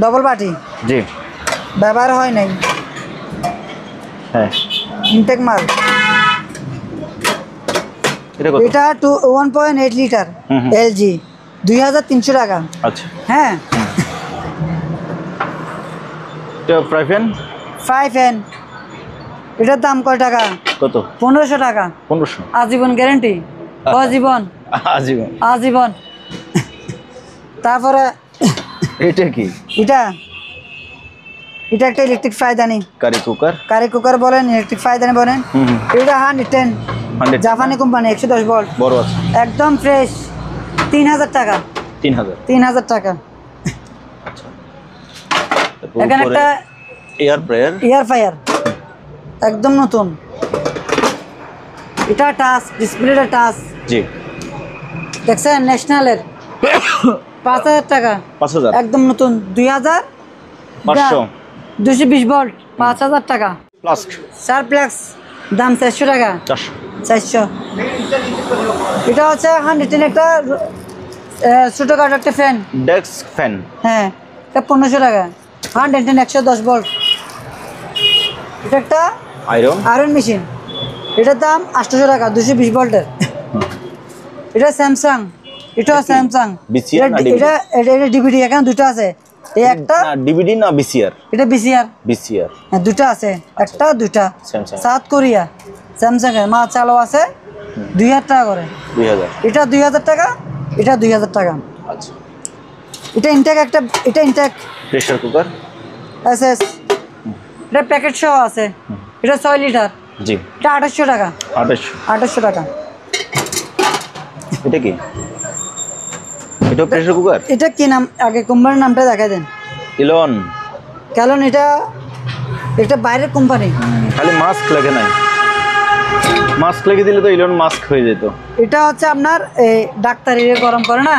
ডবল বাটি, জি, ব্যবহার হয় নাই, হ্যাঁ, ইনটেক মাল। এটা কত? এটা 1.8 লিটার, এলজি, 2300 টাকা। আচ্ছা, হ্যাঁ এটা ফ্রাই প্যান, ফ্রাই প্যান, এটার দাম কয় টাকা? কত? 1500 টাকা, 1500, আজীবন গ্যারান্টি, আজীবন, আজীবন, আজীবন। তারপরে এটা কি? এটা একটা ইলেকট্রিক ফ্রাইদানি, কারি কুকার বলেন, ইলেকট্রিক ফ্রাইদানি বলেন। এটা 110, জাপানি কোম্পানি, 110 ভোল্ট, বড় আছে, একদম ফ্রেশ, 3000 টাকা, 3000 টাকা। আচ্ছা, এখানে একটা এয়ার ফ্রায়ার, এয়ার ফ্রায়ার, একদম নতুন, এটা টাচ, ডিসপ্লেটা টাচ। জি। দেখছেন ন্যাশনালের 5000 টাকা। 5000 একদম নতুন 500 220 ভোল্ট 5000 টাকা। ফ্লাস্ক চার প্লাক্স দাম 400 টাকা। 400। এটা হচ্ছে 110 একটা ছোটখাটো একটা ফ্যান, ডেস্ক ফ্যান। হ্যাঁ এটা 1500 টাকা। 110 110 ভোল্ট। এটা একটা আয়রন মেশিন, এটার দাম 800 টাকা 220 ভোল্টের। এটা স্যামসাং, এটাও স্যামসাং। এটা ডিভিডি, এখানে দুটো আছে, এই একটা ডিভিডি না বিসিআর? এটা বিসিআর। বিসিআর, হ্যাঁ দুটো আছে, একটা দুটা। স্যামসাং, সাউথ কোরিয়া স্যামসাং এর মাল চালু আছে 2000 টাকা করে। 2000। এটা 2000 টাকা, এটা 2000 টাকা। আচ্ছা, এটা ইনটেক একটা, এটা ইনটেক প্রেসার কুকার এসএস, এটা প্যাকেট সহ আছে। এটা 6 লিটার। জি। এটা 2800 টাকা। 2800 টাকা। এটা কি? এটা প্রেসার কুকার? এটা কি নাম, আগে কোম্পানির নামটা দেখা দেন। ইলন। কারণ এটা বাইরের কোম্পানি। খালি মাস্ক লাগে নাই, মাস্ক লাগিয়ে দিলে তো ইলন মাস্ক হয়ে যেত। এটা হচ্ছে আপনার এই ডাক্তারি গরম করে না,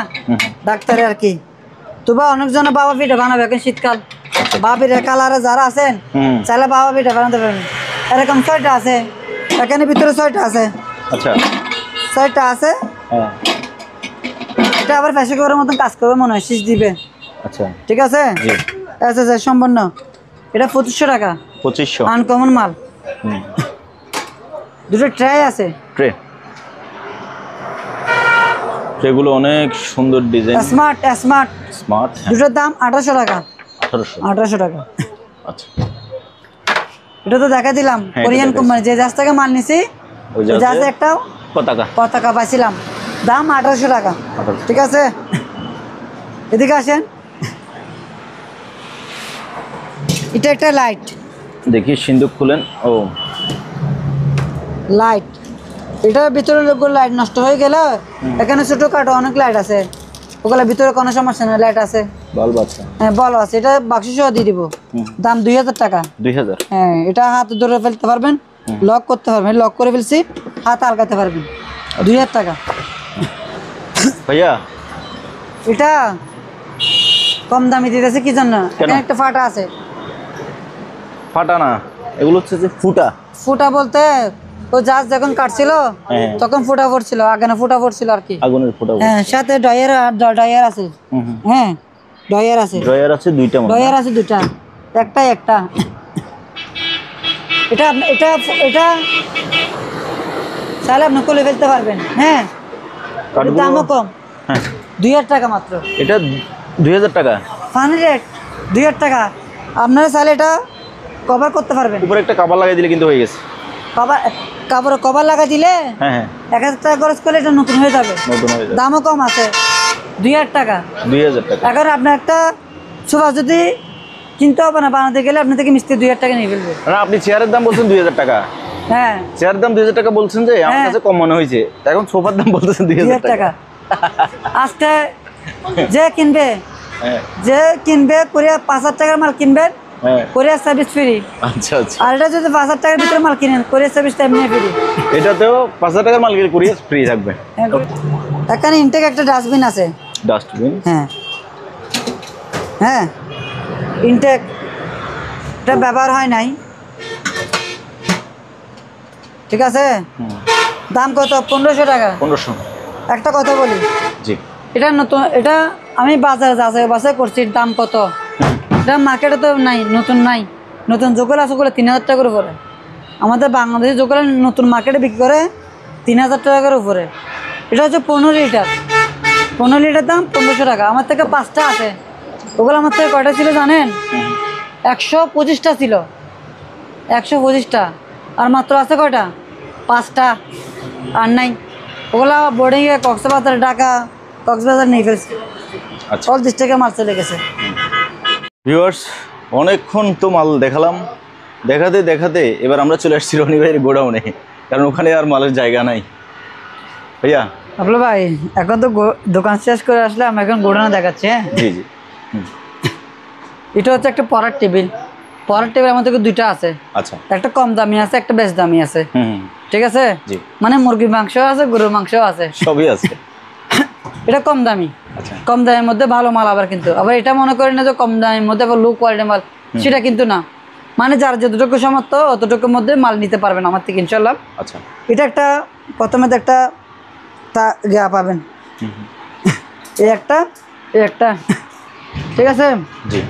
ডাক্তারে আর কি। তবে অনেকজন বাবা পিঠা বানাবে, এখন শীতকাল বাবা পিঠা কালারে যারা আছেন চাইলে বাবা পিঠা বানাতে পারবেন। এরকম 6টা আছে, এখানে ভিতরে 6টা আছে। আচ্ছা, 6টা আছে। হ্যাঁ, এটা আবার প্রেসার কুকারের মতন কাজ করবে মনে হয়, শীষ দিবে। আচ্ছা, ঠিক আছে। জি। আচ্ছা আচ্ছা, সম্পন্ন। এটা 2500 টাকা। 2500 আনকমন মাল। দুটো ট্রে আছে, ট্রেগুলো অনেক সুন্দর ডিজাইন, স্মার্ট স্মার্ট স্মার্ট। দুটোর দাম 1800 টাকা। 1800 টাকা। আচ্ছা, এটা তো দেখা দিলাম কোরিয়ান কোম্পানি, যে জাহাজ থেকে মাল নিছি ওই জাহাজে একটা পতাকা পাইছিলাম, দাম 1800 টাকা। ঠিক আছে, এদিকে আসেন। এটা একটা লাইট, দেখি সিন্দুক খুলেন। ও লাইট, এটার ভিতরে লোকগুলো লাইট নষ্ট হয়ে গেলে এখানে ছোটখাটো অনেক লাইট আছে, ওগুলো ভিতরে কোনো সমস্যা নেই, লাইট আছে, বাল্ব আছে। হ্যাঁ বাল্ব আছে। এটা বাক্স সহ দিয়ে দিব, দাম 2000 টাকা। 2000? হ্যাঁ, এটা হাতে ধরে ফেলতে পারবেন, লক করতে পারবেন, লক করে ফেলছি, হাত আলগাতে পারবেন। 2000 টাকা ভাইয়া। এটা কম দামি দিতেছে কি জন্য, এখানে একটা ফাটা আছে। ফাটা না, এগুলো হচ্ছে যে ফুটা। ফুটা বলতে ও জাহাজ যখন কাটছিল তখন ফুটা পড়ছিল, আগে না ফুটা পড়ছিল আর কি, আগুনের ফুটা। হ্যাঁ, সাথে ড্রয়ার আছে। হ্যাঁ, ড্রয়ার আছে। ড্রয়ার আছে দুইটা, ড্রয়ার আছে দুইটা, একটা। এটা এটা এটা চাইলে আপনি খুলে ফেলতে পারবেন। হ্যাঁ, দামও কম। হ্যাঁ, 2000 টাকা মাত্র। এটা 2000 টাকা ফানি রেট, 2000 টাকা। আপনারা চাইলে এটা কভার করতে পারবেন, উপরে একটা কভার লাগিয়ে দিলে কিন্তু হয়ে গেছে। কভার লাগা দিলে হ্যাঁ 1000 টাকা খরচ করলে এটা নতুন হয়ে যাবে। দামও কম আছে, 2000 টাকা। 2000 টাকা। এখন আপনার একটা সোফা যদি কিনতে হবে না, বানাতে গেলে আপনি থেকে মিস্ত্রি 2000 টাকা নিয়ে ফেলবে। না, আপনি চেয়ারের দাম বলছেন 2000 টাকা। হ্যাঁ, চেয়ারের দাম 2000 টাকা বলছেন, যে আমার কাছে কম মনে হয়েছে। এখন সোফার দাম বলতেছেন 2000 টাকা। আজকে যে কিনবে, কোরিয়া 5000 টাকার মাল কিনবেন, কোরিয়ার সার্ভিস ফ্রি। আচ্ছা আচ্ছা। আর এটা যদি 5000 টাকার ভিতরে মাল কিনেন, কোরিয়ার সার্ভিসটা এমনি ফ্রি। এটাতেও 5000 টাকার মাল কিনলে কোরিয়ার ফ্রি থাকবে। এখানে ইনটেক একটা ডাস্টবিন আছে। ডাস্টবিন? হ্যাঁ, ইনটেক, এটা ব্যবহার হয় নাই। ঠিক আছে, দাম কত? 1500 টাকা। 1500। একটা কথা বলি, জি, এটা নতুন, এটা আমি বাজারে বাছাই করছি, দাম কত এটা মার্কেটে তো নাই, নতুন নাই। নতুন যেগুলো আছে ওগুলো 3000 টাকার উপরে। আমাদের বাংলাদেশে যেগুলো নতুন মার্কেটে বিক্রি করে 3000 টাকার উপরে। এটা হচ্ছে 15 লিটার। 15 লিটার দাম 1500 টাকা। আমার থেকে 5টা আছে, ওগুলো আমার থেকে কয়টা ছিল জানেন? 125টা ছিল, 125টা। আর মাত্র আছে কয়টা? 5টা, আর নাই। ওগুলা বোর্ডিংয়ে কক্সবাজার, ঢাকা, কক্সবাজার নিয়ে ফেলছে। আচ্ছা, 30 টাকা মাল চলে গেছে। ভিউয়ার্স, অনেকক্ষণ তো মাল দেখালাম, দেখাতে এবার আমরা চলে আসছি রনি ভাইয়ের গোডাউনে, কারণ ওখানে আর মালের জায়গা নাই। ভাইয়া আপনার ভাই, এখন তো দোকান শেষ করে আসলাম, এখন গোডাউনে দেখাচ্ছে। জি জি। এটা হচ্ছে একটা পড়ার টেবিল, পরের টেবিল আমাদের দুইটা আছে। আচ্ছা, একটা কম দামি আছে, একটা বেশ দামি আছে। হুম, ঠিক আছে, জি, মানে মুরগির মাংস আছে, গরুর মাংস আছে, সবই আছে। এটা কম দামি। আচ্ছা, কম দামের মধ্যে ভালো মাল আবার, কিন্তু আবার এটা মনে করি না যে কম দামের মধ্যে আবার লো কোয়ালিটির মাল, সেটা কিন্তু না। মানে যার যতটুকু সামর্থ্য অতটুকুর মধ্যে মাল নিতে পারবেন আমার থেকে ইনশাল্লাহ। আচ্ছা, এটা একটা প্রথমে তো একটা গিয়া পাবেন, এই একটা, এই একটা, ঠিক আছে। জি,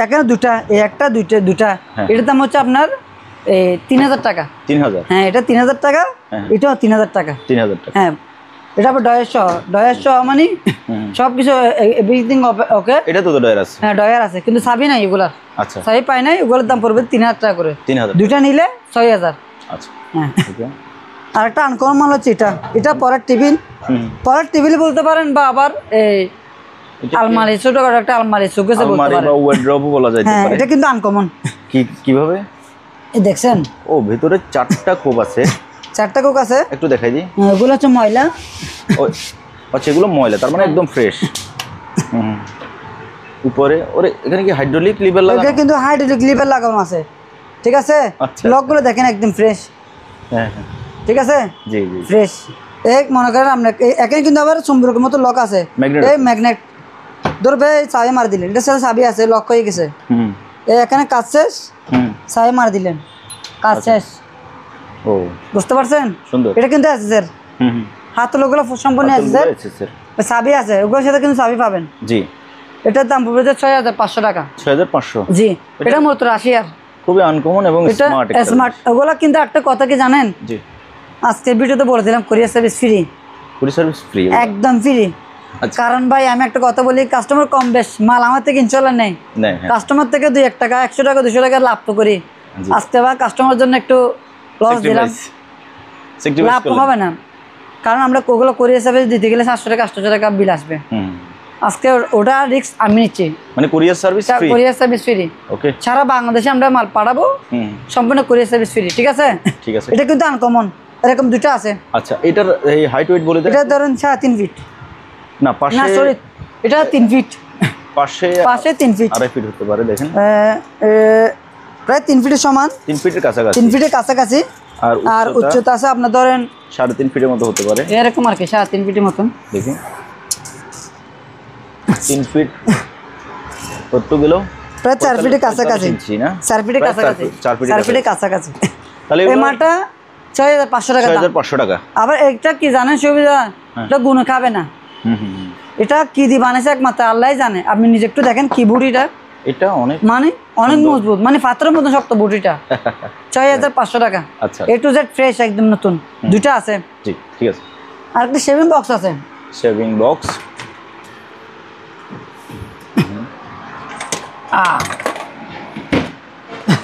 এখানে দুটা, এই একটা, দুইটা, দুটা। হ্যাঁ। এটার দাম হচ্ছে আপনার 3000 টাকা। 3000, হ্যাঁ, এটা 3000 টাকা, হ্যাঁ। এটাও 3000 টাকা। 3000 টাকা। হ্যাঁ, এটা আবার ডয়ের সহ মানে সবকিছু এভরিথিং ওকে। এটা তো ডয়ার আছে। হ্যাঁ, ডয়ার আছে, কিন্তু সাবি নাই এগুলার। আচ্ছা, সাবি পাই নাই, এগুলোর দাম পড়বে 3000 টাকা করে। 3000, দুইটা নিলে 6000। আচ্ছা, হ্যাঁ, ওকে, আর একটা আনকমন মাল হচ্ছে এটা, এটা পরের টেবিল। পরের টেবিল বলতে পারেন, বা আবার এই আলমারি, ছোটখাটো একটা আলমারি, শোকেসে বলতে আলমারি পারেন। বা ওয়ার্ড্রোবও বলা যায়। হ্যাঁ, এটা কিন্তু আনকমন। কিভাবে? এই দেখছেন, ও, ভিতরে 4টা খোপ আছে। 4টা কোক আছে, একটু দেখাই দিই। এগুলো হচ্ছে ময়লা। ওই, আচ্ছা, এগুলো ময়লা, তার মানে একদম ফ্রেশ। উপরে ওরে, এখানে কি হাইড্রোলিক লিভার লাগানো? এটা কিন্তু হাইড্রোলিক লিভার লাগানো আছে, ঠিক আছে। আচ্ছা, লকগুলো দেখেন একদম ফ্রেশ, হ্যাঁ, হ্যাঁ, ঠিক আছে, জি, জি, ফ্রেশ। এক মনে করেন আপনার এখানে কিন্তু আবার চুম্বকের মতো লক আছে, ম্যাগনেট এই আছে। ম্যাগনেট ধরবে, চাবি মার দিলেন, এটার সাথে চাবি আছে, লক হয়ে গেছে। হুম, এই এখানে কাজ শেষ, চাবি মার দিলেন, কাজ শেষ। ও, বুঝতে পারছেন? সুন্দর। এটা কিন্তু আছে স্যার, হাত লোকগুলো সম্পূর্ণ আছে স্যার, চাবি আছে, ওগুলোর সাথে কিন্তু চাবি পাবেন। জি, এটার দাম পড়বে 6500 টাকা। 6500। জি, এটা মূলত রাশিয়ার, খুবই আনকমন এবং এটা স্মার্ট। স্মার্ট। ওগুলো কিন্তু একটা কথা কি জানেন, জি, আজকে ভিডিওতে বলেছিলাম courier service free, courier service free, একদম ফ্রি। আচ্ছা। কারণ ভাই আমি একটা কথা বলি, কাস্টমার কম বেশ মাল আমার থেকে ইনশাল্লাহ নেই, নেই, হ্যাঁ, কাস্টমার থেকে 2-1 টাকা, 100 টাকা, 200 টাকা লাভ তো করি। জি। আজকে বা কাস্টমার জন্য একটু লস দিলাম, লাভ হবে না, কারণ আমরা ওগুলো কুরিয়ার সার্ভিস দিতে গেলে 700 টাকা 800 টাকা বিল আসবে। আজকে ওটা রিস্ক আমি নিচ্ছি, মানে courier service free, courier service free. Okay, সারা বাংলাদেশে আমরা মাল পাঠাবো, সম্পূর্ণ কুরিয়ার সার্ভিস ফ্রি, ঠিক আছে। ঠিক আছে। এটা কিন্তু আনকমন, এরকম দুটো আছে। আচ্ছা, এটার এই হাইট ওয়েট বলে দেন। এটা ধরুন 3.5 ফিট, না পাশে, না সরি, এটা 3 ফিট, পাশে 3 ফিট, 2.5 ফিট হতে পারে, দেখেন প্রায় 3 ফিটের সমান, 3 ফিটের কাছাকাছি, 3 ফিটের কাছাকাছি। আর উচ্চতা আছে আপনার ধরেন 3.5 ফিটের মতো হতে পারে, এরকম আর কি, 3.5 ফিটের মতন। দেখি 3 ফিট কত গেল, প্রায় 4 ফিটের কাছাকাছি, 4 ফিটের কাছাকাছি, 4 ফিটের কাছাকাছি। তাহলে এই মালটা 6500 টাকা দাম। 6500 টাকা। আবার এটা কি জানেন সুবিধা, এটা গুণ খাবে না। এটা কি দিয়ে বানাইছে একমাত্র আল্লাহই জানে, আপনি নিজে একটু দেখেন কি বুটিটা, এটা অনেক মানে অনেক মজবুত, মানে পাথরের মতো শক্ত বুটিটা। 6500 টাকা। আচ্ছা, A to Z ফ্রেশ, একদম নতুন। দুইটা আছে। জি, ঠিক আছে। আর একটা শেভিং বক্স আছে, শেভিং বক্স,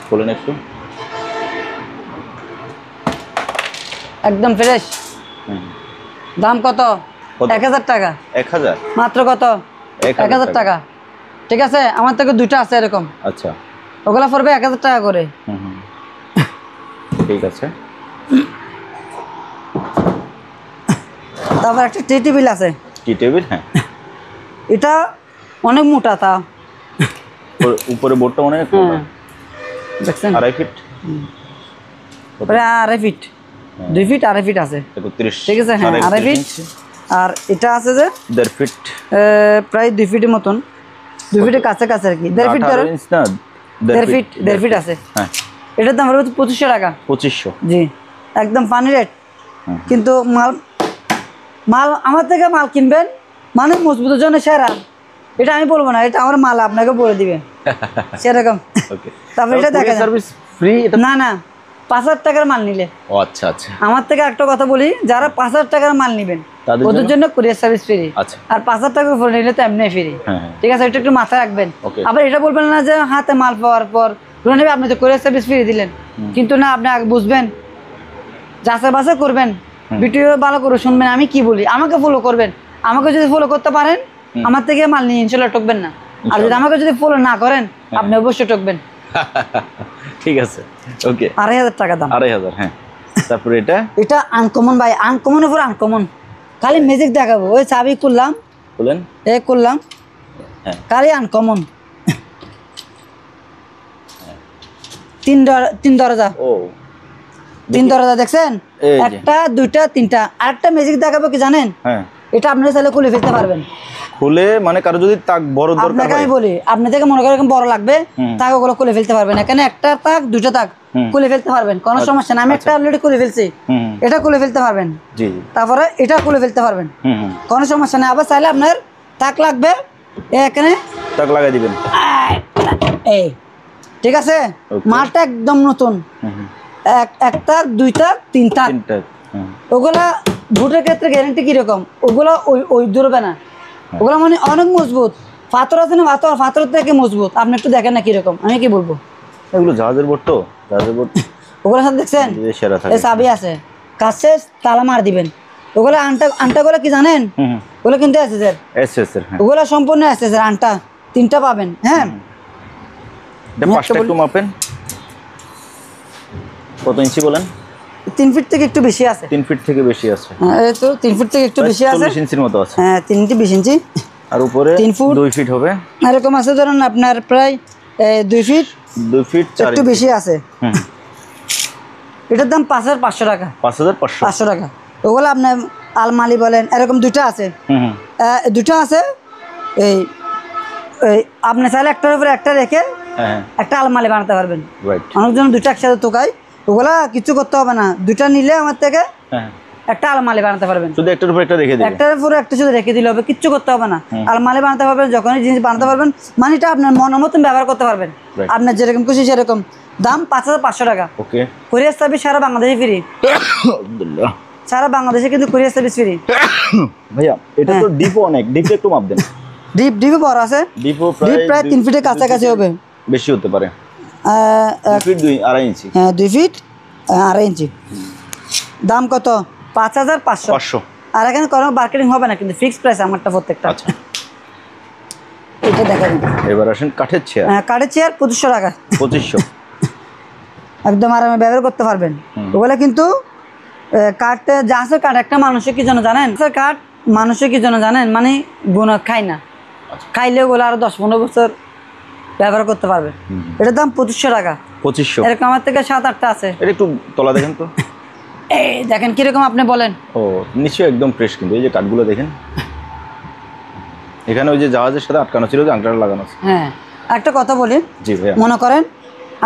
বলেন একটু, একদম ফ্রেশ। দাম কত? কত? 1000 টাকা। 1000 মাত্র কত? 1000 টাকা। ঠিক আছে, আমার থেকে দুইটা আছে এরকম, আচ্ছা, ওগুলা পড়বে 1000 টাকা করে। ঠিক আছে। তারপর একটা টি টেবিল আছে। টি টেবিল, হ্যাঁ, এটা অনেক মোটা, তা উপরে বোর্ডটা অনেক মোটা, দেখছেন, 2.5 ফিট, প্রায় 2.5 ফিট, 2 ফিট 2.5 ফিট আছে, 31, ঠিক আছে, হ্যাঁ 2.5 ফিট। আর এটা আছে যে 1.5 ফিট, প্রায় 2 ফিটের মতন, 2 ফিটের কাছাকাছি আর কি, 1.5 ফিট ধরো, 1.5 ফিট, 1.5 ফিট আছে। হ্যাঁ, এটার দাম হলো 2500 টাকা। 2500, জি, একদম ফানি রেট। কিন্তু মাল আমার থেকে মাল কিনবেন মানে মজবুতের জন্য সেরা, এটা আমি বলবো না, এটা আমার মাল আপনাকে বলে দিবে সেরকম। ওকে, তারপর এটা দেখেন সার্ভিস ফ্রি, এটা না না 5000 টাকার মাল নিলে। ও আচ্ছা আচ্ছা, আমার থেকে একটা কথা বলি, যারা 5000 টাকার মাল নেবেন ওদের জন্য কুরিয়ার সার্ভিস ফ্রি। আচ্ছা, আর 5000 টাকার উপরে নিলে তো এমনি ফ্রি, ঠিক আছে, এটা একটু মাথায় রাখবেন। আবার এটা বলবেন না যে হাতে মাল পাওয়ার পর নেবে আপনি তো কুরিয়ার সার্ভিস ফ্রি দিলেন, কিন্তু না, আপনি আগে বুঝবেন, যাচাই বাছাই করবেন, ভিডিও ভালো করে শুনবেন আমি কি বলি, আমাকে ফলো করবেন। আমাকে যদি ফলো করতে পারেন আমার থেকে মাল নিয়ে ইনশাল্লাহ ঠকবেন না, আর যদি আমাকে যদি ফলো না করেন আপনি অবশ্যই ঠকবেন। ঠিক আছে, ওকে, 2500 টাকা দাম। 2500, হ্যাঁ। তারপরে এটা আনকমন ভাই, আনকমনের উপর আনকমন, খালি ম্যাজিক দেখাবো। ওই চাবি করলাম, বলেন, করলাম, হ্যাঁ কালি আনকমন। তিন দরজা, ও 3 দরজা দেখছেন, এই যে। একটা দুইটা তিনটা। আরেকটা ম্যাজিক দেখাবো কি জানেন, হ্যাঁ এটা আপনারা চাইলে খুলে ফেলতে পারবেন। খুলে মানে কারো যদি তাক বড় দরকার আপনাকে হয় আমি বলি, আপনি থেকে মনে করেন বড় লাগবে, তাক ওগুলো খুলে ফেলতে পারবেন। এখানে একটা তাক দুইটা তাক খুলে ফেলতে পারবেন, কোনো সমস্যা না। আমি একটা অলরেডি খুলে ফেলছি, এটা খুলে ফেলতে পারবেন। জি তারপরে এটা খুলে ফেলতে পারবেন, হুম কোনো সমস্যা নেই। আবার চাইলে আপনার তাক লাগবে এখানে, তাক লাগাই দিবেন। এই ঠিক আছে। Okay. মালটা একদম নতুন, হুম একটা দুইটা তিনটা। তিনটা হুম ওগুলা বুটের ক্ষেত্রে গ্যারান্টি কিরকম, ওগুলো ওই ধরবে না, ওগুলো মানে অনেক মজবুত। পাথর আছে না, পাথর থেকে মজবুত। আপনি একটু দেখেন না কিরকম, আমি কি বলবো। এগুলো জাহাজের বোট তো, জাহাজের বোট ওগুলো সাথে দেখছেন সেরা থাকে। এই চাবি আছে, কাছে তালা মার দিবেন। ওগুলো আনটাগুলো কি জানেন, হুম ওগুলো কিন্তু আছে স্যার, এসএস এর হ্যাঁ ওগুলো সম্পূর্ণ আছে স্যার। আনটা 3টা পাবেন। হ্যাঁ এটা পাঁচটা একটু মাপেন, কত ইঞ্চি বলেন? 3 ফিট থেকে একটু বেশি আছে। 3 ফিট থেকে বেশি আছে, এই তো 3 ফিট থেকে একটু বেশি আছে। 40 ইঞ্চির মতো আছে। হ্যাঁ 20 ইঞ্চি। আর উপরে 3 ফুট 2 ফিট হবে, এরকম আছে। ধরুন আপনার প্রায় 2 ফিট 2 ফিট 4 একটু বেশি আছে। হুম এটার দাম 5,500 টাকা। 5500 500 টাকা। ওগুলো আপনার আলমারি বলেন, এরকম দুইটা আছে, হুম হুম দুটো আছে। এই আপনি চাইলে একটার উপরে একটা রেখে হ্যাঁ একটা আলমারি বানাতে পারবেন। রাইট অনেকজন দুটো একসাথে তোকায়, ওগুলা কিছু করতে হবে না। দুটা নিলে আমার থেকে হ্যাঁ একটা আলমারি বানাতে পারবেন। শুধু একটার উপর একটা রেখে দিবেন, একটার উপরে একটা শুধু রেখে দিলে হবে, কিচ্ছু করতে হবে না। আলমারি বানাতে পারবেন, যখনই জিনিস বানাতে পারবেন, মানে এটা আপনার মন মতন ব্যবহার করতে পারবেন। Right. আপনার যেরকম খুশি সেরকম। দাম 5,500 টাকা। ওকে কুরিয়ার সার্ভিস সারা বাংলাদেশে ফ্রি, আলহামদুলিল্লাহ। সারা বাংলাদেশে কিন্তু কুরিয়ার সার্ভিস ফ্রি। ভাইয়া এটা তো ডিপও অনেক, ডিপে একটু মাপ দেন। ডিপ বড় আছে, ডিপও ডিপ প্রায় 3 ফিটের কাছাকাছি হবে। বেশি হতে পারে, 2 2 ফিট 2.5 ইঞ্চি। হ্যাঁ 2 ফিট 2.5 ইঞ্চি। দাম কত? 5,500। 500 আর এখানে কোনো মার্কেটিং হবে না, কিন্তু ফিক্সড প্রাইস আমারটা প্রত্যেকটা। আচ্ছা এটা দেখাবেন। এবার আসেন কাঠের চেয়ার, কাঠের চেয়ার 2500 টাকা। 2500 একদম আরামে ব্যবহার করতে পারবেন। ওগুলো কিন্তু কাঠ, জাহাজের কাঠ একটা মানুষের কি জন্য জানেন, কাঠ মানুষের কি জন্য জানেন, মানে গুণ খায় না, খাইলে ওগুলো আরো 10-15 বছর ব্যবহার করতে পারবে। এটার দাম 2500 টাকা। 2500 এরকম আমার থেকে 7-8টা আছে। এটা একটু তলা দেখেন তো। এই দেখেন কিরকম, আপনি বলেন। ও নিশ্চয়ই একদম ফ্রেশ, কিন্তু এই যে কাঠগুলো দেখেন, এখানে ওই যে জাহাজের সাথে আটকানো ছিল, যে আংটাটা লাগানো আছে। হ্যাঁ একটা কথা বলি, জি ভাইয়া। মনে করেন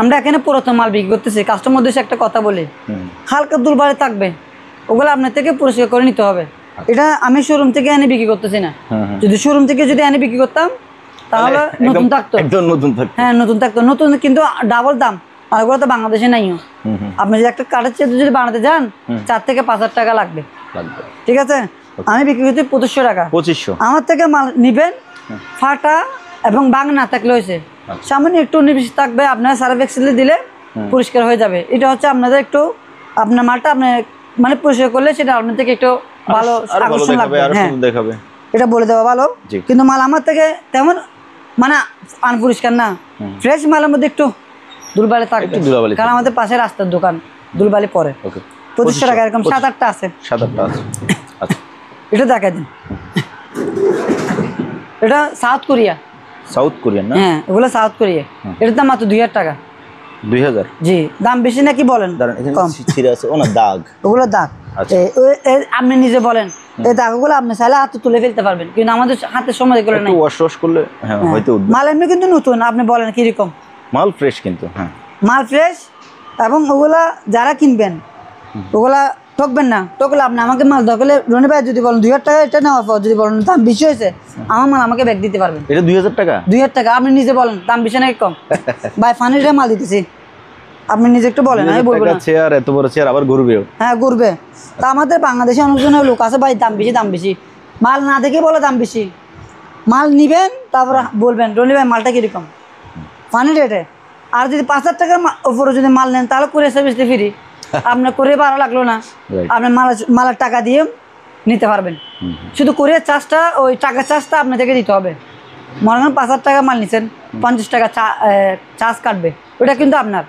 আমরা এখানে পুরাতন মাল বিক্রি করতেছি, কাস্টমার উদ্দেশ্যে একটা কথা বলি, হালকা দুর্বারে থাকবে, ওগুলো আপনার থেকে পরিষ্কার করে নিতে হবে। এটা আমি শোরুম থেকে এনে বিক্রি করতেছি না। যদি শোরুম থেকে যদি এনে বিক্রি করতাম তাহলে নতুন থাকতো, একদম নতুন থাকতো। হ্যাঁ নতুন থাকতো, নতুন কিন্তু ডাবল দাম। আর ওগুলো তো বাংলাদেশে নাইও। আপনি যদি একটা কাঠের চেয়ে যদি বানাতে যান 4 থেকে 5,000 টাকা লাগবে। ঠিক আছে, আমি বিক্রি করছি 2500 টাকা। 2500 আমার থেকে মাল নিবেন, ফাটা এবং বাং না থাকলে হয়েছে, সামান্য একটু নিবিশ থাকবে, আপনার সার্ফ এক্সেল দিলে পরিষ্কার হয়ে যাবে। এটা হচ্ছে আপনাদের একটু, আপনার মালটা আপনি মানে পরিষ্কার করলে সেটা আপনার থেকে একটু ভালো আকর্ষণ লাগবে। হ্যাঁ এটা বলে দেওয়া ভালো, কিন্তু মাল আমার থেকে তেমন মানে আনপরিষ্কার না, ফ্রেশ মালের মধ্যে একটু দুলবালি থাকবে, কারণ আমাদের পাশে রাস্তার দোকান, দুলবালি পরে। 2500 টাকা। এরকম 7-8টা আছে। 7-8টা আছে। আচ্ছা এটা দেখা দিন, এটা সাউথ কোরিয়া। সাউথ কোরিয়ান না? হ্যাঁ ওগুলো সাউথ কোরিয়া। এটার দাম মাত্র 2000 টাকা। 2000? জি দাম বেশি নাকি বলেন? কম। ছিঁড়ে আছে ও না, দাগ, ওগুলো দাগ। আপনি নিজে বলেন, এই দাগগুলো আপনি চাইলে হাতে তুলে ফেলতে পারবেন, কিন্তু আমাদের হাতে সময় করে নাই। ওয়াশ করলে হ্যাঁ হয়তো উঠবে। মাল এমনি কিন্তু নতুন, আপনি বলেন কিরকম মাল? ফ্রেশ কিন্তু, হ্যাঁ মাল ফ্রেশ। এবং ওগুলা যারা কিনবেন ওগুলা ঠকবেন না, ঠকলে আপনি আমাকে মাল দরকার রনি ভাই যদি বলেন 2000 টাকা, এটা নেওয়ার পর যদি বলেন দাম বেশি হয়েছে, আমার মাল আমাকে ব্যাগ দিতে পারবেন। এটা 2000 টাকা? 2000 টাকা। আপনি নিজে বলেন দাম বেশি নাকি কম? ভাই ফানিটা মাল দিতেছি, আপনি নিজে একটু বলেন, আমি বলবো না। চেয়ার, এত বড় চেয়ার আবার ঘুরবেও। হ্যাঁ ঘুরবে। তা আমাদের বাংলাদেশে অনেকজনের লোক আছে ভাই দাম বেশি, দাম বেশি, মাল না দেখে বলে দাম বেশি। মাল নিবেন তারপর বলবেন রনি ভাই মালটা কিরকম, ফানি রেটে। আর যদি 5000 টাকার উপরে যদি মাল নেন তাহলে কুরিয়ার সার্ভিস ফ্রি। আপনার করে ভালো লাগলো না, আপনার মালের টাকা দিয়ে নিতে পারবেন। শুধু কুরিয়ার চার্জটা, ওই টাকার চার্জটা আপনার থেকে দিতে হবে। মনে করেন 5000 টাকা মাল নিচ্ছেন, 50 টাকা চার্জ কাটবে, ওটা কিন্তু আপনার,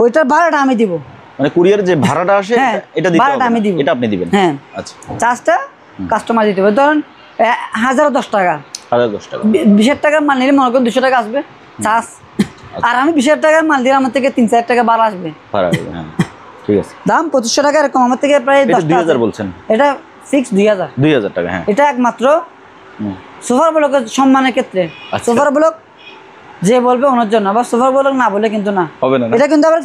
ওইটার ভাড়াটা আমি দিব। মানে কুরিয়ার যে ভাড়াটা আসে এটা দিতে হবে, ভাড়াটা আমি দিব, এটা আপনি দিবেন। হ্যাঁ আচ্ছা, চার্জটা কাস্টমার দিতে হবে। ধরুন 1010 টাকা, 1010 টাকা। 20,000 টাকার মাল নিলে মনে করেন 200 টাকা আসবে চার্জ, আর আমি 20,000 টাকার মাল দিলে আমার থেকে 3-4 টাকা ভাড়া আসবে। হ্যাঁ ঠিক আছে। দাম 2500 টাকা এরকম, আমার থেকে প্রায় 2000 বলছেন? এটা ফিক্স 2000 টাকা। হ্যাঁ, এটা একমাত্র সুপার ব্লকের সম্মানের ক্ষেত্রে। সুপার ব্লক যে বলবে ওনার জন্য, আবার সুপার ব্লক না বলে কিন্তু না হবে না, এটা কিন্তু আবার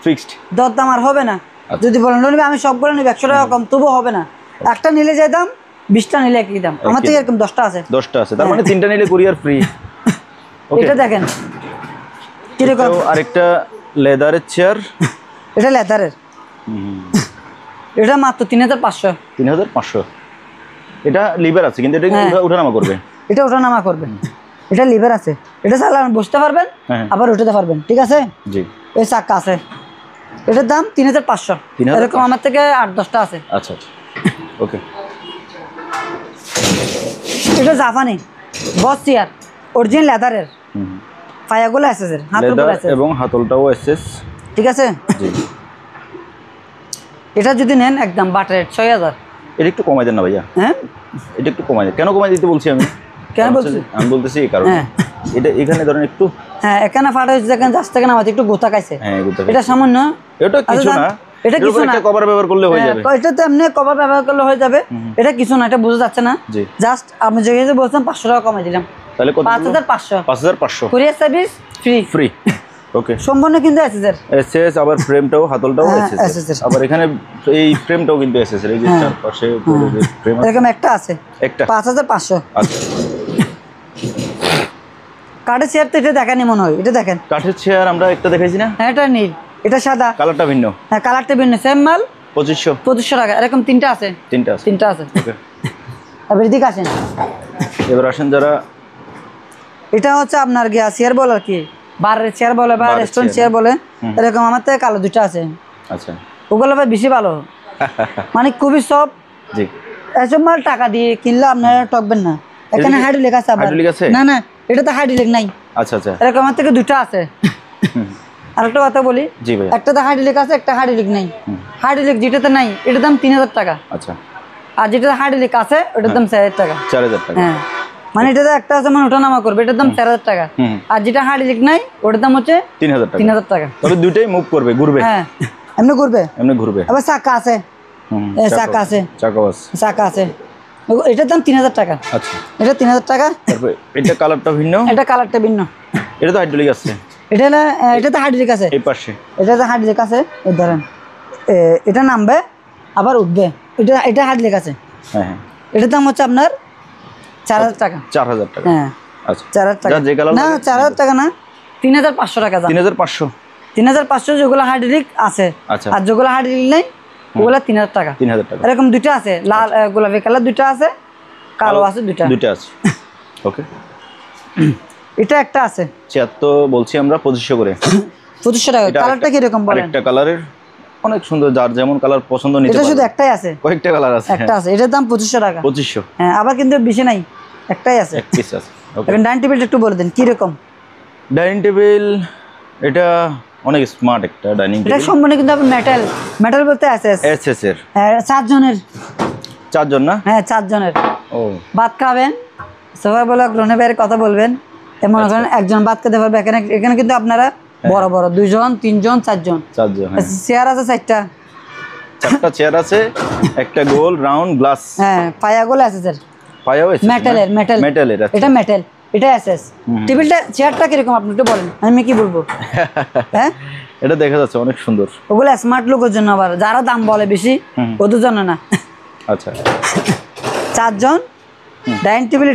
ফিক্সড দরদাম আর হবে না। যদি বলেন নিবে আমি সবগুলো নিব 100 টাকা কম, তবুও হবে না। একটা নিলে যে দাম, 20টা নিলে একই দাম। আমার থেকে এরকম 10টা আছে। তার মানে 3টা নিলে কুরিয়ার ফ্রি। এটা দেখেন কিরকম, আরেকটা লেদারের চেয়ার, এটা লেদারের, এটা মাত্র 3,500। 3,500। এটা লিভার আছে কিন্তু এটা উঠানামা করবে, এটা ওঠানামা করবে, এটা লিভার আছে, এটা চালান বসতে পারবেন আবার উঠাতে পারবেন, ঠিক আছে জি। এই চাকা আছে, এটার দাম 3,500। এরকম আমার থেকে 8-10টা আছে। আচ্ছা ওকে। এটা জাপানি বস চেয়ার, অরিজিনাল লেদারের, পায়াগুলো এসএস, হাতলগুলো এসএস এবং হাতলটাও এসএস, ঠিক আছে জি। এটা যদি নেন একদম বাটার রেট 6,000। এটা একটু কমাই দেন না ভাইয়া। হ্যাঁ, এটা একটু কমাই দেন। কেন কমাই দিতে বলছি আমি? কেন বলছি? আমি বলতেছি এই কারণে, এটা এখানে ধরেন একটু, হ্যাঁ এখানে ফাটা হচ্ছে, দেখেন জাস্ট থেকে নামাতে একটু গোতা খাইছে। হ্যাঁ গোতা, এটা সামান্য, এটা কিছু না, এটা কিছু না, কভার ব্যবহার করলে হয়ে যাবে। এটা তো এমনি কভার ব্যবহার করলে হয়ে যাবে, এটা কিছু না, এটা বোঝা যাচ্ছে না। জাস্ট আপনি যে বলছেন 500 টাকা কমাই দিলাম, তাহলে কত? 5,500। 5,500 কুরিয়ার সার্ভিস ফ্রি। ওকে, সম্পূর্ণ কিন্তু এসএস, আবার ফ্রেমটাও হাতলটাও এসএস, আবার এখানে এই ফ্রেমটাও কিন্তু এসএস এর, এই যে চারপাশে যে ফ্রেম এরকম একটা আছে, একটা 5,500। আচ্ছা, কাঠের চেয়ার তো এটা দেখানি মনে হয়, এটা দেখেন কাঠের চেয়ার আমরা একটা দেখাইছি না? হ্যাঁ এটা নীল, এটা সাদা, কালারটা ভিন্ন। হ্যাঁ কালারটা ভিন্ন, সেম মাল 2500 টাকা। এরকম তিনটা আছে। ওকে, এবার এদিকে আসেন। এবার আসেন যারা, এটা হচ্ছে আপনার গিয়া চেয়ার বলে আর কি, বারের চেয়ার বলে বা রেস্টুরেন্ট চেয়ার বলে, এরকম আমার থেকে কালো দুটো আছে। আচ্ছা, ওগুলো ভাই বেশি ভালো, মানে খুবই সব। জি, এসব মাল টাকা দিয়ে কিনলে আপনারা টকবেন না। এখানে হাইড্রোলিক আছে, না না এটা তো হাইড্রোলিক নাই। আচ্ছা আচ্ছা, এরকম আমার থেকে দুটো আছে। আরেকটা কথা বলি, একটা তো হাইড্রোলিক আছে, একটা হাইড্রোলিক নাই। হাইড্রোলিক যেটাতে নাই এটার দাম 3,000 টাকা। আচ্ছা, আর যেটা হাইড্রোলিক আছে ওটার দাম 4,000 টাকা। 4,000 টাকা, হ্যাঁ মানে এটাতে একটা আছে মানে ওঠানামা করবে, এটার দাম 4,000 টাকা। আর যেটা হাইড্রোলিক নাই ওটার দাম হচ্ছে 3,000 টাকা। তবে দুইটাই মুভ করবে, ঘুরবে। হ্যাঁ এমনি ঘুরবে। আবার চাকা আছে, চাকা আছে, এটার দাম 3,000 টাকা। আচ্ছা, এটা 3,000 টাকা। তারপর এটা কালারটা ভিন্ন, এটা কালারটা ভিন্ন, এটা তো হাইড্রোলিক আছে, এটা তো হাইড্রোলিক আছে এই পাশে, এটা তো হাইড্রোলিক আছে। এই ধরেন এটা নামবে আবার উঠবে, এটা হাইড্রোলিক আছে। হ্যাঁ হ্যাঁ, এটার দাম হচ্ছে আপনার 4,000 টাকা। 4,000 টাকা, হ্যাঁ আচ্ছা 4,000 টাকা না, 4,000 টাকা না, 3,500 টাকা। 3,500 যেগুলো হাইড্রোলিক আছে, আর যেগুলো হাইড্রোলিক নেই ওগুলো 3,000 টাকা। 3,000 টাকা। এরকম দুটো আছে, লাল গোলাপি কালার দুটো আছে, কালো আছে দুটো আছে। ওকে, এটা একটা আছে। চেয়ার তো বলছি আমরা 2500 করে। 2500 টাকা। কালারটা কি রকম বলেন? একটা কালারের অনেক সুন্দর, যার যেমন কালার পছন্দ নিতে পারে। এটা শুধু একটাই আছে, কয়েকটা কালার আছে? একটা আছে, এটার দাম 2500 টাকা। 2500, হ্যাঁ আবার কিন্তু বেশি নাই, একটাই আছে, এক পিস আছে। ওকে, এখন ডাইনিং টেবিলটা একটু বলে দেন কি রকম। ডাইনিং টেবিল এটা অনেক স্মার্ট একটা ডাইনিং টেবিল। এটা সম্পূর্ণ কিন্তু আপনি মেটাল বলতে এসএস এর। হ্যাঁ 4 জনের। 4 জন না? হ্যাঁ 4 জনের। ও, ভাত খাবেন, সবাই বলে গ্রহণে বাইরে কথা বলবেন, এমন করেন একজন ভাত খেতে পারবে। এখানে কিন্তু আপনারা বড় বড় 2 জন 3 জন 4 জন। চেয়ার আছে 4টা চেয়ার আছে, একটা গোল রাউন্ড গ্লাস। হ্যাঁ পায়াগুলো আছে স্যার, পায়াও আছে মেটালের। এটা মেটাল, এটা এসএস। টেবিলটা চেয়ারটা কি রকম আপনি একটু বলেন, আমি কি বলবো? হ্যাঁ এটা দেখা যাচ্ছে অনেক সুন্দর। ওগুলো স্মার্ট লোকের জন্য, আবার যারা দাম বলে বেশি ওদের জন্য না। আচ্ছা, 4 জন ডাইনিং টেবিল।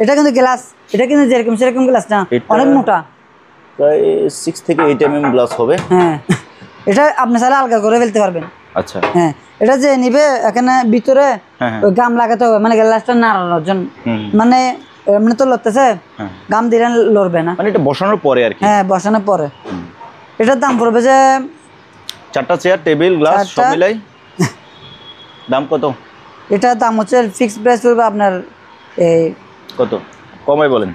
এটা কিন্তু গ্লাস, এটা কিন্তু যেরকম সেরকম গ্লাস না, অনেক মোটা, প্রায় 6 থেকে 8 mm গ্লাস হবে। হ্যাঁ এটা আপনি চাইলে আলগা করে ফেলতে পারবেন। আচ্ছা, হ্যাঁ এটা যে নিবে এখানে ভিতরে গাম লাগাতে হবে, মানে গ্লাসটা নাড়ানোর জন্য, মানে এমনি তো লড়তেছে, গাম দিলে লড়বে না, মানে এটা বসানোর পরে আর কি। হ্যাঁ বসানোর পরে। এটার দাম পড়বে যে 4টা চেয়ার টেবিল গ্লাস সব মিলাই দাম কত? এটার দাম হচ্ছে ফিক্সড প্রাইস পড়বে আপনার এই কত, কমাই বলেন।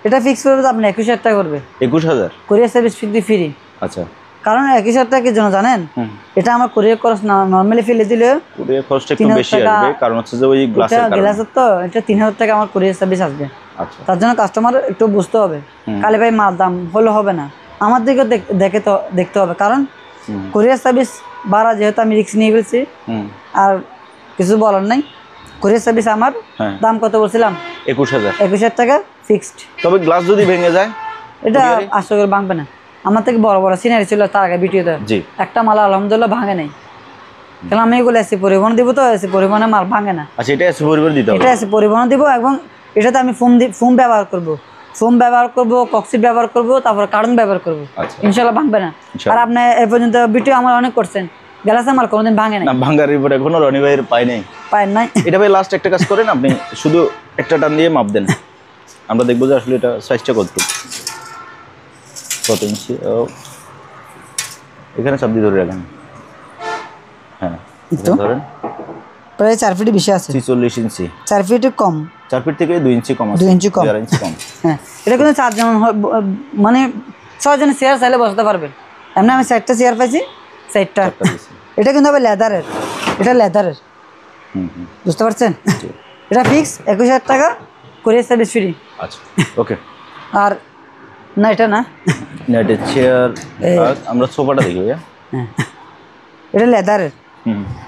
এটা ফিক্স করবে আপনি 21,000 টাকা করবে। 21,000 কোরিয়ার সার্ভিস ফ্রি। আচ্ছা, কারণ 21,000 টাকা কি জন্য জানেন? এটা আমার কুরিয়ার খরচ না, নরমালি ফেলে দিলে কুরিয়ার খরচটা একটু বেশি আসবে, কারণ হচ্ছে যে ওই গ্লাসের কারণে। গ্লাসের তো এটা 3,000 টাকা আমার কুরিয়ার সার্ভিস আসবে। আচ্ছা, তার জন্য কাস্টমার একটু বুঝতে হবে, কালে ভাই মাল দাম হলে হবে না, আমার দিকে দেখতে হবে। কারণ কুরিয়ার সার্ভিস ভাড়া যেহেতু আমি রিস্ক নিয়ে ফেলছি, আর কিছু বলার নাই। কুরিয়ার সার্ভিস আমার দাম কত বলছিলাম? 21,000 টাকা ফিক্সড। তবে গ্লাস যদি ভেঙে যায় এটা আশা করি ভাঙবে না। আমার থেকে বড় বড় সিনারি ছিল তার আগে ভিডিওতে, একটা মাল আলহামদুলিল্লাহ ভাঙে নাই। কারণ আমি এগুলো এসি পরিবহন দিব, তো এসি পরিবহনে মাল ভাঙে না। আচ্ছা, এটা এসি পরিবহন দিতে হবে? এটা এসি পরিবহন দিব, এবং এটাতে আমি ফোম ব্যবহার করব, কক্সিট ব্যবহার করব, তারপর কার্টন ব্যবহার করব। ইনশাআল্লাহ ভাঙবে না। আর আপনি এ পর্যন্ত ভিডিও আমার অনেক করছেন, গ্লাসের মাল কোনোদিন ভাঙে নাই। না, ভাঙার রিপোর্ট এখনো রনি ভাইয়ের পাই নাই। এটা ভাই লাস্ট একটা কাজ করেন, আপনি শুধু একটা টান দিয়ে মাপ দেন, আমরা দেখবো যে আসলে এটা সাইজটা কত ইঞ্চি। এখানে চাপ দিয়ে ধরে রাখেন। হ্যাঁ, ধরেন প্রায় 4 ফিট বেশি আছে, 46 ইঞ্চি। 4 ফিট কম, 4 ফিট থেকে 2 ইঞ্চি কম আছে, 2 ইঞ্চি কম। 4 ইঞ্চি কম। হ্যাঁ, এটা কিন্তু 4 জন মানে 6 জন চেয়ার চাইলে বসতে পারবেন। এমনি আমি 4টা চেয়ার পাইছি, 4টা। এটা কিন্তু হবে লেদারের, এটা লেদারের, বুঝতে পারছেন? এটা ফিক্স 21,000 টাকা, কুরিয়ার সার্ভিস ফ্রি। আচ্ছা, ওকে। আর না, এটা না, নেটের চেয়ার, আমরা সোফাটা দেখি ভাইয়া। এটা লেদারের,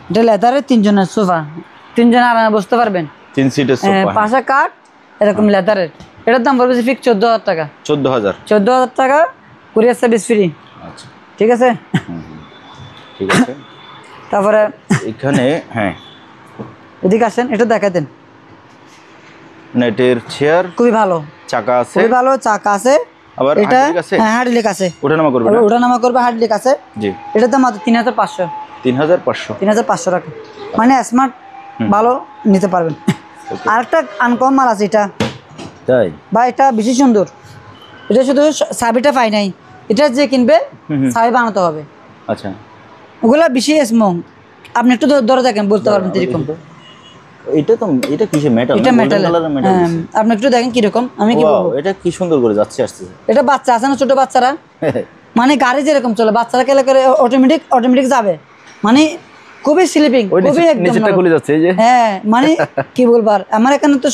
এটা লেদারের 3 জনের সোফা, 3 জন আরামে বসতে পারবেন। 3 সিটের সোফা, পাশে কাঠ, এরকম লেদারের। এটার দাম পড়বে ফিক্স 14,000 টাকা। 14,000 টাকা, কুরিয়ার সার্ভিস ফ্রি। আচ্ছা, ঠিক আছে। ঠিক আছে। তারপরে এখানে হ্যাঁ, এদিকে আসেন, এটা দেখা দেন। নেটের চেয়ার খুবই ভালো, চাকা আছে, খুবই ভালো চাকা আছে। আবার এটা হাইড্রোলিক আছে, হ্যাঁ হাইড্রোলিক আছে, ওঠানামা করবে না? ওঠানামা করবে, হাইড্রোলিক আছে। জি, এটার দাম মাত্র 3,500। 3,500 টাকা, মানে স্মার্ট ভালো নিতে পারবেন। আরেকটা আনকম মাল আছে, এটা তাই বা এটা বেশি সুন্দর। এটা শুধু সাবিটা পাই নাই, এটা যে কিনবে সাবি বানাতে হবে। আচ্ছা, ওগুলা বেশি স্মং। আপনি একটু ধরে দেখেন, বলতে পারবেন কিরকম। এটা কিসে মেটাল? এটা মেটাল। আপনি একটু দেখেন কিরকম, আমি কি বলবো। এটা কি সুন্দর করে যাচ্ছে আসছে। এটা বাচ্চা আছে না, ছোট বাচ্চারা, মানে গাড়ি যেরকম চলে, বাচ্চারা কেলে করে অটোমেটিক যাবে, মানে খুবই স্লিপিং, খুবই নিচেরটা খুলে যাচ্ছে এই যে। হ্যাঁ, মানে কি বলবার, আমার এখানে তো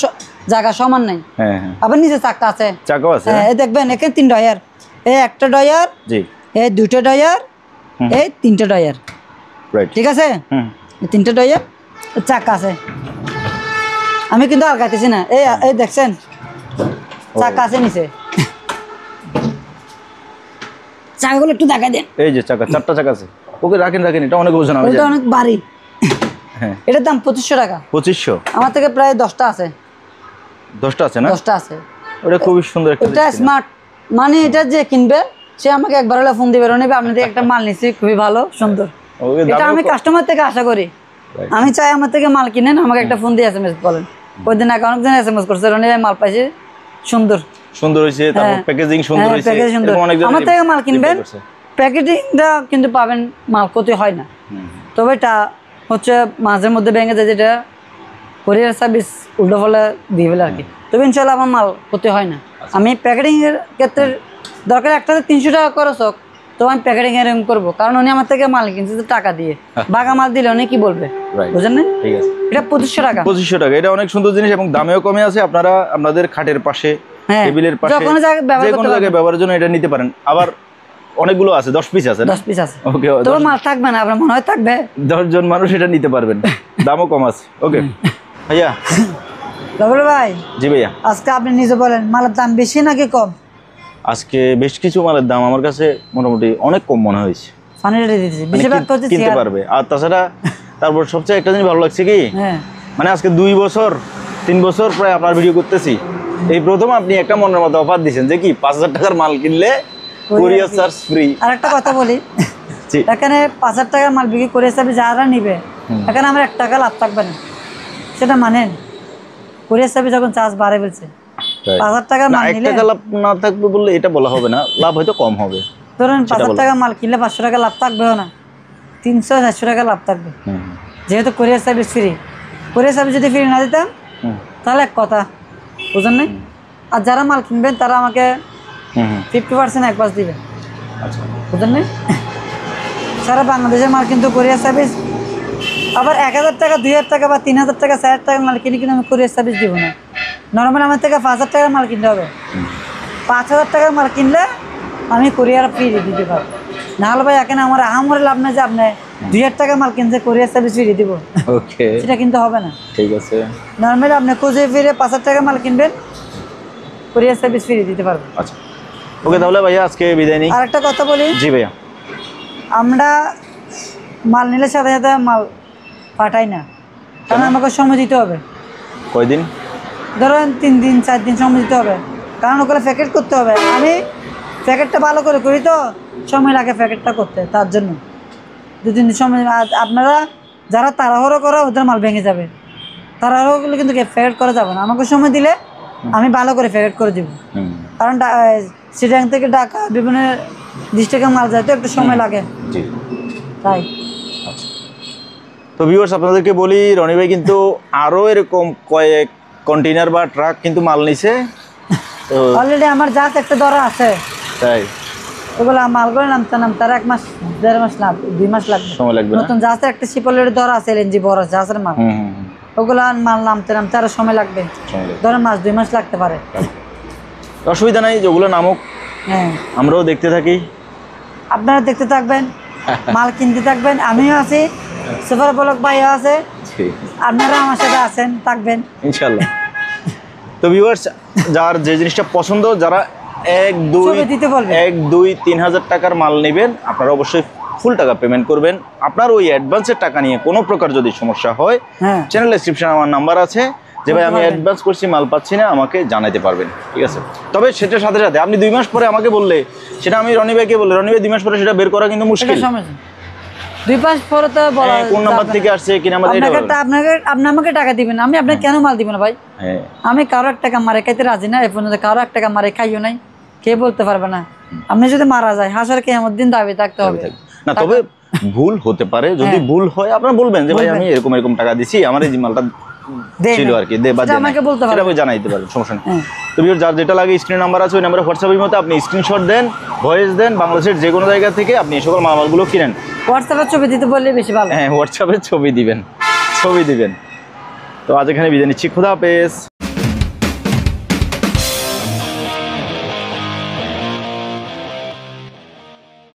জায়গা সমান নাই। হ্যাঁ, আবার নিচে চাকা আছে, চাকাও আছে। হ্যাঁ, এই দেখবেন এখানে 3 ডয়ার, এই একটা ডয়ার, জি, এই 2টা ডয়ার, এই 3টা ডয়ার। রাইট, ঠিক আছে। এই 3টা ডয়ার, চাকা আছে। আমি কিন্তু আর গাইতেছি না, এই দেখছেন চাকা আছে নিচে। চাকাগুলো একটু দেখা দেন। এই যে চাকা, 4টা চাকা আছে। ওকে, রাখেন, এটা অনেক ওজন হবে, এটা অনেক ভারী। হ্যাঁ, এটার দাম 2500 টাকা। 2500? আমার থেকে প্রায় 10টা আছে। 10টা আছে না? 10টা আছে। ওটা খুবই সুন্দর একটা, এটা স্মার্ট, মানে এটা যে কিনবে সে আমাকে একবার হলে ফোন দিবে, রনি আপনি থেকে একটা মাল নিচ্ছি, খুবই ভালো সুন্দর। এটা আমি কাস্টমার থেকে আশা করি। আমি চাই আমার থেকে মাল কিনেন, আমাকে একটা ফোন দিয়ে SMS বলেন। ওই দিন অনেকজন SMS করছে, রনি ভাই মাল পাইছি, সুন্দর হয়েছে, তারপর প্যাকেজিং সুন্দর হয়েছে। আমার থেকে মাল কিনবেন, প্যাকেজিংটা কিন্তু পাবেন, মাল ক্ষতি হয় না। তবে এটা হচ্ছে মাঝে মধ্যে ভেঙে যায়, যেটা কুরিয়ার সার্ভিস উল্টো ফলে দিয়ে ফেলে আর কি। তবে ইনশাল্লাহ আমার মাল ক্ষতি হয় না। আমি প্যাকেটিংয়ের ক্ষেত্রে দরকার একটাতে 300 টাকা খরচ হোক, তো আমি প্যাকেটিং এরকম করবো, কারণ উনি আমার থেকে মাল কিনছে টাকা দিয়ে, বাগা মাল দিলে উনি কি বলবে, বুঝেন না? ঠিক আছে, এটা 2500 টাকা। 2500 টাকা, এটা অনেক সুন্দর জিনিস এবং দামেও কমে আছে। আপনারা আপনাদের খাটের পাশে, টেবিলের পাশে, যে কোনো জায়গায় ব্যবহারের জন্য এটা নিতে পারেন। আবার অনেকগুলো আছে, 10 পিস আছে। 10 পিস আছে। ওকে, তো মাল থাকবে না, আপনার মনে হয় থাকবে, 10 জন মানুষ এটা নিতে পারবেন, দামও কম আছে। ওকে ভাইয়া। রবুল ভাই। জি ভাইয়া। আজকে আপনি নিজে বলেন, মালের দাম বেশি নাকি কম? আজকে বেশ কিছু মালের দাম আমার কাছে মোটামুটি অনেক কম মনে হয়েছে। কিনতে পারবে। আর তাছাড়া তারপর সবচেয়ে একটা জিনিস ভালো লাগছে কি, মানে আজকে 2 বছর 3 বছর প্রায় আপনার ভিডিও করতেছি, এই প্রথম আপনি একটা মনের মতো অফার দিয়েছেন যে কি 5,000 টাকার মাল কিনলে কুরিয়ার চার্জ ফ্রি। আর একটা কথা বলি, এখানে 5,000 টাকার মাল বিক্রি করে হিসাবে যারা নিবে, এখানে আমার 1 টাকা লাভ থাকবে না, সেটা মানেন। কুরিয়ার সার্ভিস যখন চার্জ বাড়ে ফেলছে, 5,000 টাকার মাল নিলে 1 টাকা লাভ না থাকবে বললে এটা বলা হবে না, লাভ হয়তো কম হবে। ধরুন 5,000 টাকা মাল কিনলে 500 টাকা লাভ থাকবেও না, 300-400 টাকা লাভ থাকবে, যেহেতু courier service free. Courier service যদি ফ্রি না দিতাম তাহলে এক কথা, বুঝলেন না? আর যারা মাল কিনবেন তারা আমাকে 50% অ্যাডভান্স দিবে, বুঝলেন না? সারা বাংলাদেশের মাল কিন্তু কোরিয়ার সার্ভিস, আবার 1000 টাকা 2000 টাকা বা 3000 টাকা 4000 টাকার মাল কিনে কিন্তু আমি কোরিয়ার সার্ভিস দিব না। নর্মাল আমার থেকে 5000 টাকার মাল কিনতে হবে। 5000 টাকার মাল কিনলে আমি কোরিয়ার ফ্রি দিতে পারবো। না হলে ভাই এখানে আমার আহামরি লাভ না যে আপনি 2000 টাকার মাল কিনতে কোরিয়ার সার্ভিস ফ্রি দিব, ওকে সেটা কিন্তু হবে না। ঠিক আছে। নর্মালি আপনি খুঁজে ফিরে 5000 টাকার মাল কিনবেন, কোরিয়ার সার্ভিস ফ্রি দিতে পারবো। আচ্ছা ওকে, তাহলে ভাইয়া আজকে বিদায় নিই। আর একটা কথা বলি, জি ভাইয়া। আমরা মাল নিলে সাথে সাথে মাল পাঠাই না, কারণ আমাকে সময় দিতে হবে। কয়দিন? ধরেন 3 দিন 4 দিন সময় দিতে হবে, কারণ ওগুলো প্যাকেট করতে হবে। আমি প্যাকেটটা ভালো করে করি তো সময় লাগে প্যাকেটটা করতে, তার জন্য 2-3 দিন সময়। আপনারা যারা তাড়াহুড়ো করে ওদের মাল ভেঙে যাবে, তাড়াহুড়ো করলে কিন্তু প্যাকেট করা যাবে না। আমাকে সময় দিলে আমি ভালো করে প্যাকেট করে দিব, কারণ সিটাং থেকে ঢাকা বিভিন্ন ডিস্ট্রিক্টে মাল যায় তো একটু সময় লাগে, জি তাই। তো ভিউয়ার্স আপনাদেরকে বলি, রনি ভাই কিন্তু আরও এরকম কয়েক কন্টেইনার বা ট্রাক কিন্তু মাল নিছে। তো অলরেডি আমার জাহাজ একটা ধরা আছে, তাই ওগুলো মালগুলো নামতে তার 1 মাস 1.5 মাস লাগবে, 2 মাস লাগবে, সময় লাগবে। নতুন জাহাজের একটা শিপ অলরেডি ধরা আছে, এলএনজি বড় জাহাজের মাল, ওগুলো মাল নামতে আরো সময় লাগবে, ধরেন মাস 2 মাস লাগতে পারে। অসুবিধা নাই, যেগুলো নামুক, হ্যাঁ আমরাও দেখতে থাকি। আপনারা দেখতে থাকবেন, মাল কিনতে থাকবেন, আমিও আছি, সুপার ব্লক ভাইও আছে, আপনারা আমার সাথে আছেন, থাকবেন ইনশাল্লাহ। তো ভিউয়ার্স, যার যে জিনিসটা পছন্দ, যারা 1-2-3 হাজার টাকার মাল নেবেন, আপনারা অবশ্যই ফুল টাকা পেমেন্ট করবেন। আপনার ওই অ্যাডভান্সের টাকা নিয়ে কোনো প্রকার যদি সমস্যা হয়, চ্যানেল ডেসক্রিপশনে আমার নাম্বার আছে, যে ভাই আমি অ্যাডভান্স করছি মাল পাচ্ছি না, আমাকে জানাতে পারবেন, ঠিক আছে। তবে সেটার সাথে সাথে আপনি 2 মাস পরে আমাকে বললে, সেটা আমি রনি ভাইকে বললে, রনি ভাই 2 মাস পরে সেটা বের করা কিন্তু মুশকিল। 2 মাস পরে তো বলা কোন নাম্বার থেকে আসছে কি নাম্বার, আপনি আমাকে টাকা দিবেন, আমি আপনাকে কেন মাল দিব না ভাই? আমি কারো 1 টাকা মারে খাইতে রাজি না, এখন কারো 1 টাকা মারে খাইও নাই, কে বলতে পারবে না। আপনি যদি মারা যায় হাসর কিয়ামত দিন দাবি থাকতে হবে না। তবে ভুল হতে পারে, যদি ভুল হয় আপনারা বলবেন যে ভাই আমি এরকম এরকম টাকা দিছি, আমার এই মালটা ছিল আর কি, আমাকে বলতে পারবেন, সেটা জানাইতে পারেন, সমস্যা নেই। তো যার যেটা লাগে স্ক্রিন নাম্বার আছে, ওই নাম্বারে হোয়াটসঅ্যাপের মতো আপনি স্ক্রিনশট দেন, ভয়েস দেন, বাংলাদেশের যে কোনো জায়গা থেকে আপনি এই সকল মালগুলো কিনেন। হোয়াটসঅ্যাপে ছবি দিতে বললে বেশি ভালো। হ্যাঁ, হোয়াটসঅ্যাপে ছবি দিবেন। তো আজ এখানে বিদায় নিচ্ছি, খুদা হাফেজ।